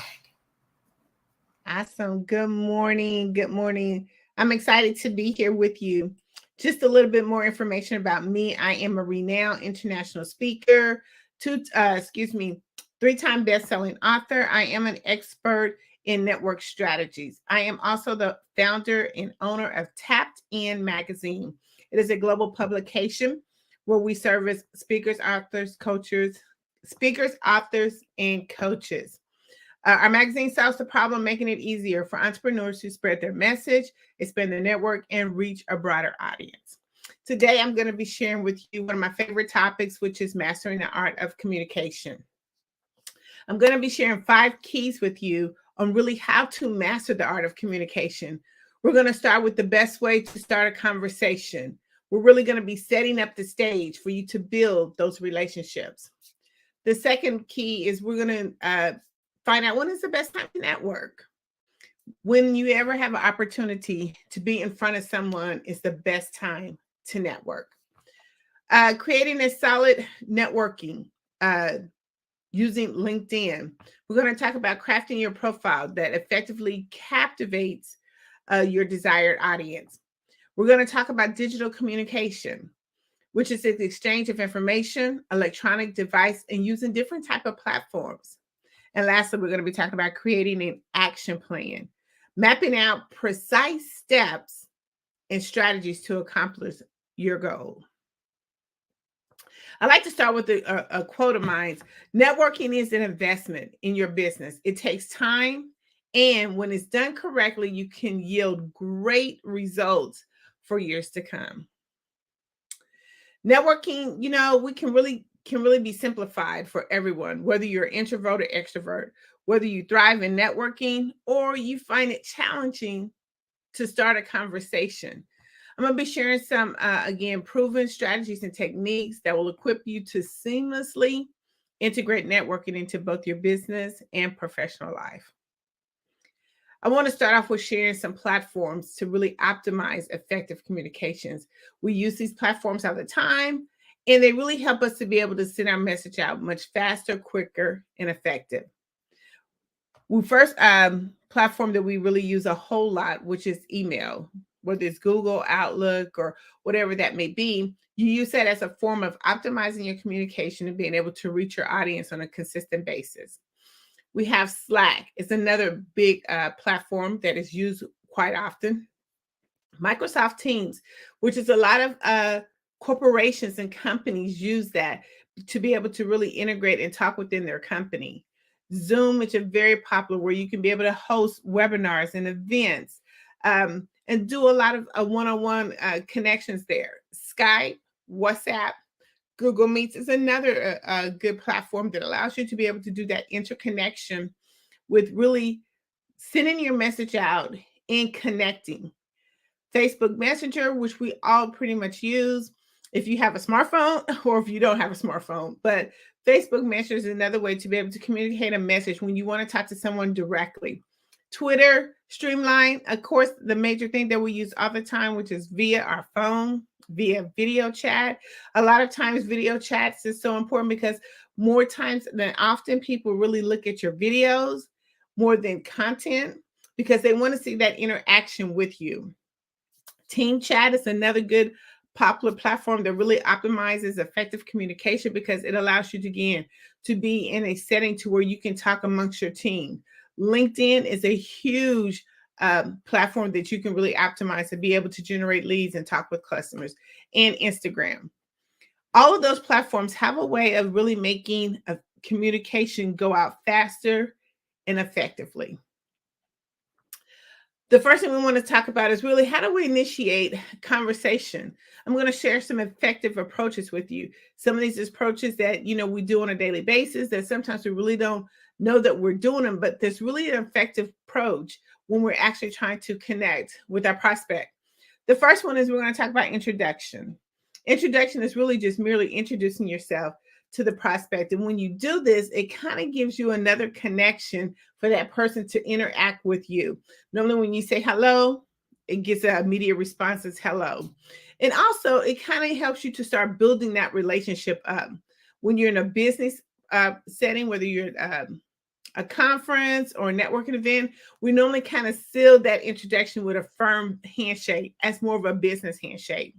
Awesome. Good morning. Good morning. I'm excited to be here with you. Just a little bit more information about me. I am a renowned international speaker, three-time best-selling author. I am an expert in network strategies. I am also the founder and owner of Tapped In magazine. It is a global publication where we service speakers, authors, and coaches. Our magazine solves the problem, making it easier for entrepreneurs to spread their message, expand their network, and reach a broader audience. Today, I'm going to be sharing with you one of my favorite topics, which is mastering the art of communication. I'm going to be sharing 5 keys with you on really how to master the art of communication. We're going to start with the best way to start a conversation. We're really going to be setting up the stage for you to build those relationships. The second key is we're going to find out when is the best time to network. When you ever have an opportunity to be in front of someone is the best time to network. Creating a solid networking using LinkedIn. We're going to talk about crafting your profile that effectively captivates your desired audience. We're going to talk about digital communication, which is the exchange of information, electronic device, and using different type of platforms. And lastly, we're going to be talking about creating an action plan, mapping out precise steps and strategies to accomplish your goal. I like to start with a quote of mine. Networking is an investment in your business. It takes time, and when it's done correctly, you can yield great results for years to come. Networking, we can really be simplified for everyone, whether you're an introvert or extrovert, whether you thrive in networking or you find it challenging to start a conversation. I'm going to be sharing some, again, proven strategies and techniques that will equip you to seamlessly integrate networking into both your business and professional life. I want to start off with sharing some platforms to really optimize effective communications. We use these platforms all the time, and they really help us to be able to send our message out much faster, quicker, and effective. We first platform that we really use a whole lot, which is email, whether it's Google, Outlook, or whatever that may be. You use that as a form of optimizing your communication and being able to reach your audience on a consistent basis. We have Slack. It's another big platform that is used quite often. Microsoft Teams, which is a lot of corporations and companies use that to be able to really integrate and talk within their company. Zoom, which is very popular, where you can be able to host webinars and events and do a lot of one-on-one connections there. Skype, WhatsApp, Google Meets is another good platform that allows you to be able to do that interconnection with really sending your message out and connecting. Facebook Messenger, which we all pretty much use if you have a smartphone or if you don't have a smartphone. But Facebook Messenger is another way to be able to communicate a message when you want to talk to someone directly. Twitter, Streamline, of course, the major thing that we use all the time, which is via our phone, via video chat. A lot of times video chats is so important because more times than often, people really look at your videos more than content because they want to see that interaction with you. Team chat is another good popular platform that really optimizes effective communication because it allows you to, again, to be in a setting to where you can talk amongst your team. LinkedIn is a huge platform that you can really optimize to be able to generate leads and talk with customers, and Instagram. All of those platforms have a way of really making a communication go out faster and effectively. The first thing we want to talk about is really how do we initiate conversation? I'm going to share some effective approaches with you. Some of these approaches that, we do on a daily basis that sometimes we really don't know that we're doing them, but there's really an effective approach when we're actually trying to connect with our prospect. The first one is we're going to talk about introduction. Introduction is really just merely introducing yourself to the prospect. And when you do this, it kind of gives you another connection for that person to interact with you. Normally when you say hello, it gets an immediate response as hello. And also it kind of helps you to start building that relationship up. When you're in a business setting, whether you're at a conference or a networking event, we normally kind of seal that introduction with a firm handshake as more of a business handshake.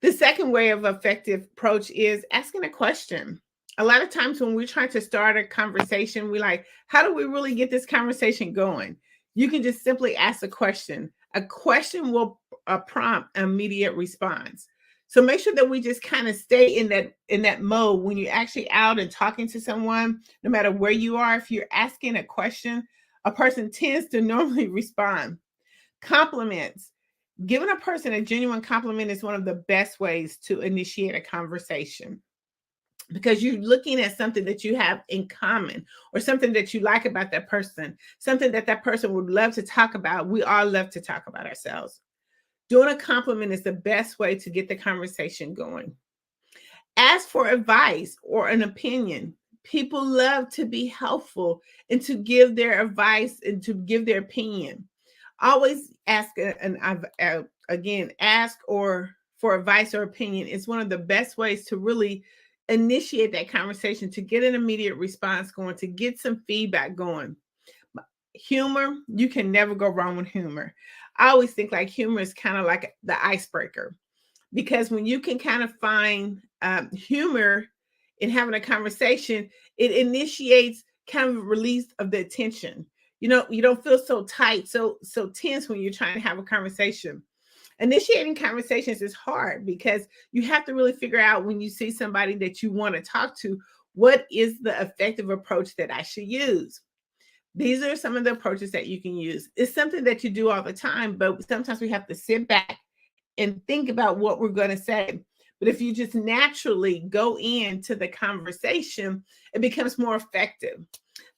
The second way of effective approach is asking a question. A lot of times when we're trying to start a conversation, we like, how do we really get this conversation going? You can just simply ask a question. A question will prompt an immediate response. So make sure that we just kind of stay in that mode when you're actually out and talking to someone, no matter where you are. If you're asking a question, a person tends to normally respond. Compliments. Giving a person a genuine compliment is one of the best ways to initiate a conversation because you're looking at something that you have in common or something that you like about that person, something that that person would love to talk about. We all love to talk about ourselves. Doing a compliment is the best way to get the conversation going. Ask for advice or an opinion. People love to be helpful and to give their advice and to give their opinion. Always ask, ask or for advice or opinion is one of the best ways to really initiate that conversation, to get an immediate response going, to get some feedback going. Humor, you can never go wrong with humor. I always think like humor is kind of like the icebreaker, because when you can kind of find humor in having a conversation, it initiates kind of a release of the tension. You don't feel so tight, so tense when you're trying to have a conversation. Initiating conversations is hard because you have to really figure out when you see somebody that you want to talk to, what is the effective approach that I should use? These are some of the approaches that you can use. It's something that you do all the time, but sometimes we have to sit back and think about what we're going to say. But if you just naturally go into the conversation, it becomes more effective.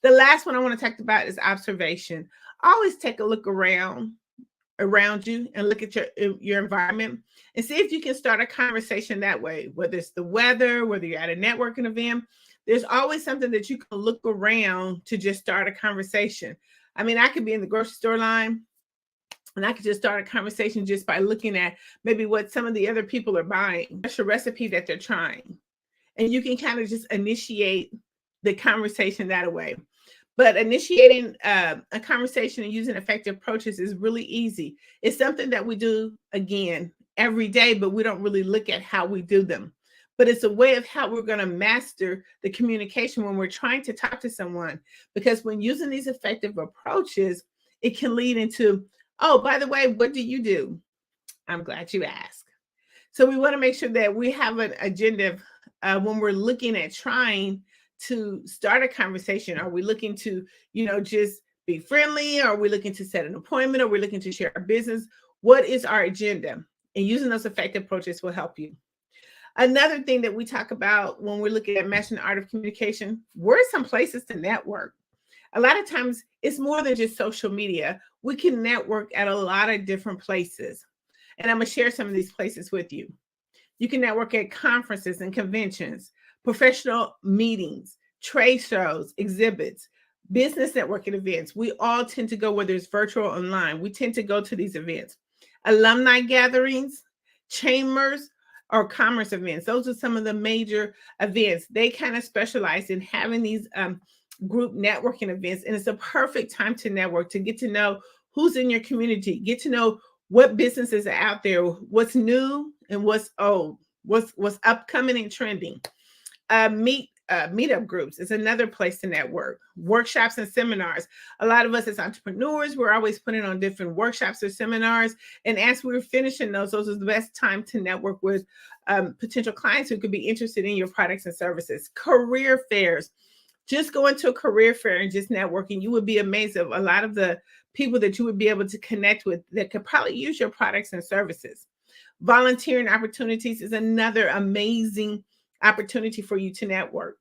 The last one I want to talk about is observation. Always take a look around you and look at your environment and see if you can start a conversation that way, whether it's the weather, whether you're at a networking event. There's always something that you can look around to just start a conversation. I mean, I could be in the grocery store line and I could just start a conversation just by looking at maybe what some of the other people are buying, a recipe that they're trying. And you can kind of just initiate the conversation that way. But initiating a conversation and using effective approaches is really easy. It's something that we do, again, every day, but we don't really look at how we do them. But it's a way of how we're going to master the communication when we're trying to talk to someone. Because when using these effective approaches, it can lead into, oh, by the way, what do you do? I'm glad you asked. So we want to make sure that we have an agenda when we're looking at trying to start a conversation. Are we looking to, just be friendly? Are we looking to set an appointment? Are we looking to share our business? What is our agenda? And using those effective approaches will help you. Another thing that we talk about when we're looking at mastering the art of communication, where are some places to network? A lot of times it's more than just social media. We can network at a lot of different places. And I'm going to share some of these places with you. You can network at conferences and conventions, professional meetings, trade shows, exhibits, business networking events. We all tend to go, whether it's virtual or online, we tend to go to these events. Alumni gatherings, chambers, or commerce events. Those are some of the major events. They kind of specialize in having these group networking events. And it's a perfect time to network, to get to know who's in your community, get to know what businesses are out there, what's new and what's old, what's upcoming and trending. Meetup groups is another place to network. Workshops and seminars. A lot of us as entrepreneurs, we're always putting on different workshops or seminars. And as we're finishing those are the best time to network with potential clients who could be interested in your products and services. Career fairs. Just going to a career fair and just networking, you would be amazed at a lot of the people that you would be able to connect with that could probably use your products and services. Volunteering opportunities is another amazing opportunity for you to network.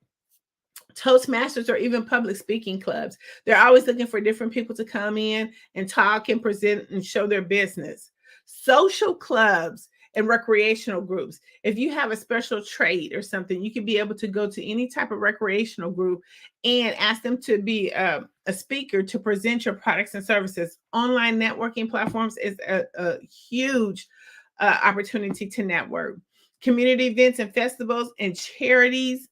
Toastmasters or even public speaking clubs. They're always looking for different people to come in and talk and present and show their business. Social clubs and recreational groups. If you have a special trade or something, you can be able to go to any type of recreational group and ask them to be a speaker to present your products and services. Online networking platforms is a huge opportunity to network. Community events and festivals and charities,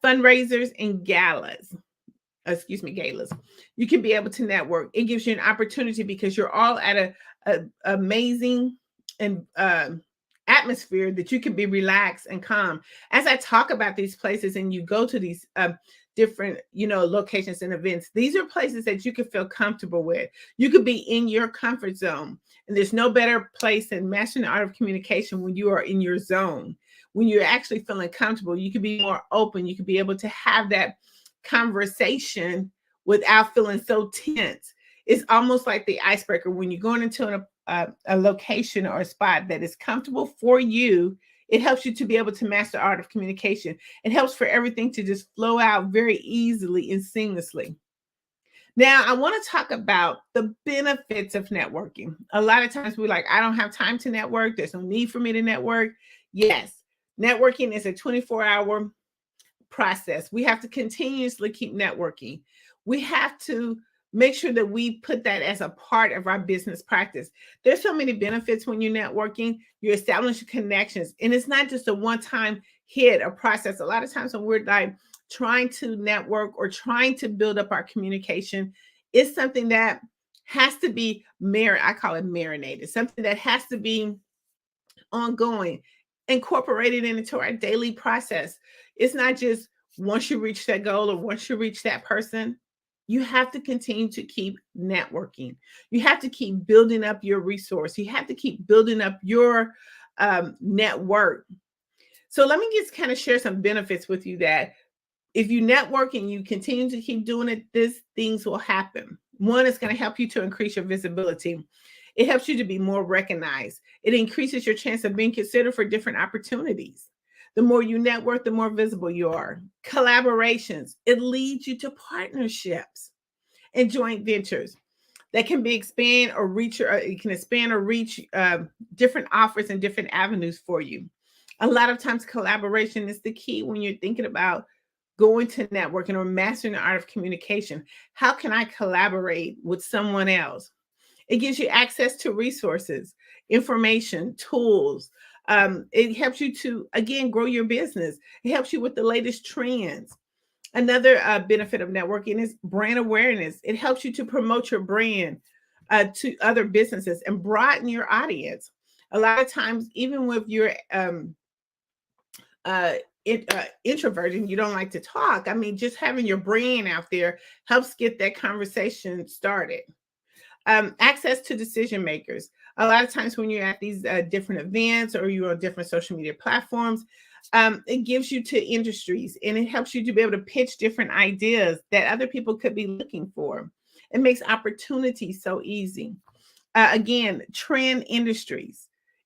fundraisers and galas. You can be able to network. It gives you an opportunity because you're all at a amazing and atmosphere that you can be relaxed and calm. As I talk about these places and you go to these different, locations and events, these are places that you can feel comfortable with. You could be in your comfort zone. And there's no better place than mastering the art of communication when you are in your zone. When you're actually feeling comfortable, you can be more open. You can be able to have that conversation without feeling so tense. It's almost like the icebreaker. When you're going into a location or a spot that is comfortable for you, it helps you to be able to master the art of communication. It helps for everything to just flow out very easily and seamlessly. Now, I want to talk about the benefits of networking. A lot of times we're like, I don't have time to network. There's no need for me to network. Yes, networking is a 24-hour process. We have to continuously keep networking. We have to make sure that we put that as a part of our business practice. There's so many benefits when you're networking. You're establishing connections. And it's not just a one-time hit or process. A lot of times when we're like trying to network or trying to build up our communication, it's something that has to be I call it marinated, something that has to be ongoing, incorporated into our daily process. It's not just once you reach that goal or once you reach that person. You have to continue to keep networking. You have to keep building up your resource. You have to keep building up your network. So let me just kind of share some benefits with you that if you network and you continue to keep doing it, these things will happen. One, is going to help you to increase your visibility. It helps you to be more recognized. It increases your chance of being considered for different opportunities. The more you network, the more visible you are. Collaborations. It leads you to partnerships and joint ventures that can be expand or reach, or it can expand or reach different offers and different avenues for you. A lot of times collaboration is the key when you're thinking about going to networking or mastering the art of communication. How can I collaborate with someone else? It gives you access to resources, information, tools. It helps you to, again, grow your business. It helps you with the latest trends. Another benefit of networking is brand awareness. It helps you to promote your brand to other businesses and broaden your audience. A lot of times, even with your introverted and you don't like to talk, just having your brand out there helps get that conversation started. Access to decision makers. A lot of times when you're at these different events or you're on different social media platforms, it gives you to industries and it helps you to be able to pitch different ideas that other people could be looking for. It makes opportunities so easy. Again,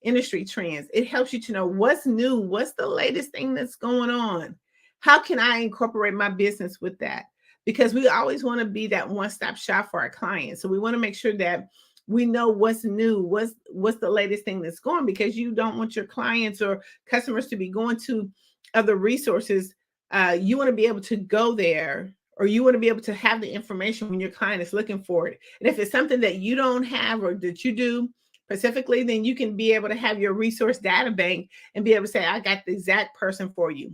industry trends. It helps you to know what's new, what's the latest thing that's going on. How can I incorporate my business with that? Because we always want to be that one-stop shop for our clients. So we want to make sure that we know what's new, what's the latest thing that's going, because you don't want your clients or customers to be going to other resources. You want to be able to go there, or you want to be able to have the information when your client is looking for it. And if it's something that you don't have or that you do specifically, then you can be able to have your resource data bank and be able to say, I got the exact person for you.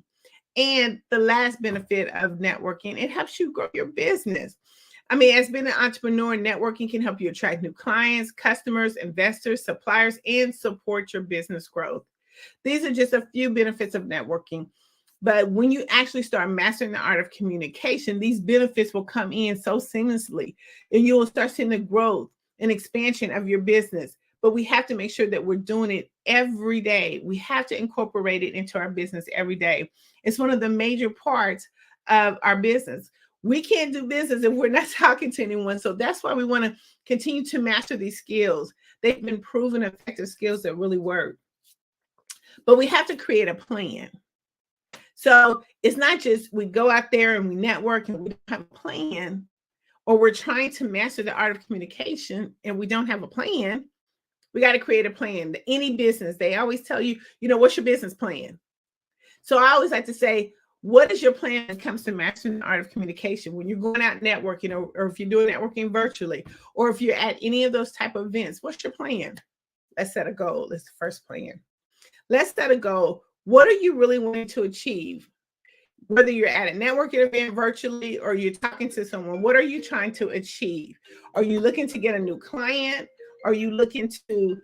And the last benefit of networking, it helps you grow your business. As being an entrepreneur, networking can help you attract new clients, customers, investors, suppliers, and support your business growth. These are just a few benefits of networking. But when you actually start mastering the art of communication, these benefits will come in so seamlessly, and you will start seeing the growth and expansion of your business. But we have to make sure that we're doing it every day. We have to incorporate it into our business every day. It's one of the major parts of our business. We can't do business if we're not talking to anyone. So that's why we want to continue to master these skills. They've been proven effective skills that really work. But we have to create a plan. So it's not just we go out there and we network and we don't have a plan, or we're trying to master the art of communication and we don't have a plan. We got to create a plan. Any business, they always tell you, what's your business plan? So I always like to say, what is your plan when it comes to mastering the art of communication? When you're going out networking, or if you're doing networking virtually, or if you're at any of those type of events, what's your plan? Let's set a goal. That's the first plan. Let's set a goal. What are you really wanting to achieve? Whether you're at a networking event virtually or you're talking to someone, what are you trying to achieve? Are you looking to get a new client? Are you looking to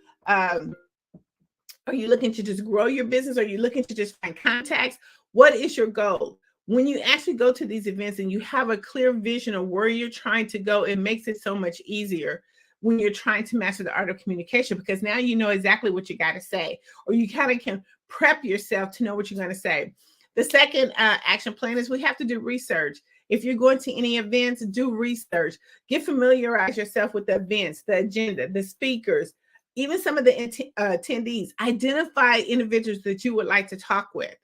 just grow your business? Are you looking to just find contacts? What is your goal? When you actually go to these events and you have a clear vision of where you're trying to go, it makes it so much easier when you're trying to master the art of communication, because now you know exactly what you got to say, or you kind of can prep yourself to know what you're going to say. The second action plan is we have to do research. If you're going to any events, do research. Familiarize yourself with the events, the agenda, the speakers, even some of the attendees. Identify individuals that you would like to talk with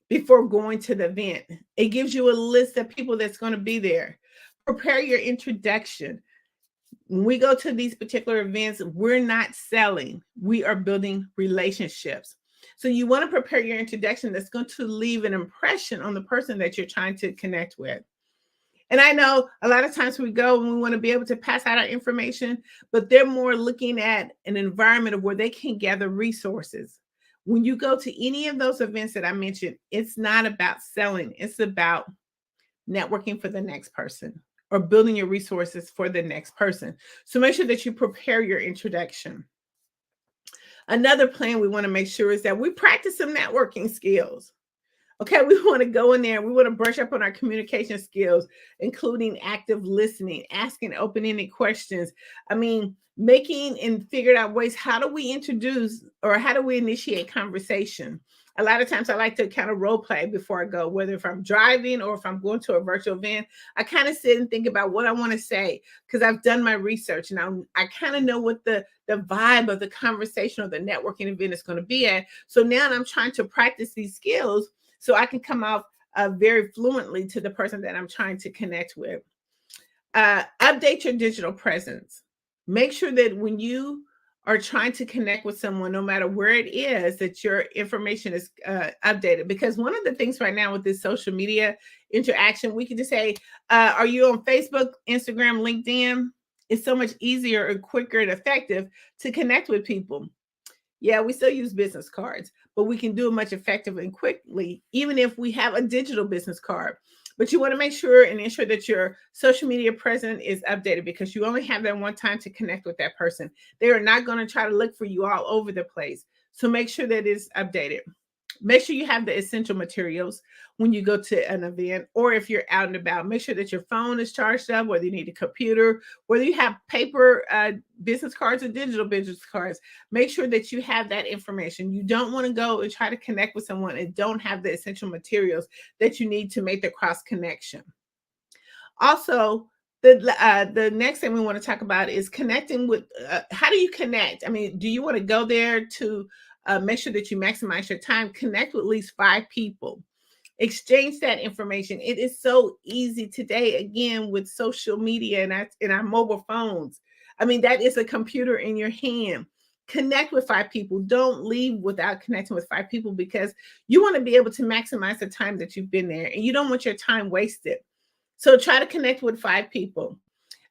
before going to the event. It gives you a list of people that's going to be there. Prepare your introduction. When we go to these particular events, we're not selling. We are building relationships. So you want to prepare your introduction that's going to leave an impression on the person that you're trying to connect with. And I know a lot of times we go and we want to be able to pass out our information, but they're more looking at an environment of where they can gather resources. When you go to any of those events that I mentioned, it's not about selling. It's about networking for the next person, or building your resources for the next person. So make sure that you prepare your introduction. Another plan we want to make sure is that we practice some networking skills. Okay, we want to go in there. We want to brush up on our communication skills, including active listening, asking open-ended questions. Making and figured out ways, how do we introduce, or how do we initiate conversation? A lot of times I like to kind of role play before I go, whether if I'm driving or if I'm going to a virtual event. I kind of sit and think about what I want to say, because I've done my research and I kind of know what the vibe of the conversation or the networking event is going to be at. So now I'm trying to practice these skills so I can come out very fluently to the person that I'm trying to connect with. Update your digital presence. Make sure that when you are trying to connect with someone, no matter where it is, that your information is updated. Because one of the things right now with this social media interaction, we can just say, are you on Facebook, Instagram, LinkedIn? It's so much easier and quicker and effective to connect with people. Yeah, we still use business cards, but we can do it much effectively and quickly, even if we have a digital business card. But you want to make sure and ensure that your social media presence is updated, because you only have that one time to connect with that person. They are not going to try to look for you all over the place. So make sure that it's updated. Make sure you have the essential materials when you go to an event, or if you're out and about, make sure that your phone is charged up, whether you need a computer, whether you have paper business cards or digital business cards. Make sure that you have that information. You don't want to go and try to connect with someone and don't have the essential materials that you need to make the cross connection. Also, the next thing we want to talk about is connecting with, how do you connect? Do you want to go there to make sure that you maximize your time? Connect with at least 5 people. Exchange that information. It is so easy today, again, with social media and our mobile phones. That is a computer in your hand. Connect with 5 people. Don't leave without connecting with 5 people, because you want to be able to maximize the time that you've been there, and you don't want your time wasted. So try to connect with 5 people.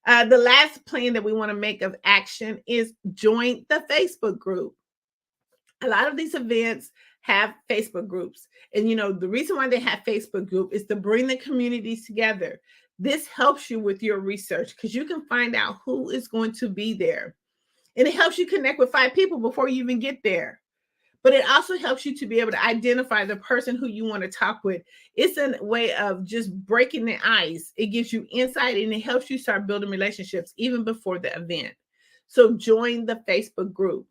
The last plan that we want to make of action is join the Facebook group. A lot of these events have Facebook groups. And the reason why they have Facebook group is to bring the communities together. This helps you with your research, because you can find out who is going to be there. And it helps you connect with 5 people before you even get there. but it also helps you to be able to identify the person who you want to talk with. It's a way of just breaking the ice. It gives you insight and it helps you start building relationships even before the event. So join the Facebook group.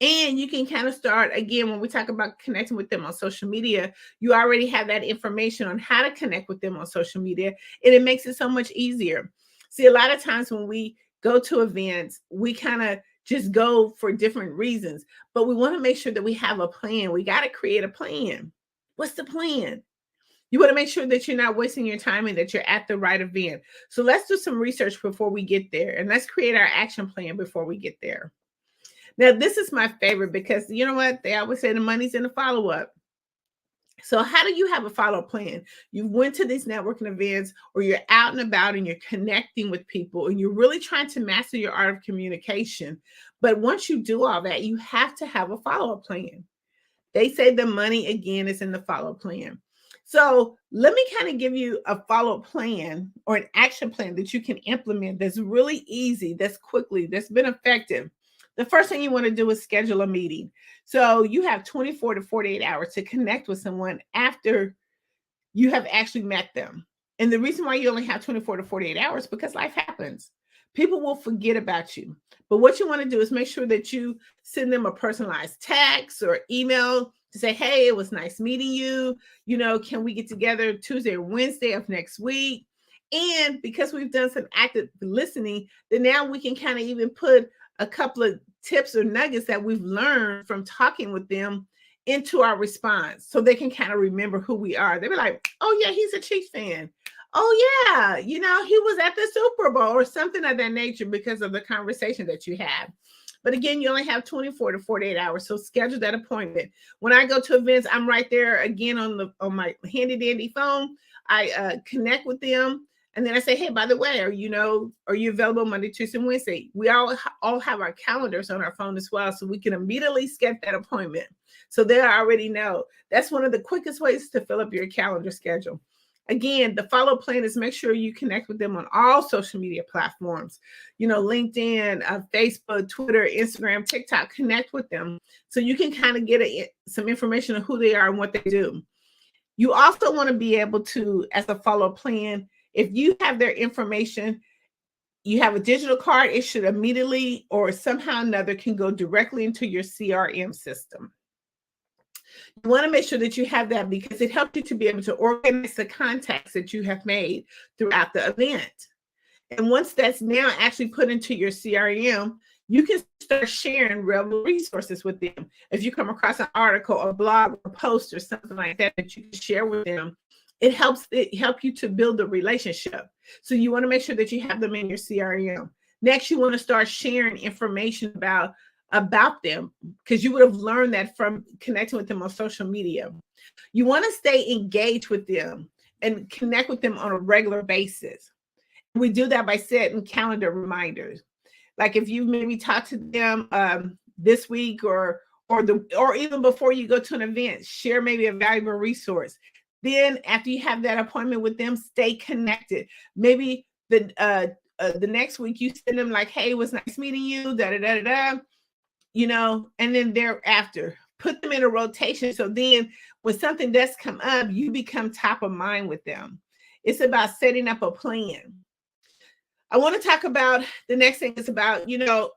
And you can kind of start, again, when we talk about connecting with them on social media, you already have that information on how to connect with them on social media, and it makes it so much easier. See, a lot of times when we go to events, we kind of just go for different reasons, but we want to make sure that we have a plan. We got to create a plan. What's the plan? You want to make sure that you're not wasting your time and that you're at the right event. So let's do some research before we get there, and let's create our action plan before we get there. Now, this is my favorite because you know what? They always say the money's in the follow-up. So how do you have a follow-up plan? You went to these networking events or you're out and about and you're connecting with people and you're really trying to master your art of communication. But once you do all that, you have to have a follow-up plan. They say the money, again, is in the follow-up plan. So let me kind of give you a follow-up plan or an action plan that you can implement that's really easy, that's quickly, that's been effective. The first thing you want to do is schedule a meeting. So you have 24 to 48 hours to connect with someone after you have actually met them. And the reason why you only have 24 to 48 hours, because life happens. People will forget about you. But what you want to do is make sure that you send them a personalized text or email to say, hey, it was nice meeting you. You know, can we get together Tuesday or Wednesday of next week? And because we've done some active listening, then now we can kind of even put a couple of tips or nuggets that we've learned from talking with them into our response so they can kind of remember who we are. They'll be like, oh yeah, he's a Chiefs fan. Oh yeah, you know, he was at the Super Bowl or something of that nature because of the conversation that you have. But again, you only have 24 to 48 hours. So schedule that appointment. When I go to events, I'm right there again on my handy dandy phone. I connect with them. And then I say, hey, by the way, are you available Monday, Tuesday, and Wednesday? We all have our calendars on our phone as well, so we can immediately schedule that appointment. So they already know. That's one of the quickest ways to fill up your calendar schedule. Again, the follow plan is make sure you connect with them on all social media platforms. You know, LinkedIn, Facebook, Twitter, Instagram, TikTok. Connect with them so you can kind of get some information on who they are and what they do. You also want to be able to, as a follow plan, if you have their information, you have a digital card, it should immediately or somehow or another can go directly into your CRM system. You want to make sure that you have that because it helps you to be able to organize the contacts that you have made throughout the event. And once that's now actually put into your CRM, you can start sharing relevant resources with them. If you come across an article, a blog, a post, or something like that that you can share with them, it helps you to build a relationship. So you want to make sure that you have them in your CRM. Next, you want to start sharing information about them because you would have learned that from connecting with them on social media. You want to stay engaged with them and connect with them on a regular basis. We do that by setting calendar reminders. Like if you maybe talk to them this week or even before you go to an event, share maybe a valuable resource. Then after you have that appointment with them, stay connected. Maybe the next week you send them like, hey, it was nice meeting you, you know, and then thereafter, put them in a rotation. So then when something does come up, you become top of mind with them. It's about setting up a plan. I want to talk about the next thing is about, you know,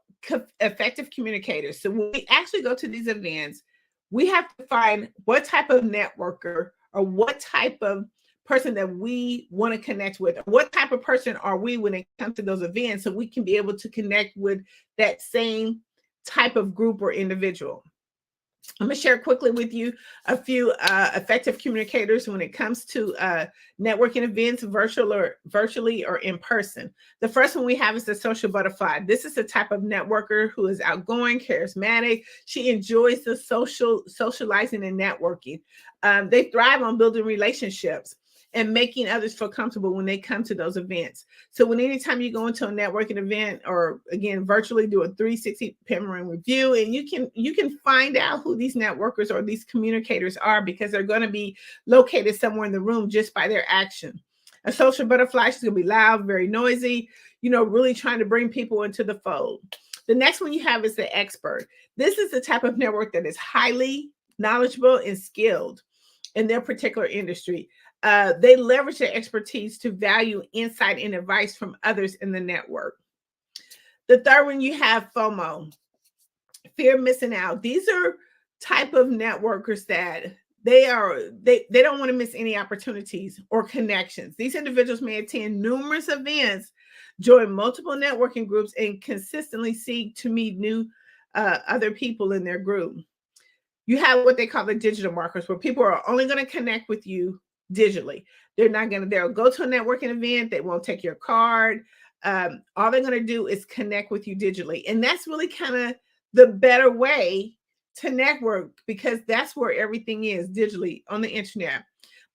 effective communicators. So when we actually go to these events, we have to find what type of networker or what type of person that we want to connect with. What type of person are we when it comes to those events so we can be able to connect with that same type of group or individual. I'm going to share quickly with you a few effective communicators when it comes to networking events, virtually or in person. The first one we have is the social butterfly. This is the type of networker who is outgoing, charismatic. She enjoys the socializing and networking. They thrive on building relationships and making others feel comfortable when they come to those events. So anytime you go into a networking event or again, virtually do a 360 Pemberton review, and you can find out who these networkers or these communicators are because they're going to be located somewhere in the room just by their action. A social butterfly, she's going to be loud, very noisy, you know, really trying to bring people into the fold. The next one you have is the expert. This is the type of network that is highly knowledgeable and skilled in their particular industry. They leverage their expertise to value insight and advice from others in the network. The third one, you have FOMO, fear of missing out. These are type of networkers that they don't want to miss any opportunities or connections. These individuals may attend numerous events, join multiple networking groups, and consistently seek to meet new other people in their group. You have what they call the digital markers, where people are only going to connect with you digitally. They'll go to a networking event. They won't take your card. All they're going to do is connect with you digitally. And that's really kind of the better way to network, because that's where everything is, digitally on the internet.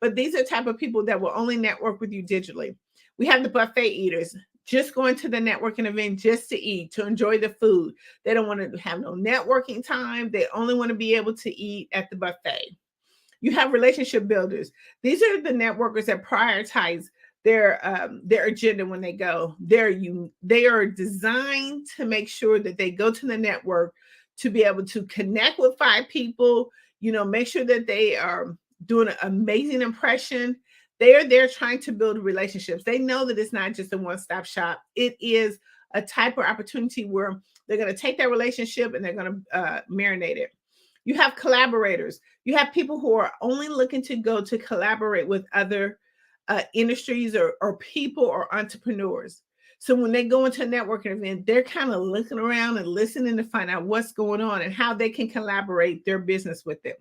But these are the type of people that will only network with you digitally. We have the buffet eaters, just going to the networking event just to eat, to enjoy the food. They don't want to have no networking time. They only want to be able to eat at the buffet. You have relationship builders. These are the networkers that prioritize their agenda when they go. They are designed to make sure that they go to the network to be able to connect with 5 people, make sure that they are doing an amazing impression. They are there trying to build relationships. They know that it's not just a one-stop shop. It is a type of opportunity where they're going to take that relationship and they're going to marinate it. You have collaborators. You have people who are only looking to go to collaborate with other industries or people or entrepreneurs. So when they go into a networking event, they're kind of looking around and listening to find out what's going on and how they can collaborate their business with them.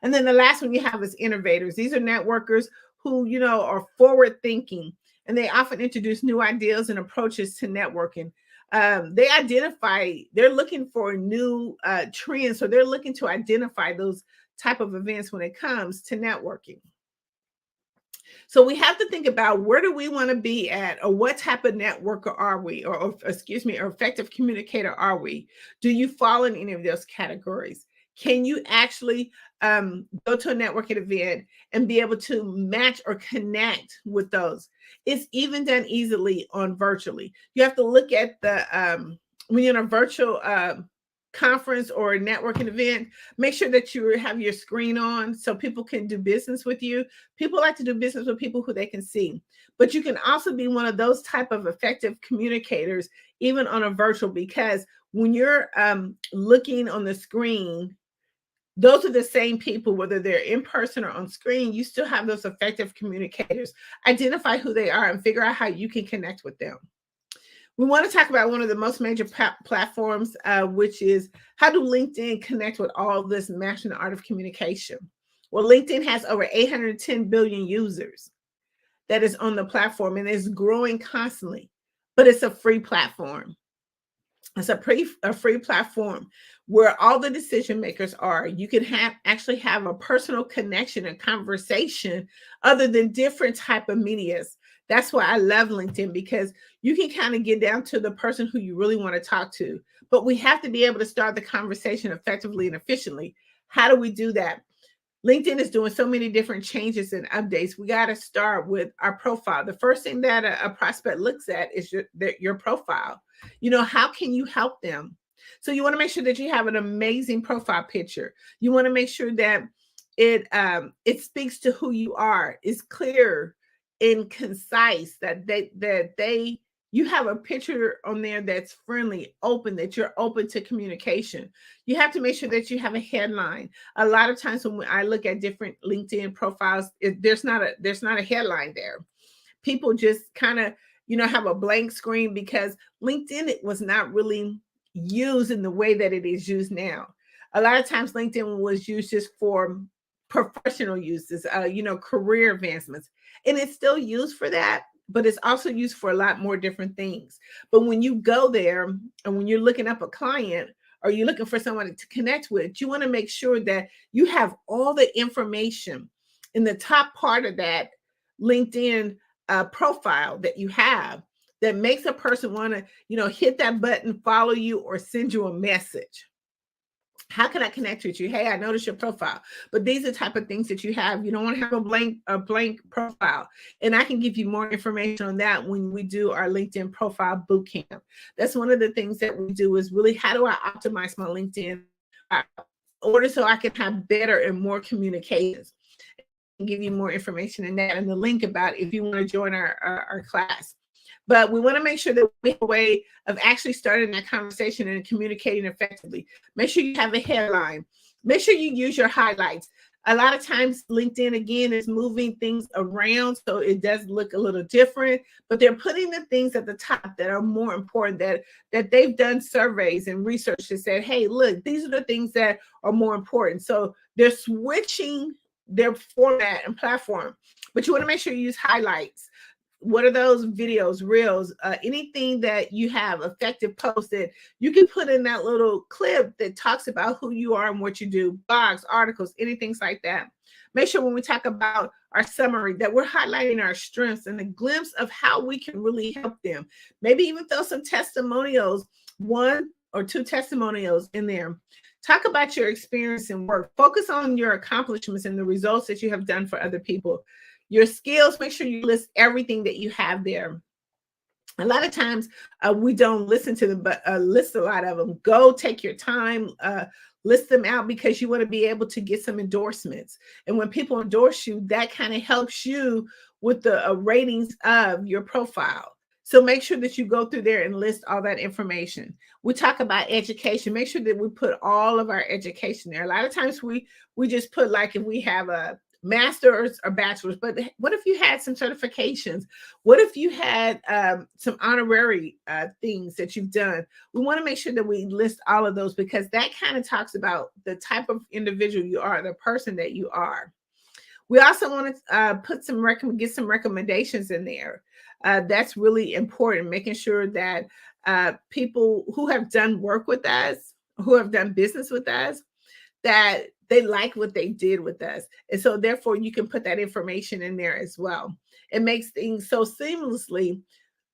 And then the last one you have is innovators. These are networkers who, are forward thinking, and they often introduce new ideas and approaches to networking. They're looking for new trends. So they're looking to identify those type of events when it comes to networking. So we have to think about, where do we want to be at, or what type of networker are we, or effective communicator are we? Do you fall in any of those categories? Can you actually go to a networking event and be able to match or connect with those? It's even done easily on virtually. You have to look at when you're in a virtual conference or a networking event, make sure that you have your screen on so people can do business with you. People like to do business with people who they can see. But you can also be one of those type of effective communicators, even on a virtual, because when you're looking on the screen, those are the same people, whether they're in person or on screen. You still have those effective communicators. Identify who they are and figure out how you can connect with them. We want to talk about one of the most major platforms, which is, how do LinkedIn connect with all this mastering the art of communication? Well, LinkedIn has over 810 billion users that is on the platform, and it's growing constantly, but it's a free platform. It's a free platform where all the decision makers are. You can actually have a personal connection and conversation other than different type of medias. That's why I love LinkedIn, because you can kind of get down to the person who you really want to talk to. But we have to be able to start the conversation effectively and efficiently. How do we do that? LinkedIn is doing so many different changes and updates. We got to start with our profile. The first thing that a prospect looks at is your profile. How can you help them? So you want to make sure that you have an amazing profile picture. You want to make sure that it speaks to who you are. It's clear and concise, that you have a picture on there that's friendly, open, that you're open to communication. You have to make sure that you have a headline. A lot of times when I look at different LinkedIn profiles, there's not a headline there. People just kind of, have a blank screen, because LinkedIn was not really used in the way that it is used now. A lot of times LinkedIn was used just for professional uses, career advancements, and it's still used for that, but it's also used for a lot more different things. But when you go there and when you're looking up a client, or you're looking for someone to connect with, you want to make sure that you have all the information in the top part of that LinkedIn profile that you have, that makes a person want to, hit that button, follow you, or send you a message. How can I connect with you? Hey, I noticed your profile, but these are the type of things that you have. You don't want to have a blank profile. And I can give you more information on that when we do our LinkedIn profile bootcamp. That's one of the things that we do is really, how do I optimize my LinkedIn in order so I can have better and more communications? And give you more information in that and the link about if you want to join our class. But we want to make sure that we have a way of actually starting that conversation and communicating effectively. Make sure you have a headline. Make sure you use your highlights. A lot of times LinkedIn, again, is moving things around, so it does look a little different, but they're putting the things at the top that are more important, that they've done surveys and research that said, hey, look, these are the things that are more important. So they're switching their format and platform, but you want to make sure you use highlights. What are those videos, reels, anything that you have effective posts that you can put in that little clip that talks about who you are and what you do, blogs, articles, anything like that. Make sure when we talk about our summary that we're highlighting our strengths and a glimpse of how we can really help them. Maybe even throw some testimonials, 1 or 2 testimonials in there. Talk about your experience and work. Focus on your accomplishments and the results that you have done for other people. Your skills, make sure you list everything that you have there. A lot of times we don't listen to them, but list a lot of them. Go take your time, list them out because you want to be able to get some endorsements. And when people endorse you, that kind of helps you with the ratings of your profile. So make sure that you go through there and list all that information. We talk about education. Make sure that we put all of our education there. A lot of times we just put, like, if we have a master's or bachelor's, but what if you had some certifications? What if you had some honorary things that you've done? We want to make sure that we list all of those because that kind of talks about the type of individual you are, the person that you are. We also want to get some recommendations in there. That's really important, making sure that people who have done work with us, who have done business with us, that they like what they did with us. And so therefore you can put that information in there as well. It makes things so seamlessly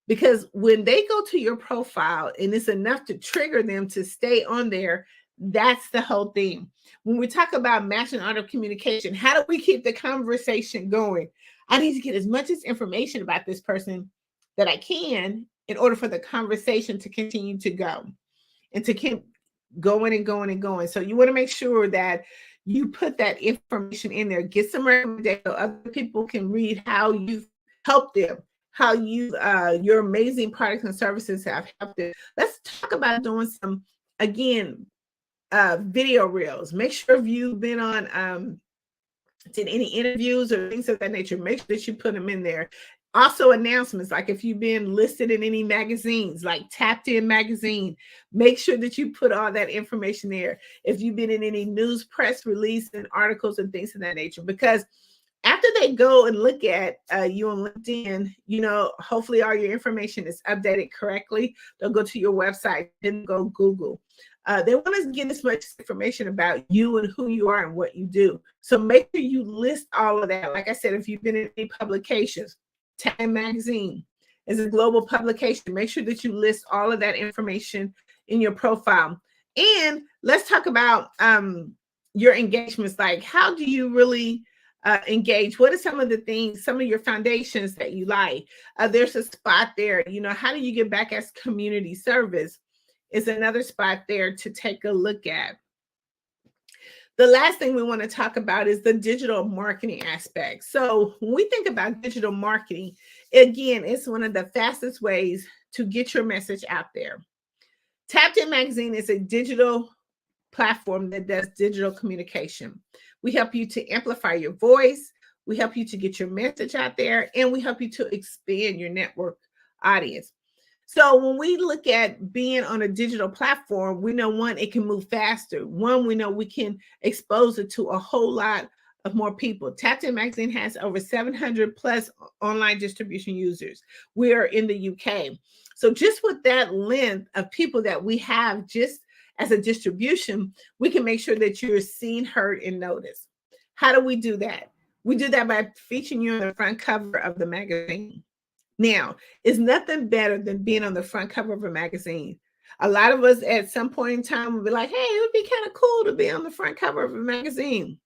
because when they go to your profile and it's enough to trigger them to stay on there, that's the whole thing. When we talk about matching art of communication, how do we keep the conversation going? I need to get as much information about this person that I can in order for the conversation to continue to go and to keep going and going and going. So you want to make sure that you put that information in there, get some recommendations so other people can read how you've helped them, how you your amazing products and services have helped them. Let's talk about doing some, again, video reels. Make sure if you've been on did any interviews or things of that nature, make sure that you put them in there. Also announcements, like if you've been listed in any magazines, like Tapped In magazine, make sure that you put all that information there. If you've been in any news, press release and articles and things of that nature, because after they go and look at you on LinkedIn, you know, hopefully all your information is updated correctly. They'll go to your website, then go Google. They want to get as much information about you and who you are and what you do. So make sure you list all of that. Like I said, if you've been in any publications, Time Magazine is a global publication. Make sure that you list all of that information in your profile. And let's talk about your engagements. Like, how do you really engage? What are some of the things, some of your foundations that you like? There's a spot there. You know, how do you get back as community service? Is another spot there to take a look at. The last thing we want to talk about is the digital marketing aspect. So when we think about digital marketing, again, it's one of the fastest ways to get your message out there. Tapped In Magazine is a digital platform that does digital communication. We help you to amplify your voice. We help you to get your message out there, and we help you to expand your network audience. So when we look at being on a digital platform, we know, one, it can move faster. One, we know we can expose it to a whole lot of more people. Tapped In Magazine has over 700 plus online distribution users. We are in the UK. So just with that length of people that we have just as a distribution, we can make sure that you're seen, heard, and noticed. How do we do that? We do that by featuring you on the front cover of the magazine. Now, it's nothing better than being on the front cover of a magazine. A lot of us at some point in time will be like, hey, it would be kind of cool to be on the front cover of a magazine.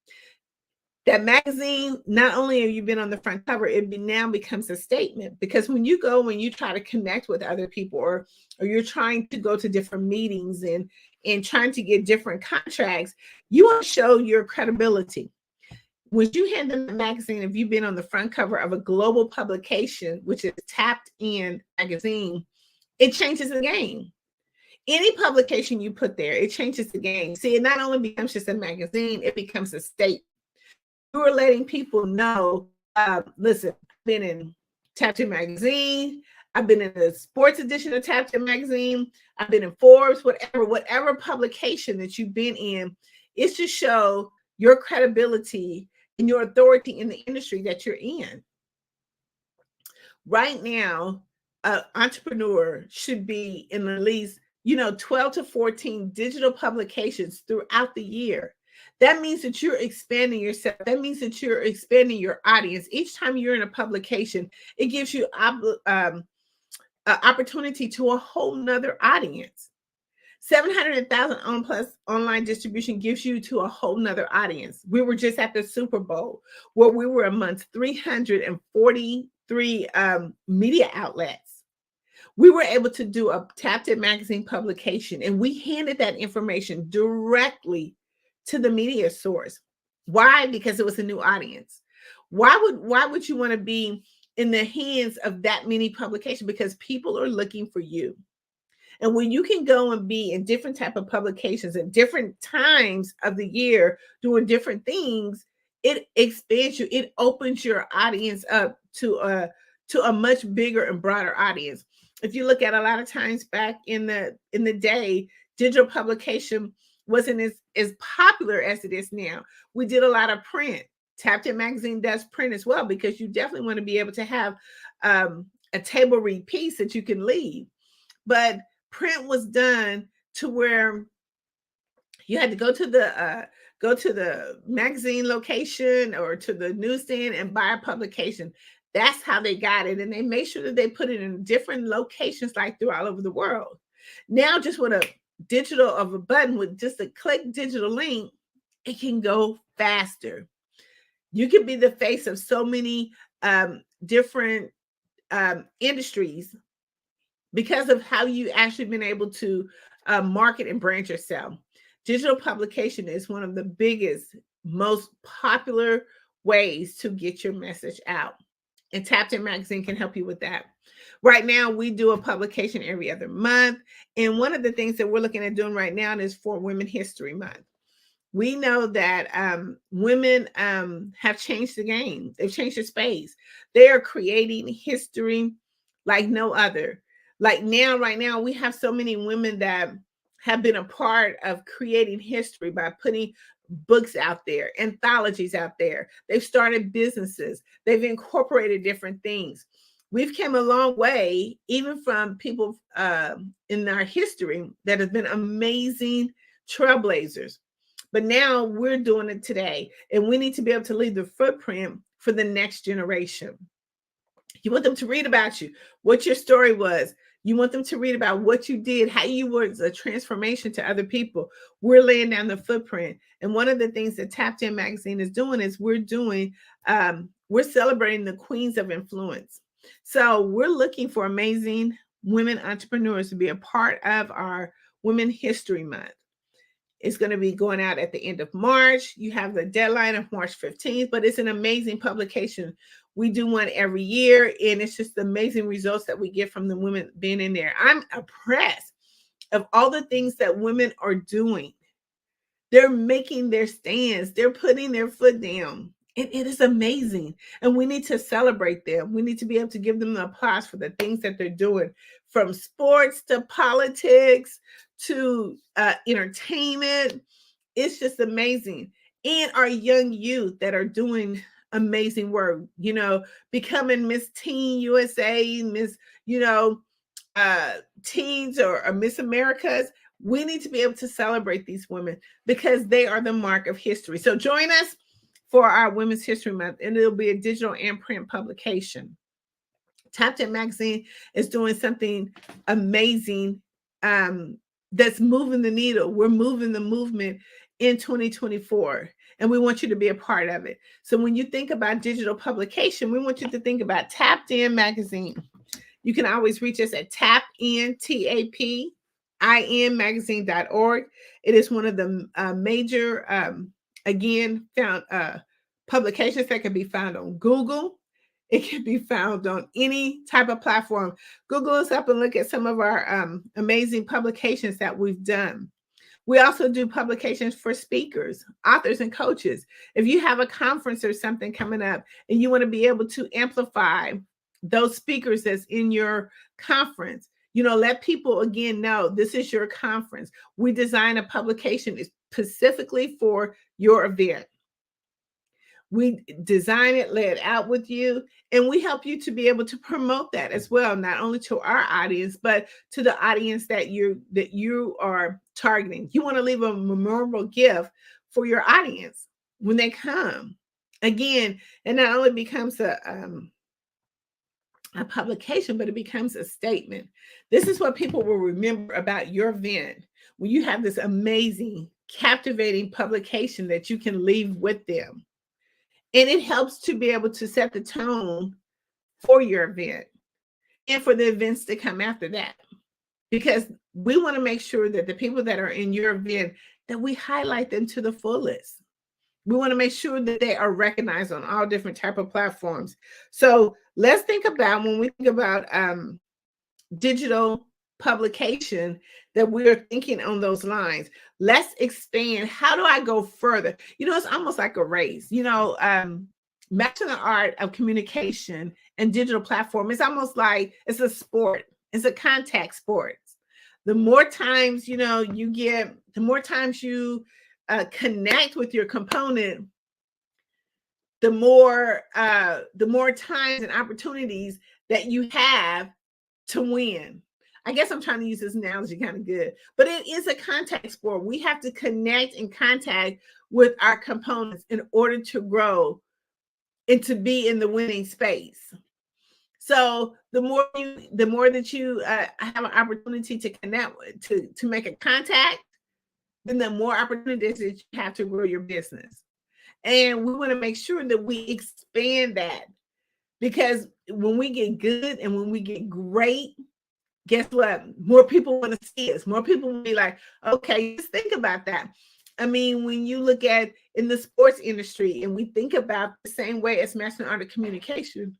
That magazine, not only have you been on the front cover, now becomes a statement, because when you go and you try to connect with other people, or you're trying to go to different meetings and trying to get different contracts, you want to show your credibility. When you hand them the magazine, if you've been on the front cover of a global publication, which is Tapped In magazine, it changes the game. Any publication you put there, it changes the game. See, it not only becomes just a magazine, it becomes a statement. You are letting people know, listen, I've been in Tapped In magazine, I've been in the sports edition of Tapped In magazine, I've been in Forbes, whatever publication that you've been in. It's to show your credibility and your authority in the industry that you're in. Right now, an entrepreneur should be in at least 12 to 14 digital publications throughout the year. That means that you're expanding yourself. That means that you're expanding your audience. Each time you're in a publication, it gives you opportunity to a whole nother audience. 700,000 plus online distribution gives you to a whole nother audience. We were just at the Super Bowl, where we were amongst 343 media outlets. We were able to do a Tapped In magazine publication, and we handed that information directly to the media source. Why? Because it was a new audience. Why would you want to be in the hands of that many publications? Because people are looking for you. And when you can go and be in different type of publications at different times of the year doing different things, it expands you. It opens your audience up to a much bigger and broader audience. If you look at a lot of times back in the day, digital publication wasn't as popular as it is now. We did a lot of print. Tapped In magazine does print as well, because you definitely want to be able to have a table read piece that you can leave. But print was done to where you had to go to the magazine location or to the newsstand and buy a publication. That's how they got it. And they made sure that they put it in different locations, like all over the world. Now, just with a digital of a button, with just a click digital link, it can go faster. You can be the face of so many different industries because of how you actually been able to market and brand yourself. Digital publication is one of the biggest, most popular ways to get your message out. And Tapped In magazine can help you with that. Right now, we do a publication every other month. And one of the things that we're looking at doing right now is for Women History Month. We know that women have changed the game. They've changed the space. They are creating history like no other. Like now, right now, we have so many women that have been a part of creating history by putting books out there, anthologies out there. They've started businesses. They've incorporated different things. We've come a long way, even from people in our history that have been amazing trailblazers. But now we're doing it today, and we need to be able to leave the footprint for the next generation. You want them to read about you, what your story was. You want them to read about what you did, how you were a transformation to other people. We're laying down the footprint. And one of the things that Tapped In magazine is doing is we're celebrating the queens of influence. So we're looking for amazing women entrepreneurs to be a part of our Women History Month. It's going to be going out at the end of March. You have the deadline of March 15th, but it's an amazing publication. We do one every year, and it's just amazing results that we get from the women being in there. I'm impressed of all the things that women are doing. They're making their stands. They're putting their foot down. It is amazing. And we need to celebrate them. We need to be able to give them the applause for the things that they're doing, from sports to politics to entertainment. It's just amazing. And our young youth that are doing amazing work, becoming Miss Teen USA, Miss, Teens or Miss Americas. We need to be able to celebrate these women because they are the mark of history. So join us for our Women's History Month, and it'll be a digital and print publication. Tapped In magazine is doing something amazing that's moving the needle. We're moving the movement in 2024, and we want you to be a part of it. So when you think about digital publication, we want you to think about Tapped In Magazine. You can always reach us at tapinmagazine.org. It is one of the major, publications that can be found on Google. It can be found on any type of platform. Google us up and look at some of our amazing publications that we've done. We also do publications for speakers, authors, and coaches. If you have a conference or something coming up and you want to be able to amplify those speakers that's in your conference, let people again know this is your conference. We design a publication specifically for your event. We design it, lay it out with you, and we help you to be able to promote that as well, not only to our audience, but to the audience that you are targeting. You want to leave a memorable gift for your audience when they come. Again, it not only becomes a publication, but it becomes a statement. This is what people will remember about your event when you have this amazing, captivating publication that you can leave with them. And it helps to be able to set the tone for your event and for the events to come after that. Because we want to make sure that the people that are in your event, that we highlight them to the fullest. We want to make sure that they are recognized on all different type of platforms. So let's think about, when we think about digital publication, that we're thinking on those lines. Let's expand. How do I go further? It's almost like a race. Mastering the art of communication and digital platform, it's almost like it's a sport. It's a contact sport. The more times, you get, the more times you connect with your component, the more times and opportunities that you have to win. I guess I'm trying to use this analogy kind of good, but it is a contact sport. We have to connect and contact with our components in order to grow and to be in the winning space. So the more that you have an opportunity to connect, to make a contact, then the more opportunities that you have to grow your business. And we want to make sure that we expand that, because when we get good and when we get great, guess what? More people want to see us. More people will be like, okay, just think about that. I mean, when you look at in the sports industry, and we think about the same way as Mastering Art of Communication,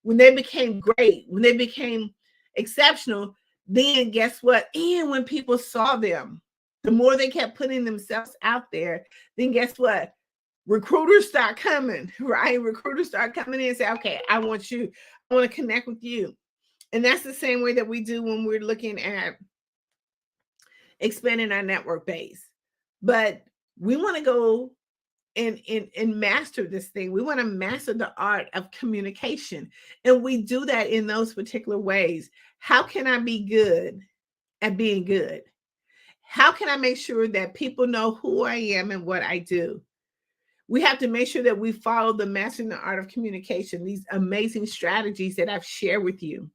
when they became great, when they became exceptional, then guess what? And when people saw them, the more they kept putting themselves out there, then guess what? Recruiters start coming, right? Recruiters start coming in and say, okay, I want to connect with you. And that's the same way that we do when we're looking at expanding our network base. But we want to go and master this thing. We want to master the art of communication. And we do that in those particular ways. How can I be good at being good? How can I make sure that people know who I am and what I do? We have to make sure that we follow the Mastering the Art of Communication, these amazing strategies that I've shared with you,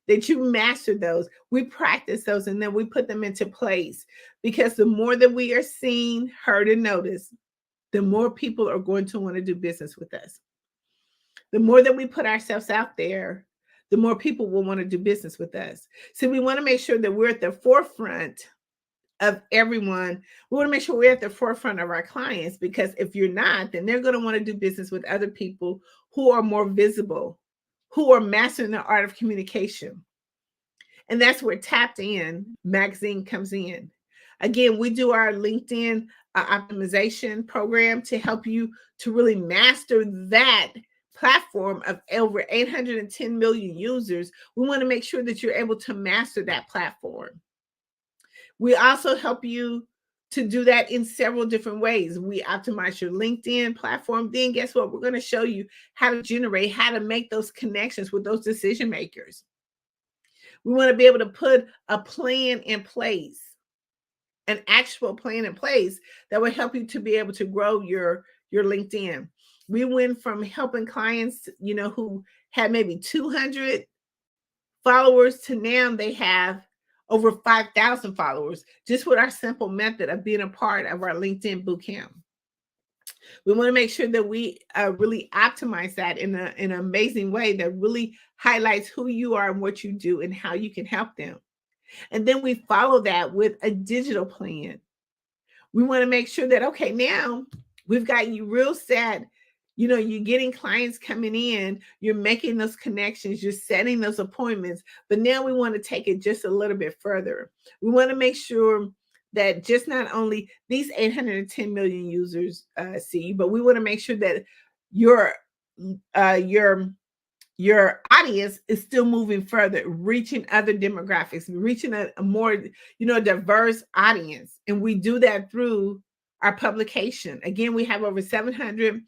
that you master those. We practice those, and then we put them into place, because the more that we are seen, heard, and noticed, the more people are going to want to do business with us. The more that we put ourselves out there, the more people will want to do business with us. So we want to make sure that we're at the forefront of everyone. We want to make sure we're at the forefront of our clients, because if you're not, then they're going to want to do business with other people who are more visible, who are mastering the art of communication. And that's where Tapped In Magazine comes in. Again, we do our LinkedIn optimization program to help you to really master that platform of over 810 million users. We want to make sure that you're able to master that platform. We also help you to do that in several different ways. We optimize your LinkedIn platform. Then guess what? We're going to show you how to make those connections with those decision makers. We want to be able to put a plan in place, an actual plan in place that will help you to be able to grow your LinkedIn. We went from helping clients, who had maybe 200 followers to now they have over 5,000 followers just with our simple method of being a part of our LinkedIn bootcamp. We want to make sure that we really optimize that in an amazing way that really highlights who you are and what you do and how you can help them. And then we follow that with a digital plan. We want to make sure that, okay, now we've got you real set. You know, you're getting clients coming in, you're making those connections, you're setting those appointments. But now we want to take it just a little bit further. We want to make sure that just not only these 810 million users see you, but we want to make sure that your audience is still moving further, reaching other demographics, reaching a more, diverse audience. And we do that through our publication. Again, we have over 700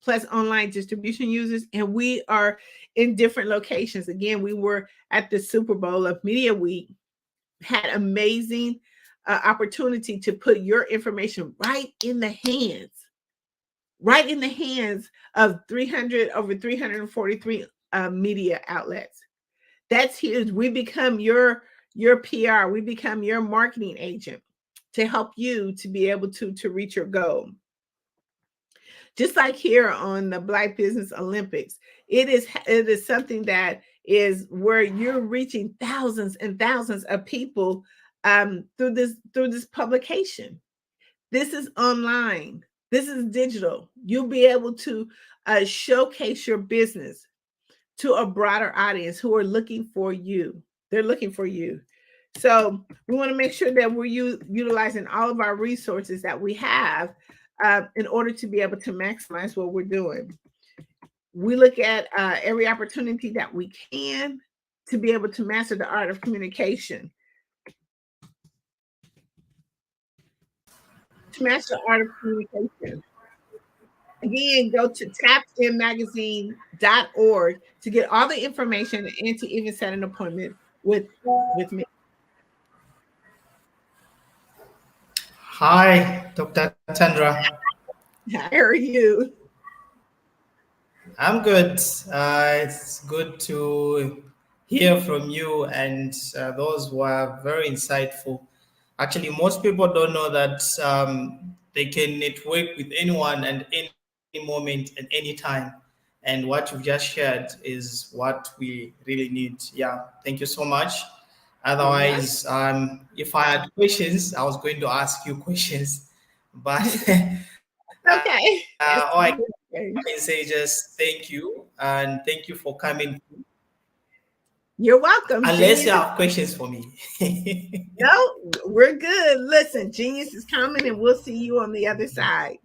plus online distribution users, and we are in different locations. Again, we were at the Super Bowl of Media Week, had amazing opportunity to put your information right in the hands of over 343 media outlets. That's huge. We become your PR. We become your marketing agent to help you to be able to reach your goal. Just like here on the Black Business Olympics, it is something that is where you're reaching thousands and thousands of people through this publication. This is online. This is digital. You'll be able to showcase your business to a broader audience who are looking for you. They're looking for you. So we want to make sure that we're utilizing all of our resources that we have in order to be able to maximize what we're doing. We look at every opportunity that we can to be able to master the art of communication. To master the art of communication. Again, go to tapinmagazine.org to get all the information and to even set an appointment with me. Hi, Dr. Tendra. How are you? I'm good. It's good to hear from you and those who are very insightful. Actually, most people don't know that they can network with anyone and any moment at any time. And what you've just shared is what we really need. Yeah, thank you so much. Otherwise, if I had questions, I was going to ask you questions. But okay. All I can say just thank you and thank you for coming. You're welcome. Unless you have questions for me. No, we're good. Listen, Genius is coming and we'll see you on the other side.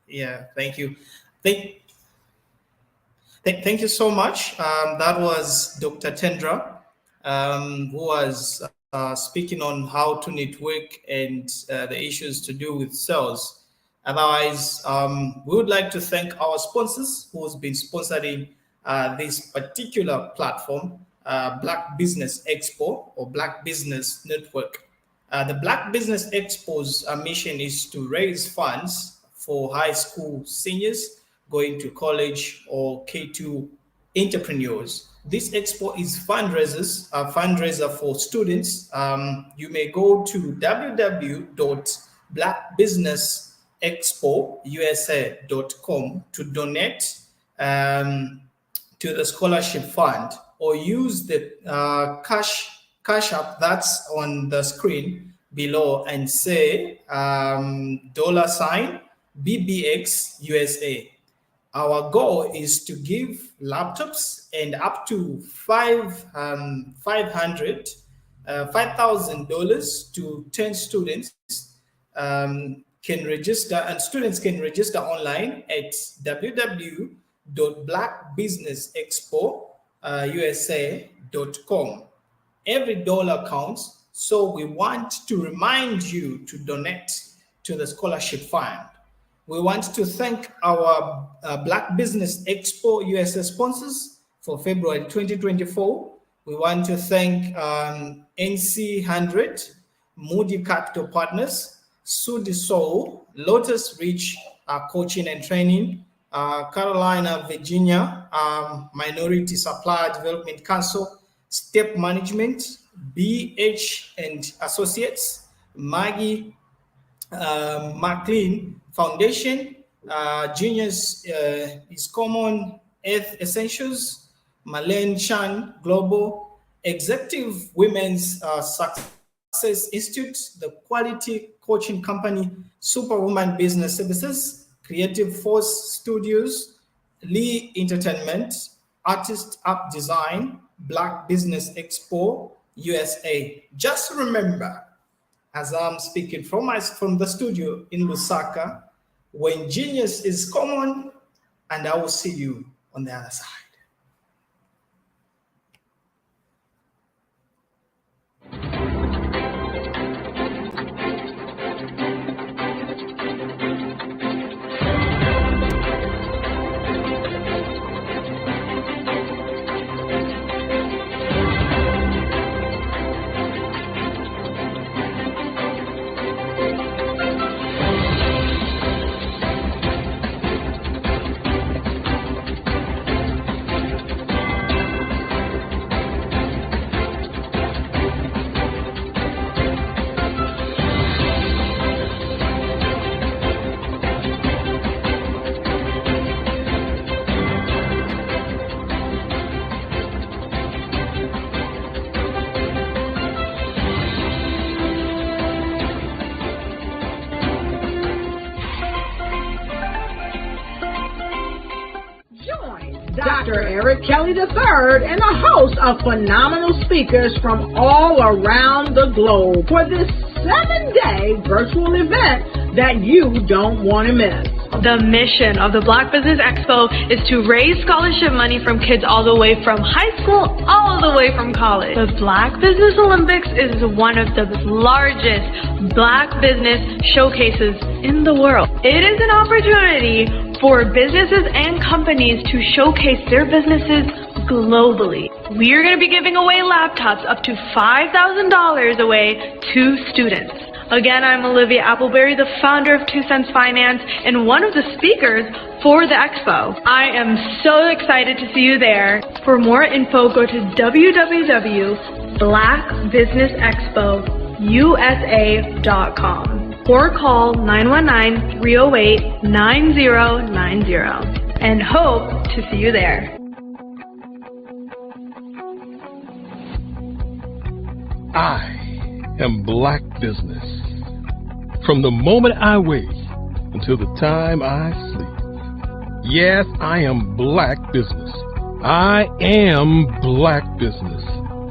Yeah, thank you. Thank you so much. That was Dr. Tendra, who was speaking on how to network and the issues to do with sales. Otherwise, we would like to thank our sponsors who's been sponsoring this particular platform, Black Business Expo or Black Business Network. The Black Business Expo's mission is to raise funds for high school seniors going to college or K2 entrepreneurs. This expo is a fundraiser for students. You may go to www.blackbusinessexpousa.com to donate to the scholarship fund, or use the cash app that's on the screen below and say $BBX USA. Our goal is to give laptops and up to $5,000 to 10 students can register, and students can register online at www.blackbusinessexpousa.com. Every dollar counts, so we want to remind you to donate to the scholarship fund. We want to thank our Black Business Expo USA sponsors for February 2024. We want to thank NC100, Moody Capital Partners, Sudi Soul, Lotus Reach Coaching and Training, Carolina, Virginia, Minority Supplier Development Council, Step Management, BH and Associates, Maggie McLean Foundation, Genius is Common, Earth Essentials, Marlene Chan Global, Executive Women's Success Institute, the Quality Coaching Company, Superwoman Business Services, Creative Force Studios, Lee Entertainment, Artist App Design, Black Business Expo USA. Just remember, as I'm speaking from the studio in Lusaka, when genius is common, and I will see you on the other side. Dr. Eric Kelly III and a host of phenomenal speakers from all around the globe for this 7-day virtual event that you don't want to miss. The mission of the Black Business Expo is to raise scholarship money from kids all the way from high school, all the way from college. The Black Business Olympics is one of the largest Black business showcases in the world. It is an opportunity for businesses and companies to showcase their businesses globally. We are going to be giving away laptops up to $5,000 away to students. Again, I'm Olivia Appleberry, the founder of 2 Cents Finance and one of the speakers for the expo. I am so excited to see you there. For more info, go to www.blackbusinessexpousa.com or call 919-308-9090 and hope to see you there. I am Black Business. From the moment I wake until the time I sleep. Yes, I am Black Business. I am Black Business.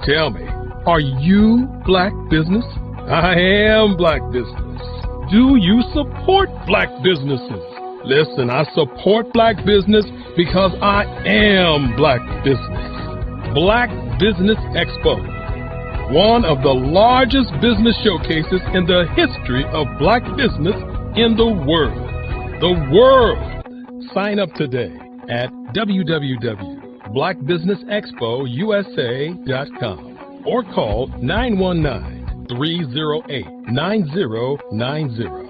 Tell me, are you Black Business? I am Black Business. Do you support Black businesses? Listen, I support Black business because I am Black Business. Black Business Expo, one of the largest business showcases in the history of Black business in the world. The world! Sign up today at www.blackbusinessexpousa.com or call 919-308-9090.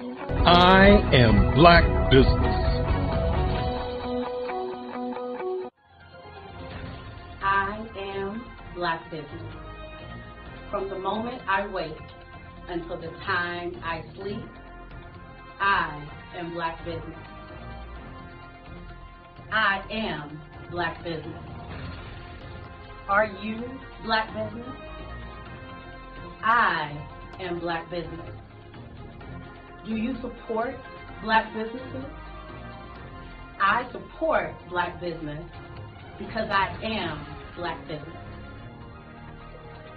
I am Black Business. I am Black Business. From the moment I wake until the time I sleep, I am Black Business. I am Black Business. Are you Black Business? I am Black Business. Do you support Black businesses? I support Black business because I am Black Business.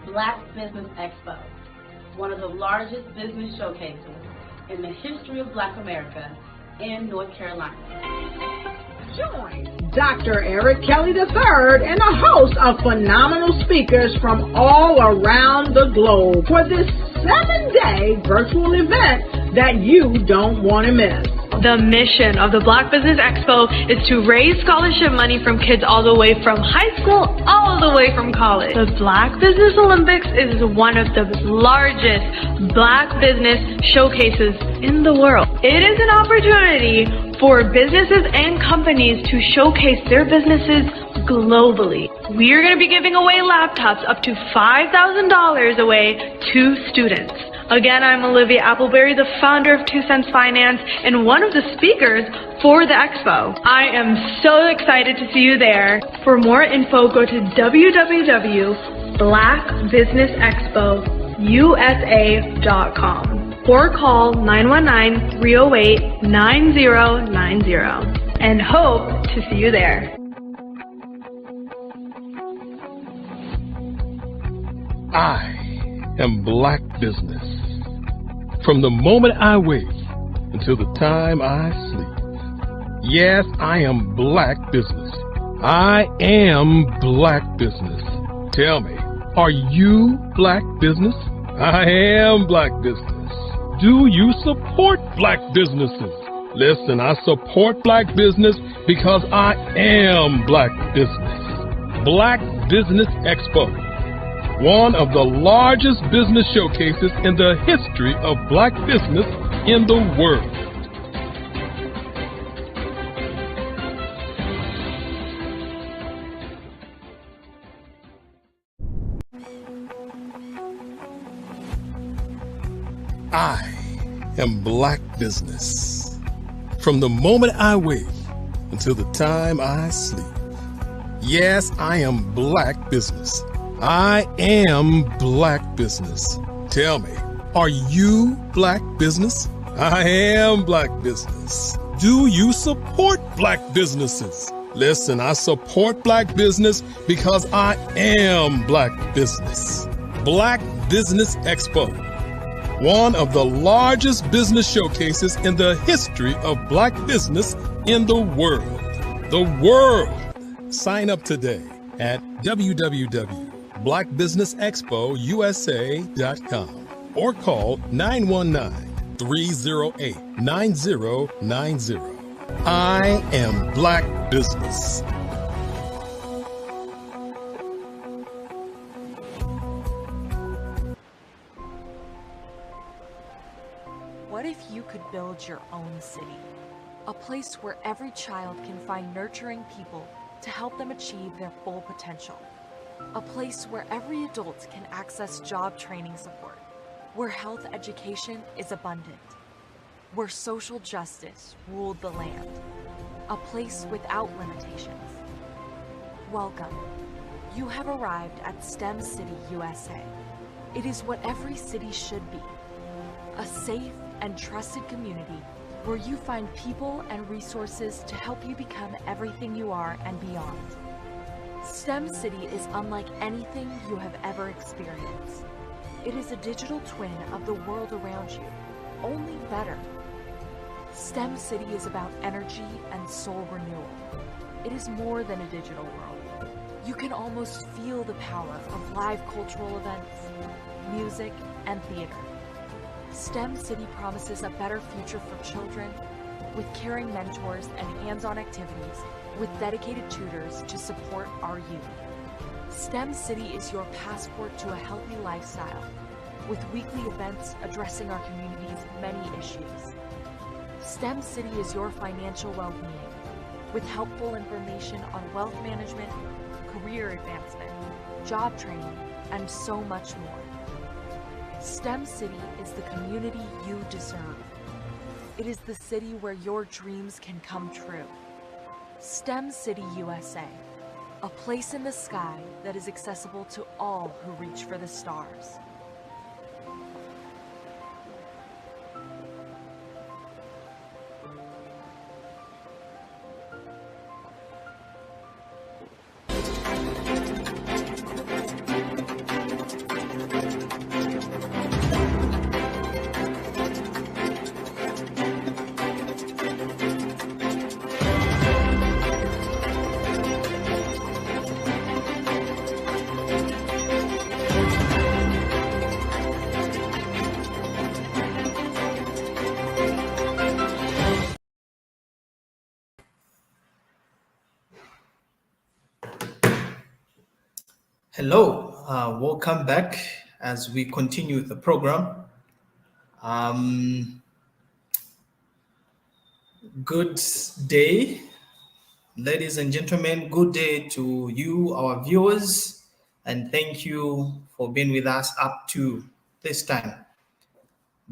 Black Business Expo, one of the largest business showcases in the history of Black America in North Carolina. Join Dr. Eric Kelly III and a host of phenomenal speakers from all around the globe for this 7-day virtual event that you don't want to miss. The mission of the Black Business Expo is to raise scholarship money from kids all the way from high school, all the way from college. The Black Business Olympics is one of the largest Black business showcases in the world. It is an opportunity for businesses and companies to showcase their businesses globally. We are going to be giving away laptops up to $5,000 away to students. Again, I'm Olivia Appleberry, the founder of 2 Cents Finance and one of the speakers for the expo. I am so excited to see you there. For more info, go to www.blackbusinessexpousa.com or call 919-308-9090 and hope to see you there. I am Black Business. From the moment I wake until the time I sleep. Yes, I am Black Business. I am Black Business. Tell me, are you Black Business? I am Black Business. Do you support Black businesses? Listen, I support Black business because I am Black Business. Black Business Expo, one of the largest business showcases in the history of Black business in the world. I am Black Business. From the moment I wake until the time I sleep. Yes, I am Black Business. I am Black Business. Tell me, are you Black Business? I am Black Business. Do you support Black businesses? Listen, I support Black business because I am Black Business. Black Business Expo, one of the largest business showcases in the history of Black business in the world. The world. Sign up today at www.blackbusinessexpousa.com or call 919-308-9090. I am Black Business. What if you could build your own city? A place where every child can find nurturing people to help them achieve their full potential. A place where every adult can access job training support, where health education is abundant, where social justice ruled the land. A place without limitations. Welcome. You have arrived at STEM City USA. It is what every city should be. A safe and trusted community where you find people and resources to help you become everything you are and beyond. STEM City is unlike anything you have ever experienced. It is a digital twin of the world around you, only better. STEM City is about energy and soul renewal. It is more than a digital world. You can almost feel the power of live cultural events, music, and theater. STEM City promises a better future for children, with caring mentors and hands-on activities, with dedicated tutors to support our youth. STEM City is your passport to a healthy lifestyle, with weekly events addressing our community's many issues. STEM City is your financial well-being, with helpful information on wealth management, career advancement, job training, and so much more. STEM City is the community you deserve. It is the city where your dreams can come true. STEM City USA, a place in the sky that is accessible to all who reach for the stars. Hello, welcome back as we continue the program. Good day, Ladies and gentlemen, good day to you, our viewers, and thank you for being with us up to this time.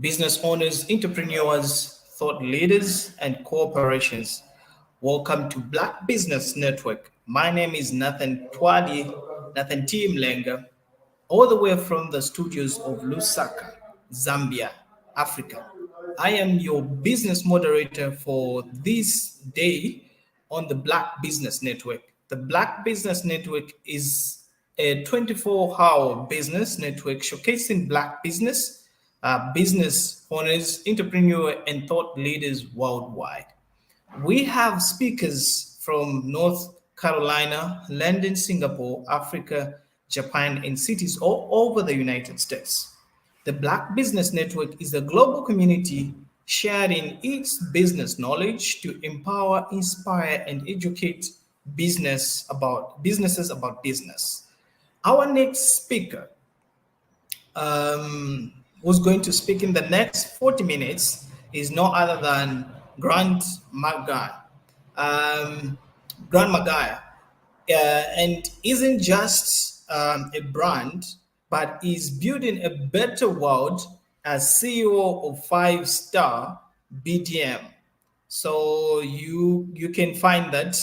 Business owners, entrepreneurs, thought leaders, and corporations, welcome to Black Business Network. My name is Nathan T. Mlenga, all the way from the studios of Lusaka, Zambia, Africa. I am your business moderator for this day on the Black Business Network. The Black Business Network is a 24-hour business network showcasing Black business owners, entrepreneurs, and thought leaders worldwide. We have speakers from North Carolina, London, Singapore, Africa, Japan, and cities all over the United States. The Black Business Network is a global community sharing its business knowledge to empower, inspire, and educate businesses about business. Our next speaker, who's going to speak in the next 40 minutes, is no other than Grant McGuire. Grant McGuire, and isn't just a brand, but is building a better world as CEO of 5-Star BDM. So you can find that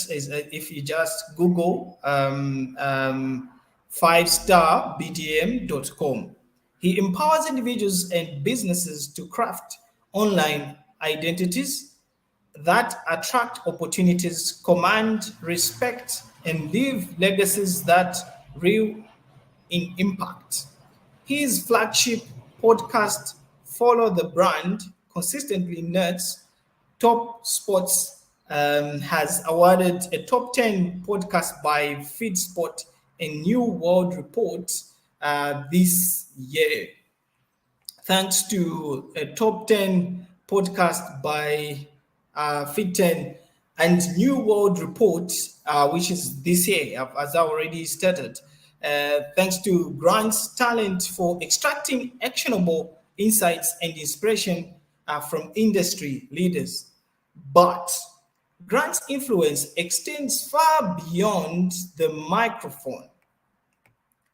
if you just Google 5starbdm.com. He empowers individuals and businesses to craft online identities that attract opportunities, command respect, and leave legacies that real in impact. His flagship podcast, Follow the Brand, consistently nerds top sports, has awarded a top 10 podcast by FeedSpot and New World Report this year. Thanks to a top 10 podcast by Fit 10 and New World Report, which is this year, as I already stated. Thanks to Grant's talent for extracting actionable insights and inspiration from industry leaders. But Grant's influence extends far beyond the microphone,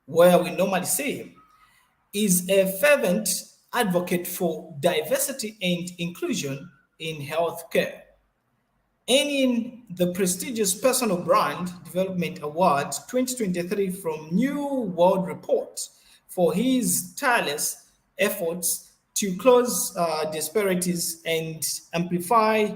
where we normally see him. Is a fervent advocate for diversity and inclusion in healthcare, earning the prestigious Personal Brand Development Award 2023 from New World Report for his tireless efforts to close disparities and amplify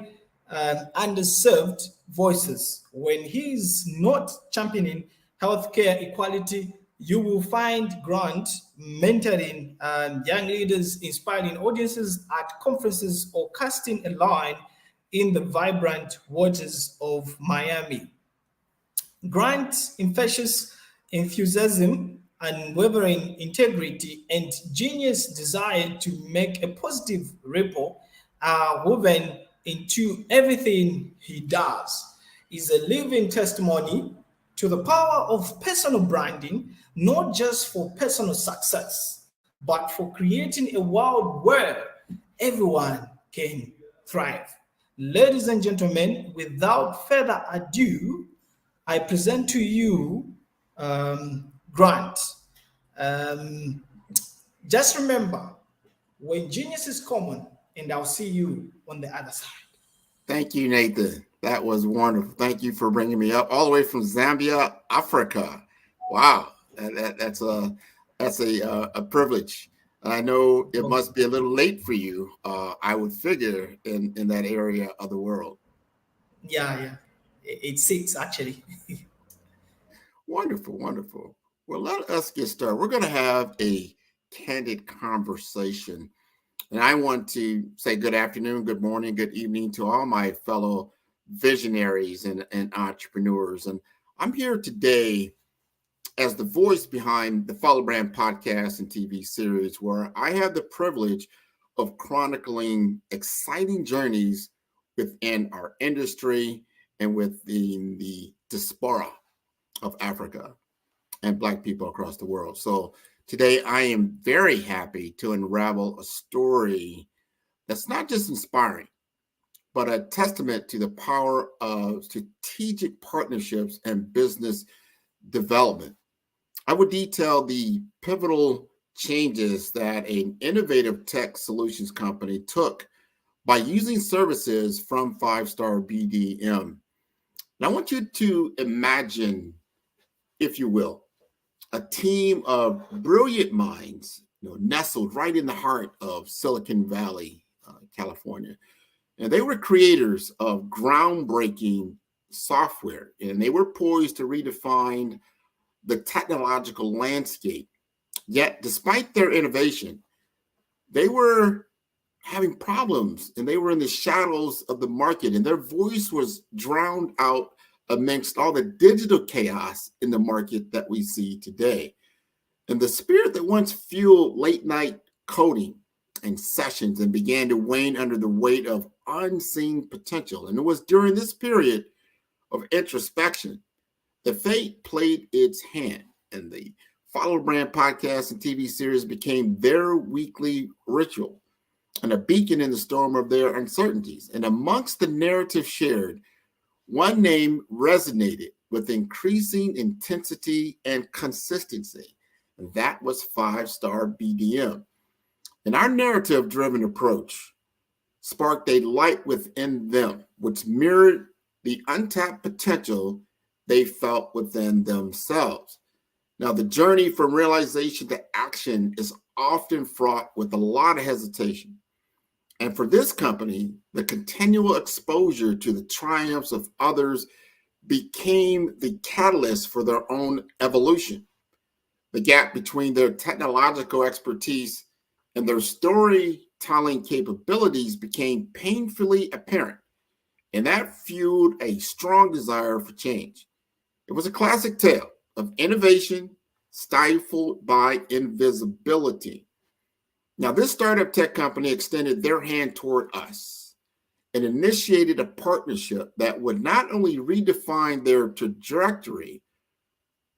underserved voices. When he's not championing healthcare equality, you will find Grant mentoring young leaders, inspiring audiences at conferences, or casting a line in the vibrant waters of Miami. Grant's infectious enthusiasm, unwavering integrity, and genius desire to make a positive ripple are woven into everything he does. Is a living testimony to the power of personal branding, not just for personal success, but for creating a world where everyone can thrive. Ladies and gentlemen, without further ado, I present to you Grant. Just remember, when genius is common, and I'll see you on the other side. Thank you, Nathan. That was wonderful. Thank you for bringing me up all the way from Zambia, Africa. Wow, that's a privilege. I know it must be a little late for you. I would figure in that area of the world. Yeah, it's 6 actually. Wonderful, wonderful. Well, let us get started. We're going to have a candid conversation. And I want to say good afternoon, good morning, good evening to all my fellow visionaries and entrepreneurs. And I'm here today as the voice behind the Follow Brand podcast and TV series, where I have the privilege of chronicling exciting journeys within our industry and within the diaspora of Africa and Black people across the world. So today, I am very happy to unravel a story that's not just inspiring, but a testament to the power of strategic partnerships and business development. I would detail the pivotal changes that an innovative tech solutions company took by using services from 5-Star BDM. And I want you to imagine, if you will, a team of brilliant minds, nestled right in the heart of Silicon Valley, California. And they were creators of groundbreaking software, and they were poised to redefine the technological landscape. Yet, despite their innovation, they were having problems, and they were in the shadows of the market, and their voice was drowned out amongst all the digital chaos in the market that we see today. And the spirit that once fueled late night coding and sessions and began to wane under the weight of unseen potential. And it was during this period of introspection that fate played its hand, and the Follow Brand podcast and TV series became their weekly ritual and a beacon in the storm of their uncertainties. And amongst the narrative shared, one name resonated with increasing intensity and consistency, and that was 5-Star BDM. And our narrative-driven approach sparked a light within them, which mirrored the untapped potential they felt within themselves. Now, the journey from realization to action is often fraught with a lot of hesitation. And for this company, the continual exposure to the triumphs of others became the catalyst for their own evolution. The gap between their technological expertise and their storytelling capabilities became painfully apparent, and that fueled a strong desire for change. It was a classic tale of innovation stifled by invisibility. Now, this startup tech company extended their hand toward us and initiated a partnership that would not only redefine their trajectory,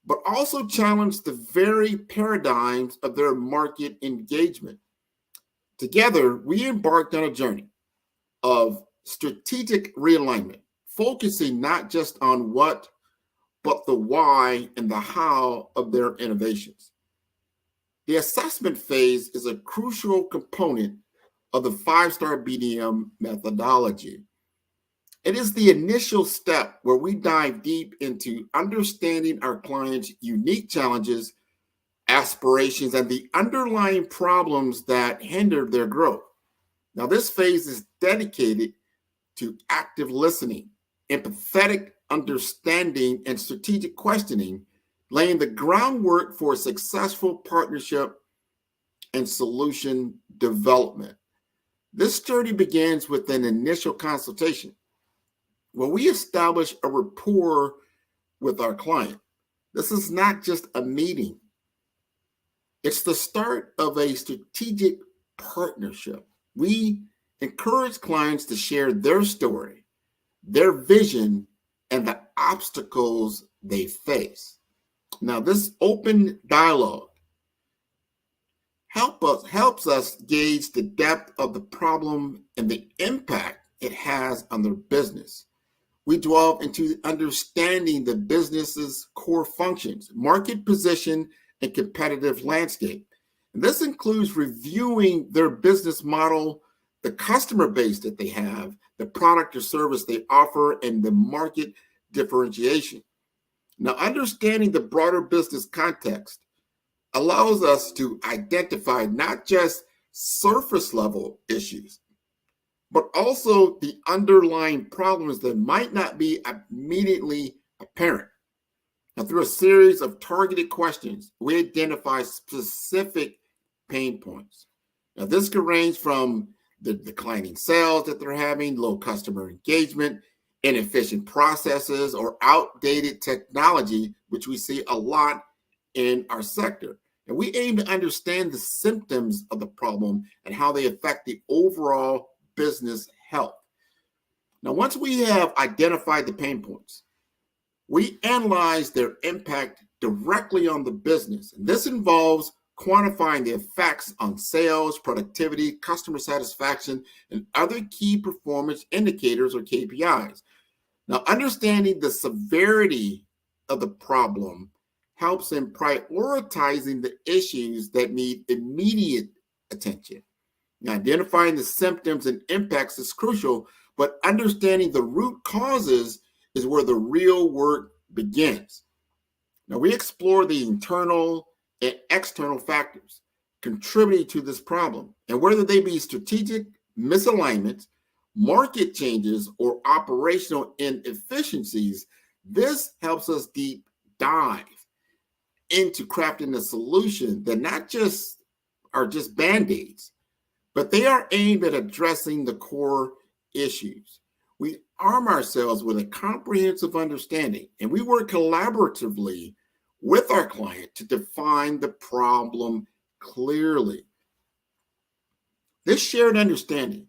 but also challenge the very paradigms of their market engagement. Together, we embarked on a journey of strategic realignment, focusing not just on what, but the why and the how of their innovations. The assessment phase is a crucial component of the 5-Star BDM methodology. It is the initial step where we dive deep into understanding our clients' unique challenges, aspirations, and the underlying problems that hinder their growth. Now, this phase is dedicated to active listening, empathetic understanding, and strategic questioning, laying the groundwork for successful partnership and solution development. This journey begins with an initial consultation where we establish a rapport with our client. This is not just a meeting. It's the start of a strategic partnership. We encourage clients to share their story, their vision, and the obstacles they face. Now, this open dialogue helps us gauge the depth of the problem and the impact it has on their business. We delve into understanding the business's core functions, market position, and competitive landscape. And this includes reviewing their business model, the customer base that they have, the product or service they offer, and the market differentiation. Now, understanding the broader business context allows us to identify not just surface level issues, but also the underlying problems that might not be immediately apparent. Now, through a series of targeted questions, we identify specific pain points. Now, this could range from the declining sales that they're having, low customer engagement, inefficient processes, or outdated technology, which we see a lot in our sector. And we aim to understand the symptoms of the problem and how they affect the overall business health. Now, once we have identified the pain points, we analyze their impact directly on the business. And this involves quantifying the effects on sales, productivity, customer satisfaction, and other key performance indicators or KPIs. Now, understanding the severity of the problem helps in prioritizing the issues that need immediate attention. Now, identifying the symptoms and impacts is crucial, but understanding the root causes is where the real work begins. Now, we explore the internal and external factors contributing to this problem, and whether they be strategic misalignments, market changes, or operational inefficiencies, this helps us deep dive into crafting a solution that not just are just band-aids, but they are aimed at addressing the core issues. We arm ourselves with a comprehensive understanding, and we work collaboratively with our client to define the problem clearly. This shared understanding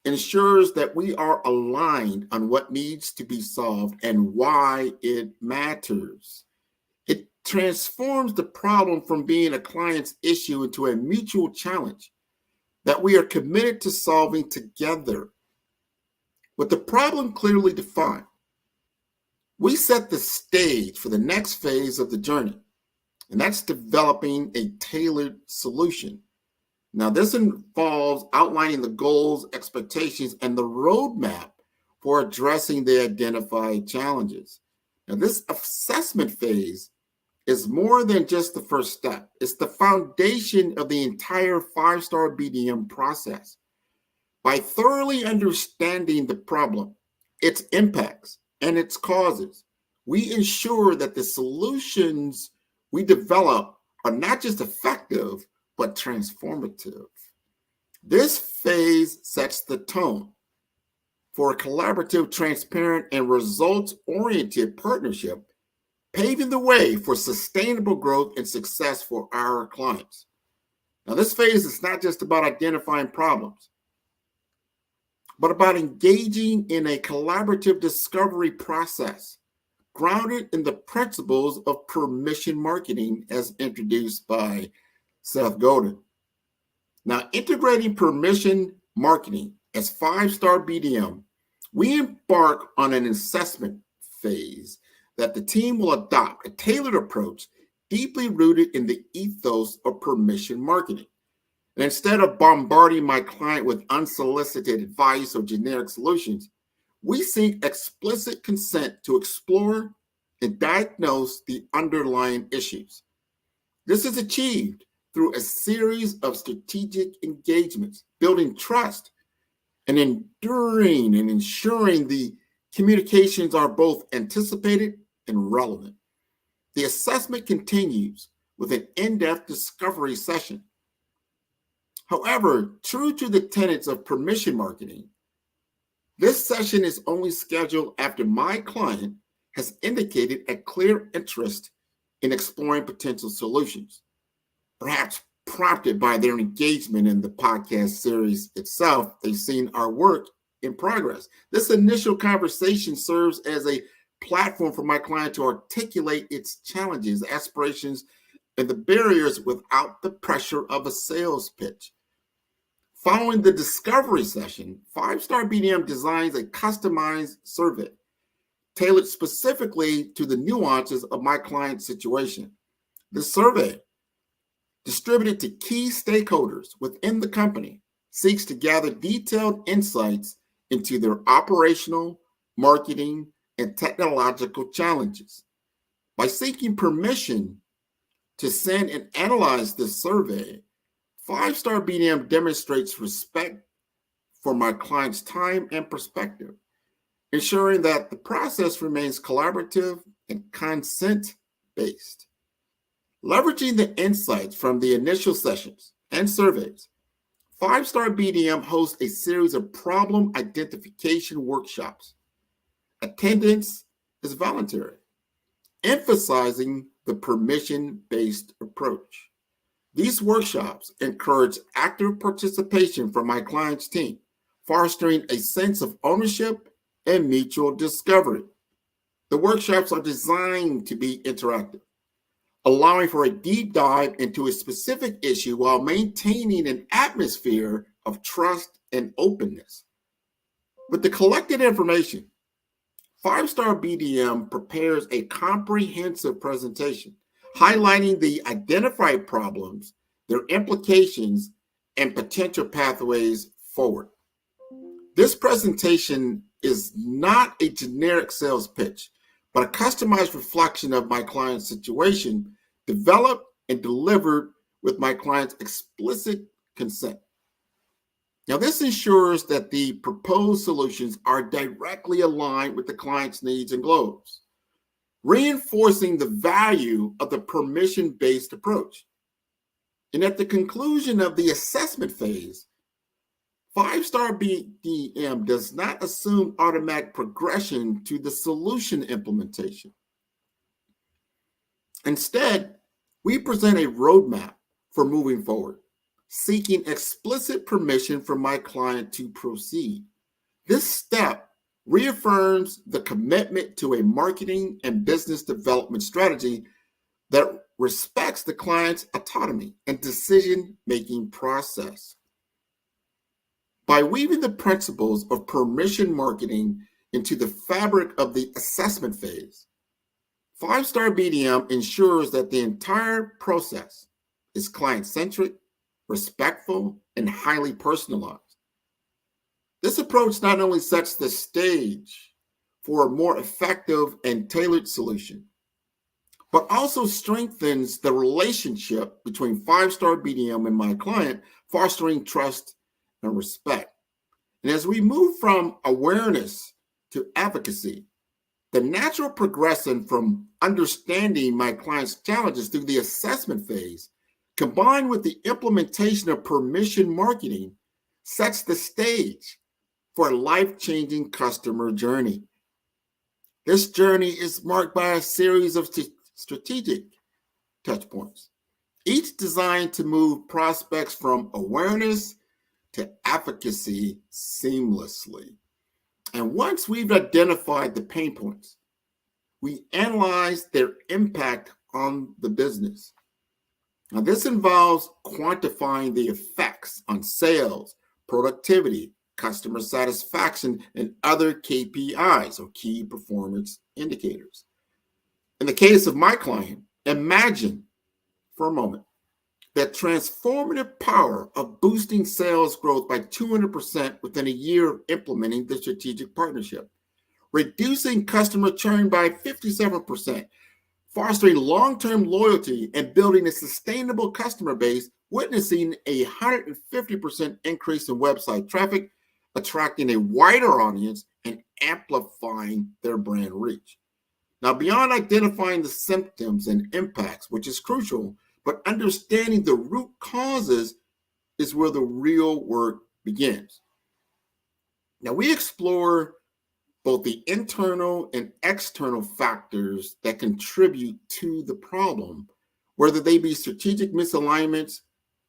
ensures that we are aligned on what needs to be solved and why it matters. It transforms the problem from being a client's issue into a mutual challenge that we are committed to solving together. With the problem clearly defined, we set the stage for the next phase of the journey, and that's developing a tailored solution. Now, this involves outlining the goals, expectations, and the roadmap for addressing the identified challenges. Now, this assessment phase is more than just the first step. It's the foundation of the entire 5-star BDM process. By thoroughly understanding the problem, its impacts, and its causes, we ensure that the solutions we develop are not just effective, but transformative. This phase sets the tone for a collaborative, transparent, and results-oriented partnership, paving the way for sustainable growth and success for our clients. Now, this phase is not just about identifying problems, but about engaging in a collaborative discovery process grounded in the principles of permission marketing as introduced by Seth Godin. Now, integrating permission marketing as 5-star BDM, we embark on an assessment phase that the team will adopt a tailored approach deeply rooted in the ethos of permission marketing. And instead of bombarding my client with unsolicited advice or generic solutions, we seek explicit consent to explore and diagnose the underlying issues. This is achieved through a series of strategic engagements, building trust and enduring and ensuring the communications are both anticipated and relevant. The assessment continues with an in-depth discovery session. However, true to the tenets of permission marketing, this session is only scheduled after my client has indicated a clear interest in exploring potential solutions, perhaps prompted by their engagement in the podcast series itself. They've seen our work in progress. This initial conversation serves as a platform for my client to articulate its challenges, aspirations, and the barriers without the pressure of a sales pitch. Following the discovery session, 5-star BDM designs a customized survey tailored specifically to the nuances of my client's situation. The survey, distributed to key stakeholders within the company, seeks to gather detailed insights into their operational, marketing, and technological challenges. By seeking permission to send and analyze this survey, 5-star BDM demonstrates respect for my client's time and perspective, ensuring that the process remains collaborative and consent-based. Leveraging the insights from the initial sessions and surveys, 5-star BDM hosts a series of problem identification workshops. Attendance is voluntary, emphasizing the permission-based approach. These workshops encourage active participation from my client's team, fostering a sense of ownership and mutual discovery. The workshops are designed to be interactive, allowing for a deep dive into a specific issue while maintaining an atmosphere of trust and openness. With the collected information, 5-Star BDM prepares a comprehensive presentation highlighting the identified problems, their implications, and potential pathways forward. This presentation is not a generic sales pitch, but a customized reflection of my client's situation, developed and delivered with my client's explicit consent. Now, this ensures that the proposed solutions are directly aligned with the client's needs and goals, reinforcing the value of the permission-based approach. And at the conclusion of the assessment phase, 5-Star BDM does not assume automatic progression to the solution implementation. Instead, we present a roadmap for moving forward, seeking explicit permission from my client to proceed. This step reaffirms the commitment to a marketing and business development strategy that respects the client's autonomy and decision-making process. By weaving the principles of permission marketing into the fabric of the assessment phase, 5-Star BDM ensures that the entire process is client-centric, respectful, and highly personalized. This approach not only sets the stage for a more effective and tailored solution, but also strengthens the relationship between 5-Star BDM and my client, fostering trust and respect. And as we move from awareness to advocacy, the natural progression from understanding my client's challenges through the assessment phase, combined with the implementation of permission marketing, sets the stage for a life-changing customer journey. This journey is marked by a series of strategic touch points, each designed to move prospects from awareness to advocacy seamlessly. And once we've identified the pain points, we analyze their impact on the business. Now, this involves quantifying the effects on sales, productivity, customer satisfaction, and other KPIs, or key performance indicators. In the case of my client, imagine for a moment that transformative power of boosting sales growth by 200% within a year of implementing the strategic partnership, reducing customer churn by 57%, fostering long-term loyalty, and building a sustainable customer base, witnessing a 150% increase in website traffic, attracting a wider audience, and amplifying their brand reach. Now, beyond identifying the symptoms and impacts, which is crucial, but understanding the root causes is where the real work begins. Now, we explore both the internal and external factors that contribute to the problem, whether they be strategic misalignments,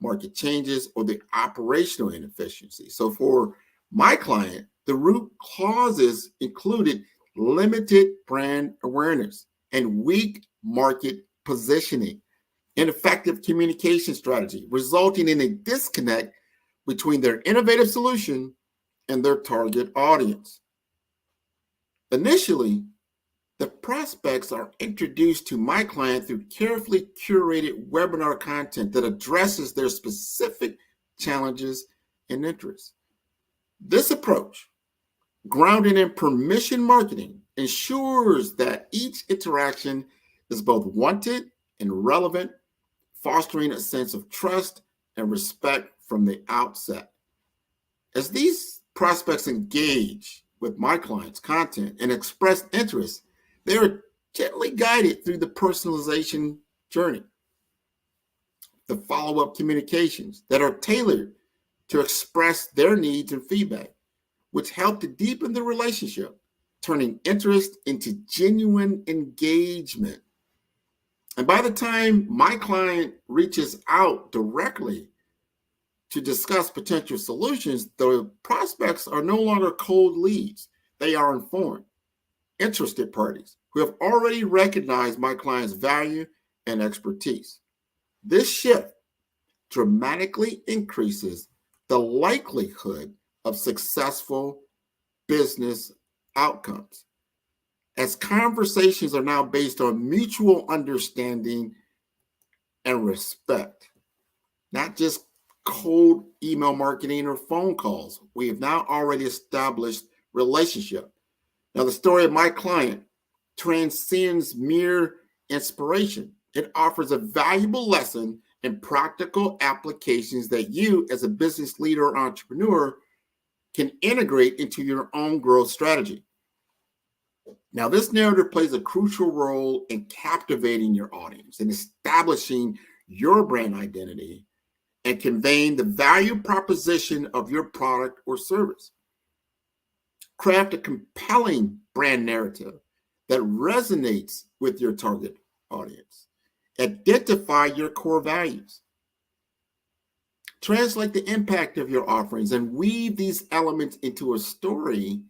market changes, or the operational inefficiency. So for my client, the root causes included limited brand awareness and weak market positioning, ineffective communication strategy, resulting in a disconnect between their innovative solution and their target audience. Initially, the prospects are introduced to my client through carefully curated webinar content that addresses their specific challenges and interests. This approach, grounded in permission marketing, ensures that each interaction is both wanted and relevant, fostering a sense of trust and respect from the outset. As these prospects engage with my client's content and express interest, they are gently guided through the personalization journey, the follow-up communications that are tailored to express their needs and feedback, which help to deepen the relationship, turning interest into genuine engagement. And by the time my client reaches out directly to discuss potential solutions, the prospects are no longer cold leads. They are informed, interested parties who have already recognized my client's value and expertise. This shift dramatically increases the likelihood of successful business outcomes, as conversations are now based on mutual understanding and respect, not just cold email marketing or phone calls. We have now already established relationship. Now, the story of my client transcends mere inspiration. It offers a valuable lesson and practical applications that you, as a business leader or entrepreneur, can integrate into your own growth strategy. Now, this narrative plays a crucial role in captivating your audience and establishing your brand identity and conveying the value proposition of your product or service. Craft a compelling brand narrative that resonates with your target audience. Identify your core values. Translate the impact of your offerings and weave these elements into a story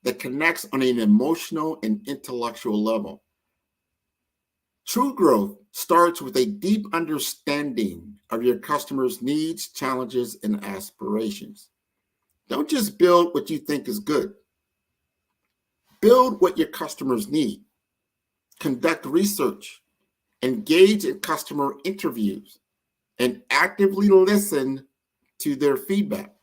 that connects on an emotional and intellectual level. True growth starts with a deep understanding of your customers' needs, challenges, and aspirations. Don't just build what you think is good. Build what your customers need. Conduct research, engage in customer interviews, and actively listen to their feedback.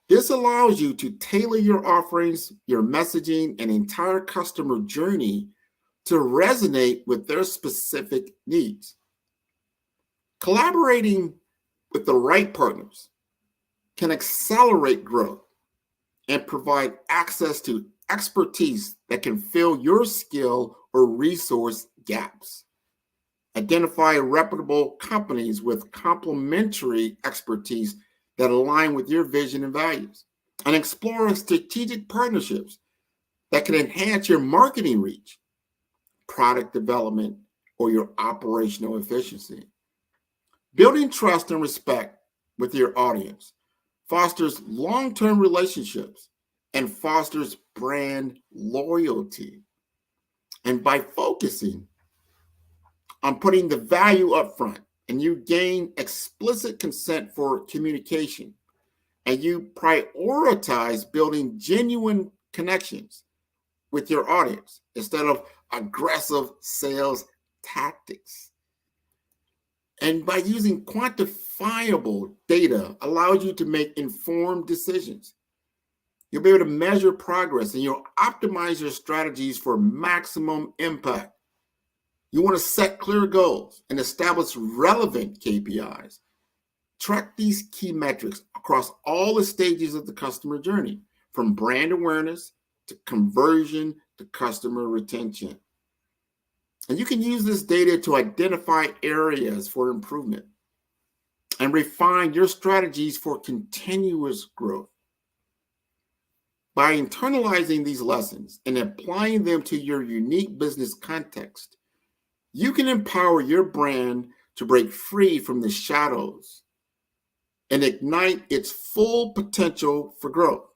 This allows you to tailor your offerings, your messaging, and entire customer journey to resonate with their specific needs. Collaborating with the right partners can accelerate growth and provide access to expertise that can fill your skill or resource gaps. Identify reputable companies with complementary expertise that align with your vision and values, and explore strategic partnerships that can enhance your marketing reach, product development, or your operational efficiency. Building trust and respect with your audience fosters long-term relationships and fosters brand loyalty. And by focusing on putting the value up front, and you gain explicit consent for communication, and you prioritize building genuine connections with your audience instead of aggressive sales tactics. And by using quantifiable data allows you to make informed decisions. You'll be able to measure progress and you'll optimize your strategies for maximum impact. You want to set clear goals and establish relevant KPIs. Track these key metrics across all the stages of the customer journey, from brand awareness to conversion to customer retention. And you can use this data to identify areas for improvement and refine your strategies for continuous growth. By internalizing these lessons and applying them to your unique business context, you can empower your brand to break free from the shadows and ignite its full potential for growth.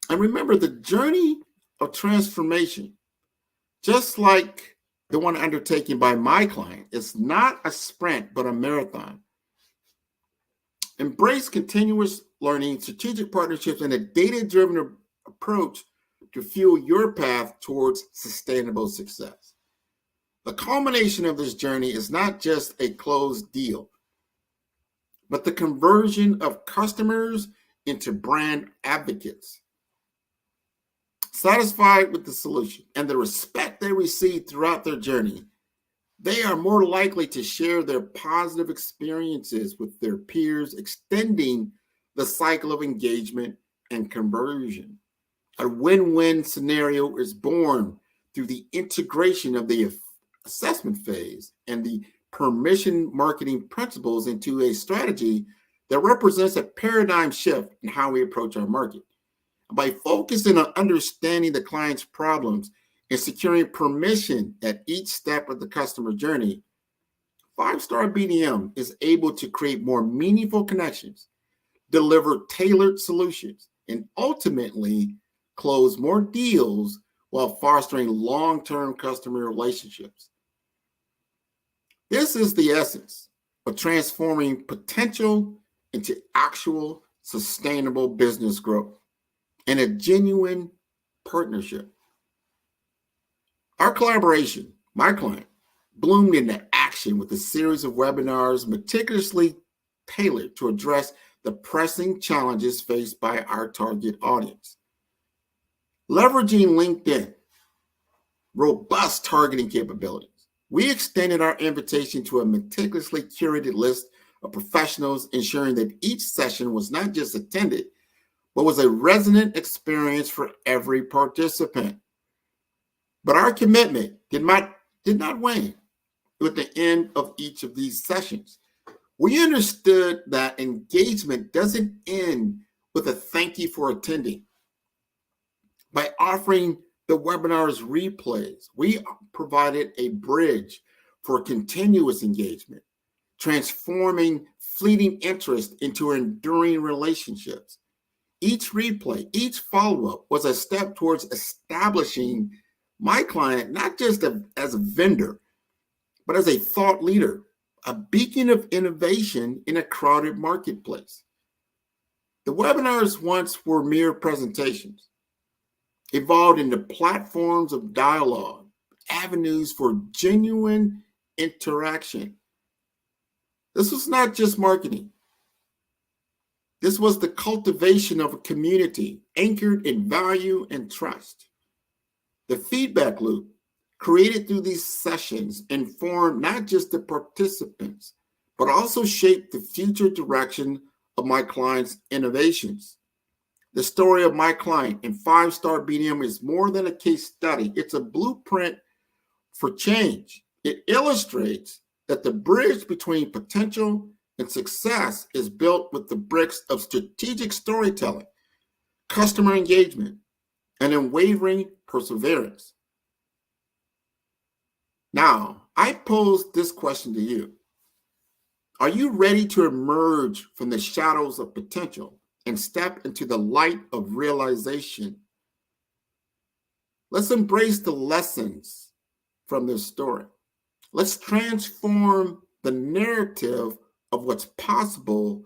And remember, the journey of transformation, just like the one undertaken by my client, is not a sprint, but a marathon. Embrace continuous learning, strategic partnerships, and a data-driven approach to fuel your path towards sustainable success. The culmination of this journey is not just a closed deal, but the conversion of customers into brand advocates. Satisfied with the solution and the respect they receive throughout their journey, they are more likely to share their positive experiences with their peers, extending the cycle of engagement and conversion. A win-win scenario is born through the integration of the assessment phase and the permission marketing principles into a strategy that represents a paradigm shift in how we approach our market. By focusing on understanding the client's problems and securing permission at each step of the customer journey, 5-Star BDM is able to create more meaningful connections, deliver tailored solutions, and ultimately close more deals while fostering long-term customer relationships. This is the essence of transforming potential into actual sustainable business growth and a genuine partnership. Our collaboration, my client, bloomed into action with a series of webinars meticulously tailored to address the pressing challenges faced by our target audience. Leveraging LinkedIn, robust targeting capabilities, we extended our invitation to a meticulously curated list of professionals, ensuring that each session was not just attended, but was a resonant experience for every participant. But our commitment did not wane with the end of each of these sessions. We understood that engagement doesn't end with a thank you for attending. By offering the webinar's replays, we provided a bridge for continuous engagement, transforming fleeting interest into enduring relationships. Each replay, each follow-up was a step towards establishing my client not just as a vendor, but as a thought leader, a beacon of innovation in a crowded marketplace. The webinars once were mere presentations, evolved into platforms of dialogue, avenues for genuine interaction. This was not just marketing. This was the cultivation of a community anchored in value and trust. The feedback loop created through these sessions informed not just the participants, but also shaped the future direction of my client's innovations. The story of my client in 5-Star BDM is more than a case study. It's a blueprint for change. It illustrates that the bridge between potential and success is built with the bricks of strategic storytelling, customer engagement, and unwavering perseverance. Now, I pose this question to you. Are you ready to emerge from the shadows of potential and step into the light of realization? Let's embrace the lessons from this story. Let's transform the narrative of what's possible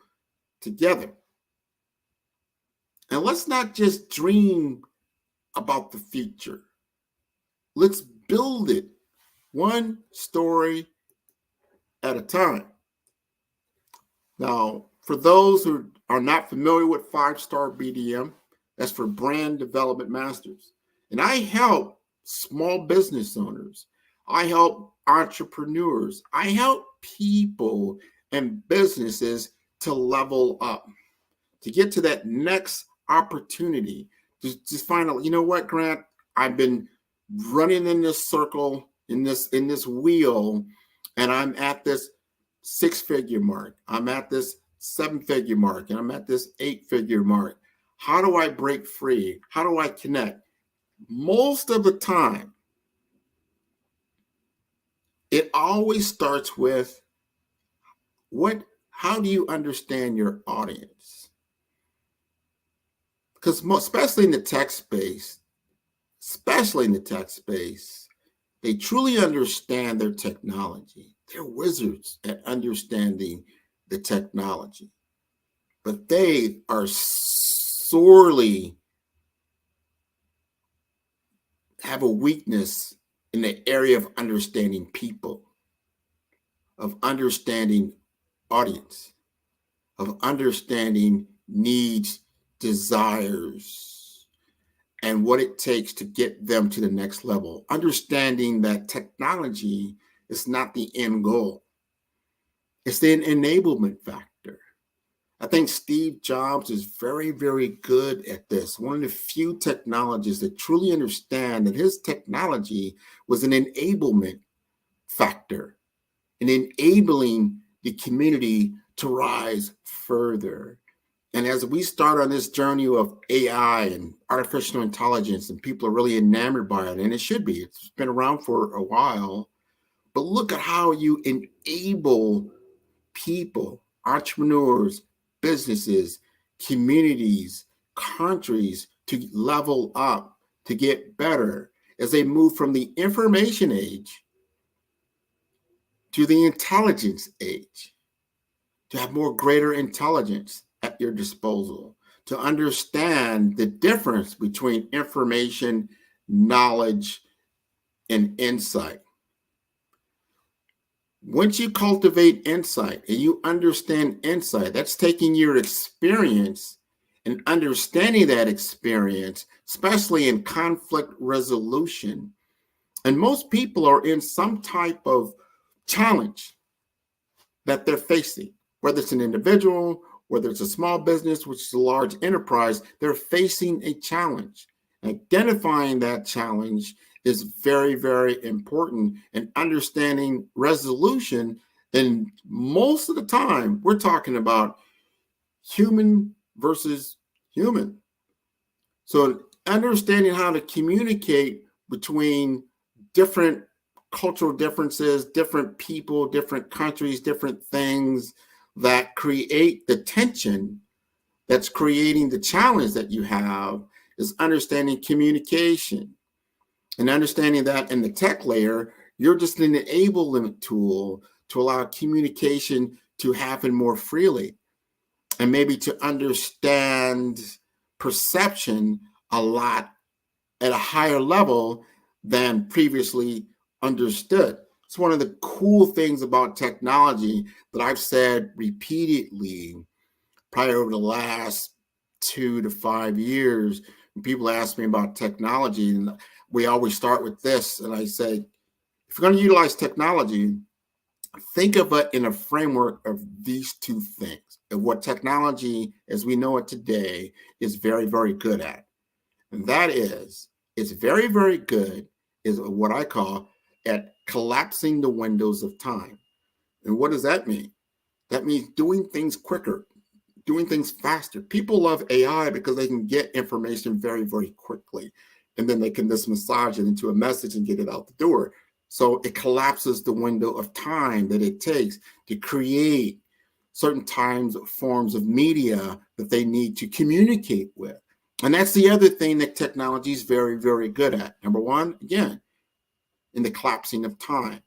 together. And let's not just dream about the future. Let's build it one story at a time. Now, for those who are not familiar with 5-Star BDM, that's for Brand Development Masters. And I help small business owners. I help entrepreneurs. I help people and businesses to level up, to get to that next opportunity, to just find out, you know what, Grant, I've been running in this circle, in this wheel, and I'm at this 6-figure mark. I'm at this 7-figure mark, and I'm at this 8-figure mark. How do I break free? How do I connect? Most of the time, it always starts with how do you understand your audience? Because especially in the tech space, they truly understand their technology. They're wizards at understanding the technology, but they are sorely have a weakness in the area of understanding people, of understanding audience, of understanding needs, desires, and what it takes to get them to the next level. Understanding that technology is not the end goal. It's the enablement factor. I think Steve Jobs is very, very good at this. One of the few technologists that truly understand that his technology was an enablement factor, in enabling the community to rise further. And as we start on this journey of AI and artificial intelligence, and people are really enamored by it, and it should be, it's been around for a while, but look at how you enable people, entrepreneurs, businesses, communities, countries to level up, to get better as they move from the information age to the intelligence age, to have more greater intelligence at your disposal, to understand the difference between information, knowledge, and insight. Once you cultivate insight and you understand insight, that's taking your experience and understanding that experience, especially in conflict resolution. And most people are in some type of challenge that they're facing, whether it's an individual, whether it's a small business, which is a large enterprise, they're facing a challenge. Identifying that challenge is very, very important, and understanding resolution. And most of the time, we're talking about human versus human. So understanding how to communicate between different cultural differences, different people, different countries, different things that create the tension that's creating the challenge that you have is understanding communication. And understanding that in the tech layer, you're just an enablement tool to allow communication to happen more freely, and maybe to understand perception a lot at a higher level than previously understood. It's one of the cool things about technology that I've said repeatedly, probably over the last 2 to 5 years. When people ask me about technology, and we always start with this, and I say, if you're going to utilize technology, think of it in a framework of these two things, of what technology as we know it today is very, very good at. And that is, it's very, very good is what I call at collapsing the windows of time. And what does that mean? That means doing things quicker, doing things faster. People love AI because they can get information very, very quickly. And then they can just massage it into a message and get it out the door. So it collapses the window of time that it takes to create certain forms of media that they need to communicate with. And that's the other thing that technology is very, very good at. Number one, again, in the collapsing of time,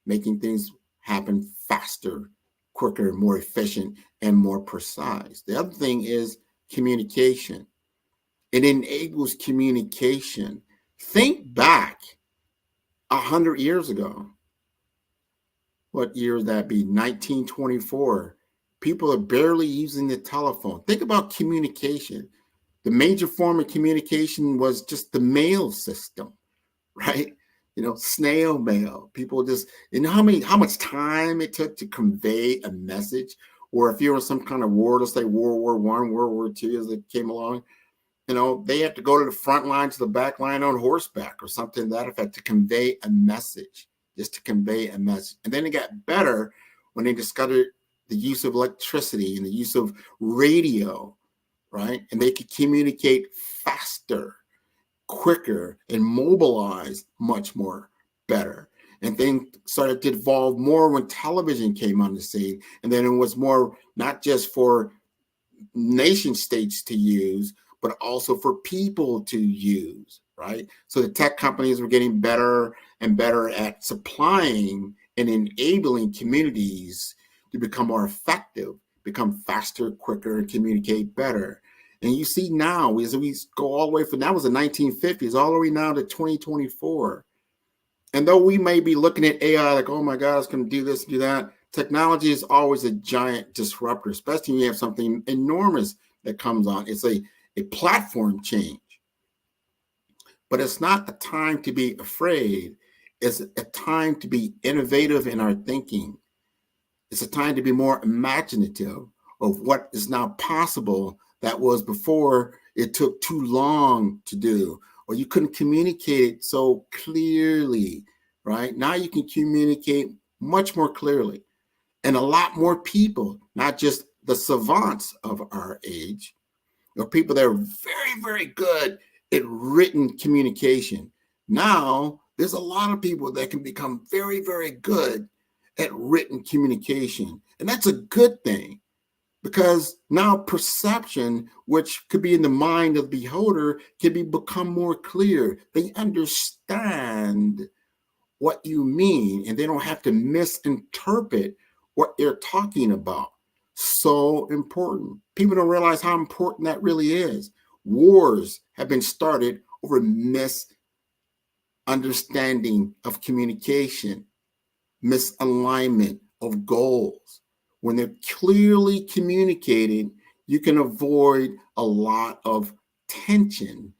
making things happen faster, quicker, more efficient, and more precise. The other thing is communication. It enables communication. Think back 100 years ago. What year would that be? 1924. People are barely using the telephone. Think about communication. The major form of communication was just the mail system, right? Snail mail. People just, how much time it took to convey a message? Or if you were in some kind of war, let's say World War I, World War II as it came along, they have to go to the front line to the back line on horseback or something to that effect to convey a message, just to convey a message. And then it got better when they discovered the use of electricity and the use of radio, right? And they could communicate faster, quicker, and mobilize much more better. And things started to evolve more when television came on the scene. And then it was more not just for nation states to use, but also for people to use, right? So the tech companies were getting better and better at supplying and enabling communities to become more effective, become faster, quicker, and communicate better. And you see now, as we go all the way from, that was the 1950s, all the way now to 2024. And though we may be looking at AI like, oh my God, it's going to do this, do that, technology is always a giant disruptor, especially when you have something enormous that comes on. It's a platform change. But it's not a time to be afraid. It's a time to be innovative in our thinking. It's a time to be more imaginative of what is now possible that was before it took too long to do, or you couldn't communicate it so clearly, right? Now you can communicate much more clearly. And a lot more people, not just the savants of our age, or people that are very, very good at written communication. Now, there's a lot of people that can become very, very good at written communication. And that's a good thing, because now perception, which could be in the mind of the beholder, can become more clear. They understand what you mean, and they don't have to misinterpret what you're talking about. So important. People don't realize how important that really is. Wars have been started over misunderstanding of communication, misalignment of goals. When they're clearly communicated, you can avoid a lot of tension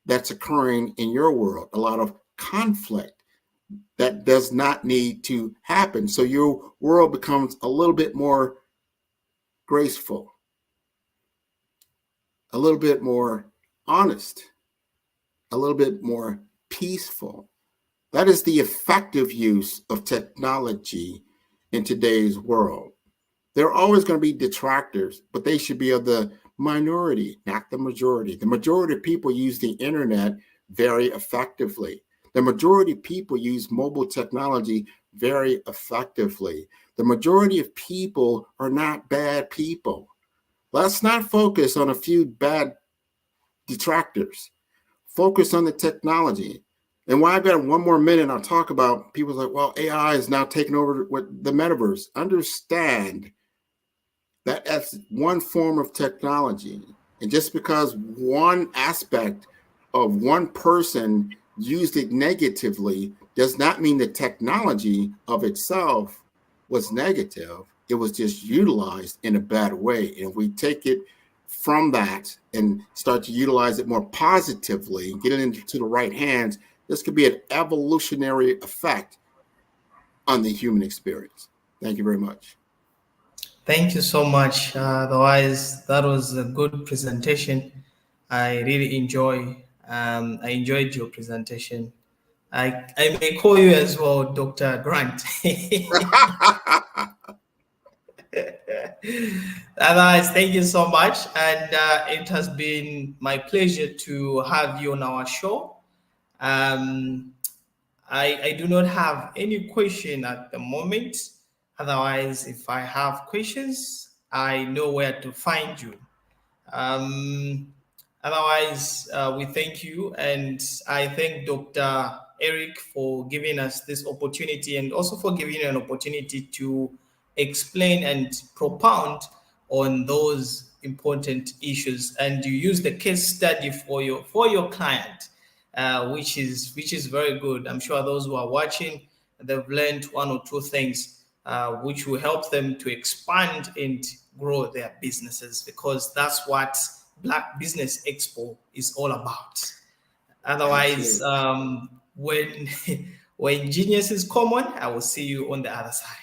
that's occurring in your world, a lot of conflict that does not need to happen. So your world becomes a little bit more graceful, a little bit more honest, a little bit more peaceful. That is the effective use of technology in today's world. There are always going to be detractors, but they should be of the minority, not the majority. The majority of people use the internet very effectively. The majority of people use mobile technology very effectively. The majority of people are not bad people. Let's not focus on a few bad detractors. Focus on the technology. And while I've got 1 more minute, I'll talk about people like, well, AI is now taking over the metaverse. Understand that that's one form of technology. And just because one aspect of one person used it negatively does not mean the technology of itself was negative. It was just utilized in a bad way. And if we take it from that and start to utilize it more positively and get it into the right hands, this could be an evolutionary effect on the human experience. Thank you very much. Thank you so much. Otherwise, that was a good presentation. I really I enjoyed your presentation. I may call you as well, Dr. Grant. Otherwise, thank you so much. And it has been my pleasure to have you on our show. I do not have any question at the moment. Otherwise, if I have questions, I know where to find you. Otherwise, we thank you. And I thank Dr. Eric for giving us this opportunity and also for giving you an opportunity to explain and propound on those important issues. And you use the case study for your client, which is very good. I'm sure those who are watching, they've learned 1 or 2 things which will help them to expand and grow their businesses, because that's what Black Business Expo is all about. Otherwise, when genius is common, I will see you on the other side.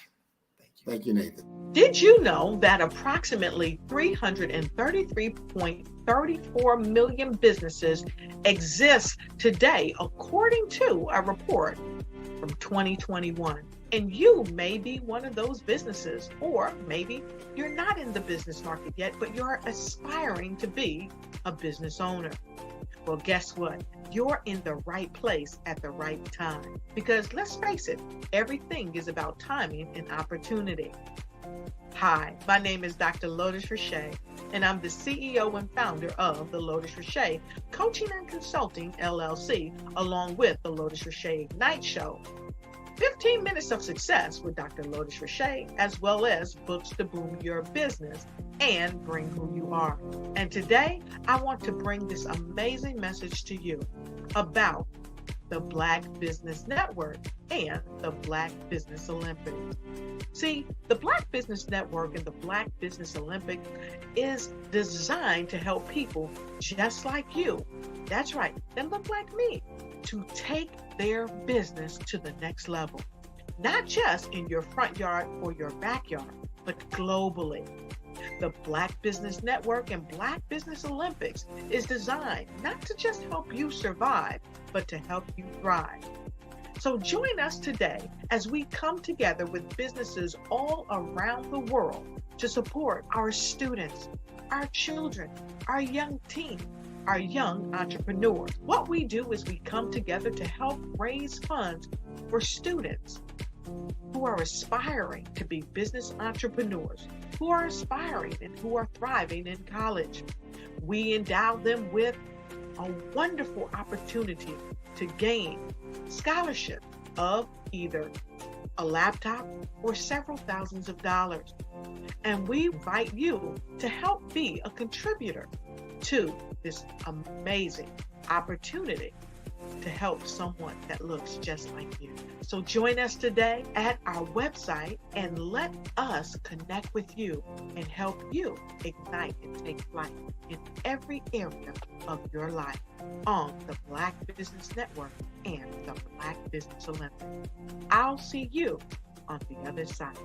Thank you, Nathan. Did you know that approximately 333.34 million businesses exist today, according to a report from 2021? And you may be one of those businesses, or maybe you're not in the business market yet, but you're aspiring to be a business owner. Well, guess what? You're in the right place at the right time. Because let's face it, everything is about timing and opportunity. Hi, my name is Dr. Lotus Richey, and I'm the CEO and founder of the Lotus Richey Coaching and Consulting LLC, along with the Lotus Richey Ignite Show. 15 minutes of success with Dr. Lotus Richey, as well as books to boom your business and bring who you are. And today, I want to bring this amazing message to you about the Black Business Network and the Black Business Olympics. See, the Black Business Network and the Black Business Olympic is designed to help people just like you, that's right, that look like me, to take their business to the next level. Not just in your front yard or your backyard, but globally. The Black Business Network and Black Business Olympics is designed not to just help you survive, but to help you thrive. So join us today as we come together with businesses all around the world to support our students, our children, our young teens, our young entrepreneurs. What we do is we come together to help raise funds for students who are aspiring to be business entrepreneurs, who are aspiring and who are thriving in college. We endow them with a wonderful opportunity to gain scholarship of either a laptop or several thousands of dollars. And we invite you to help be a contributor to this amazing opportunity to help someone that looks just like you. So join us today at our website and let us connect with you and help you ignite and take flight in every area of your life on the Black Business Network and the Black Business Olympics. I'll see you on the other side.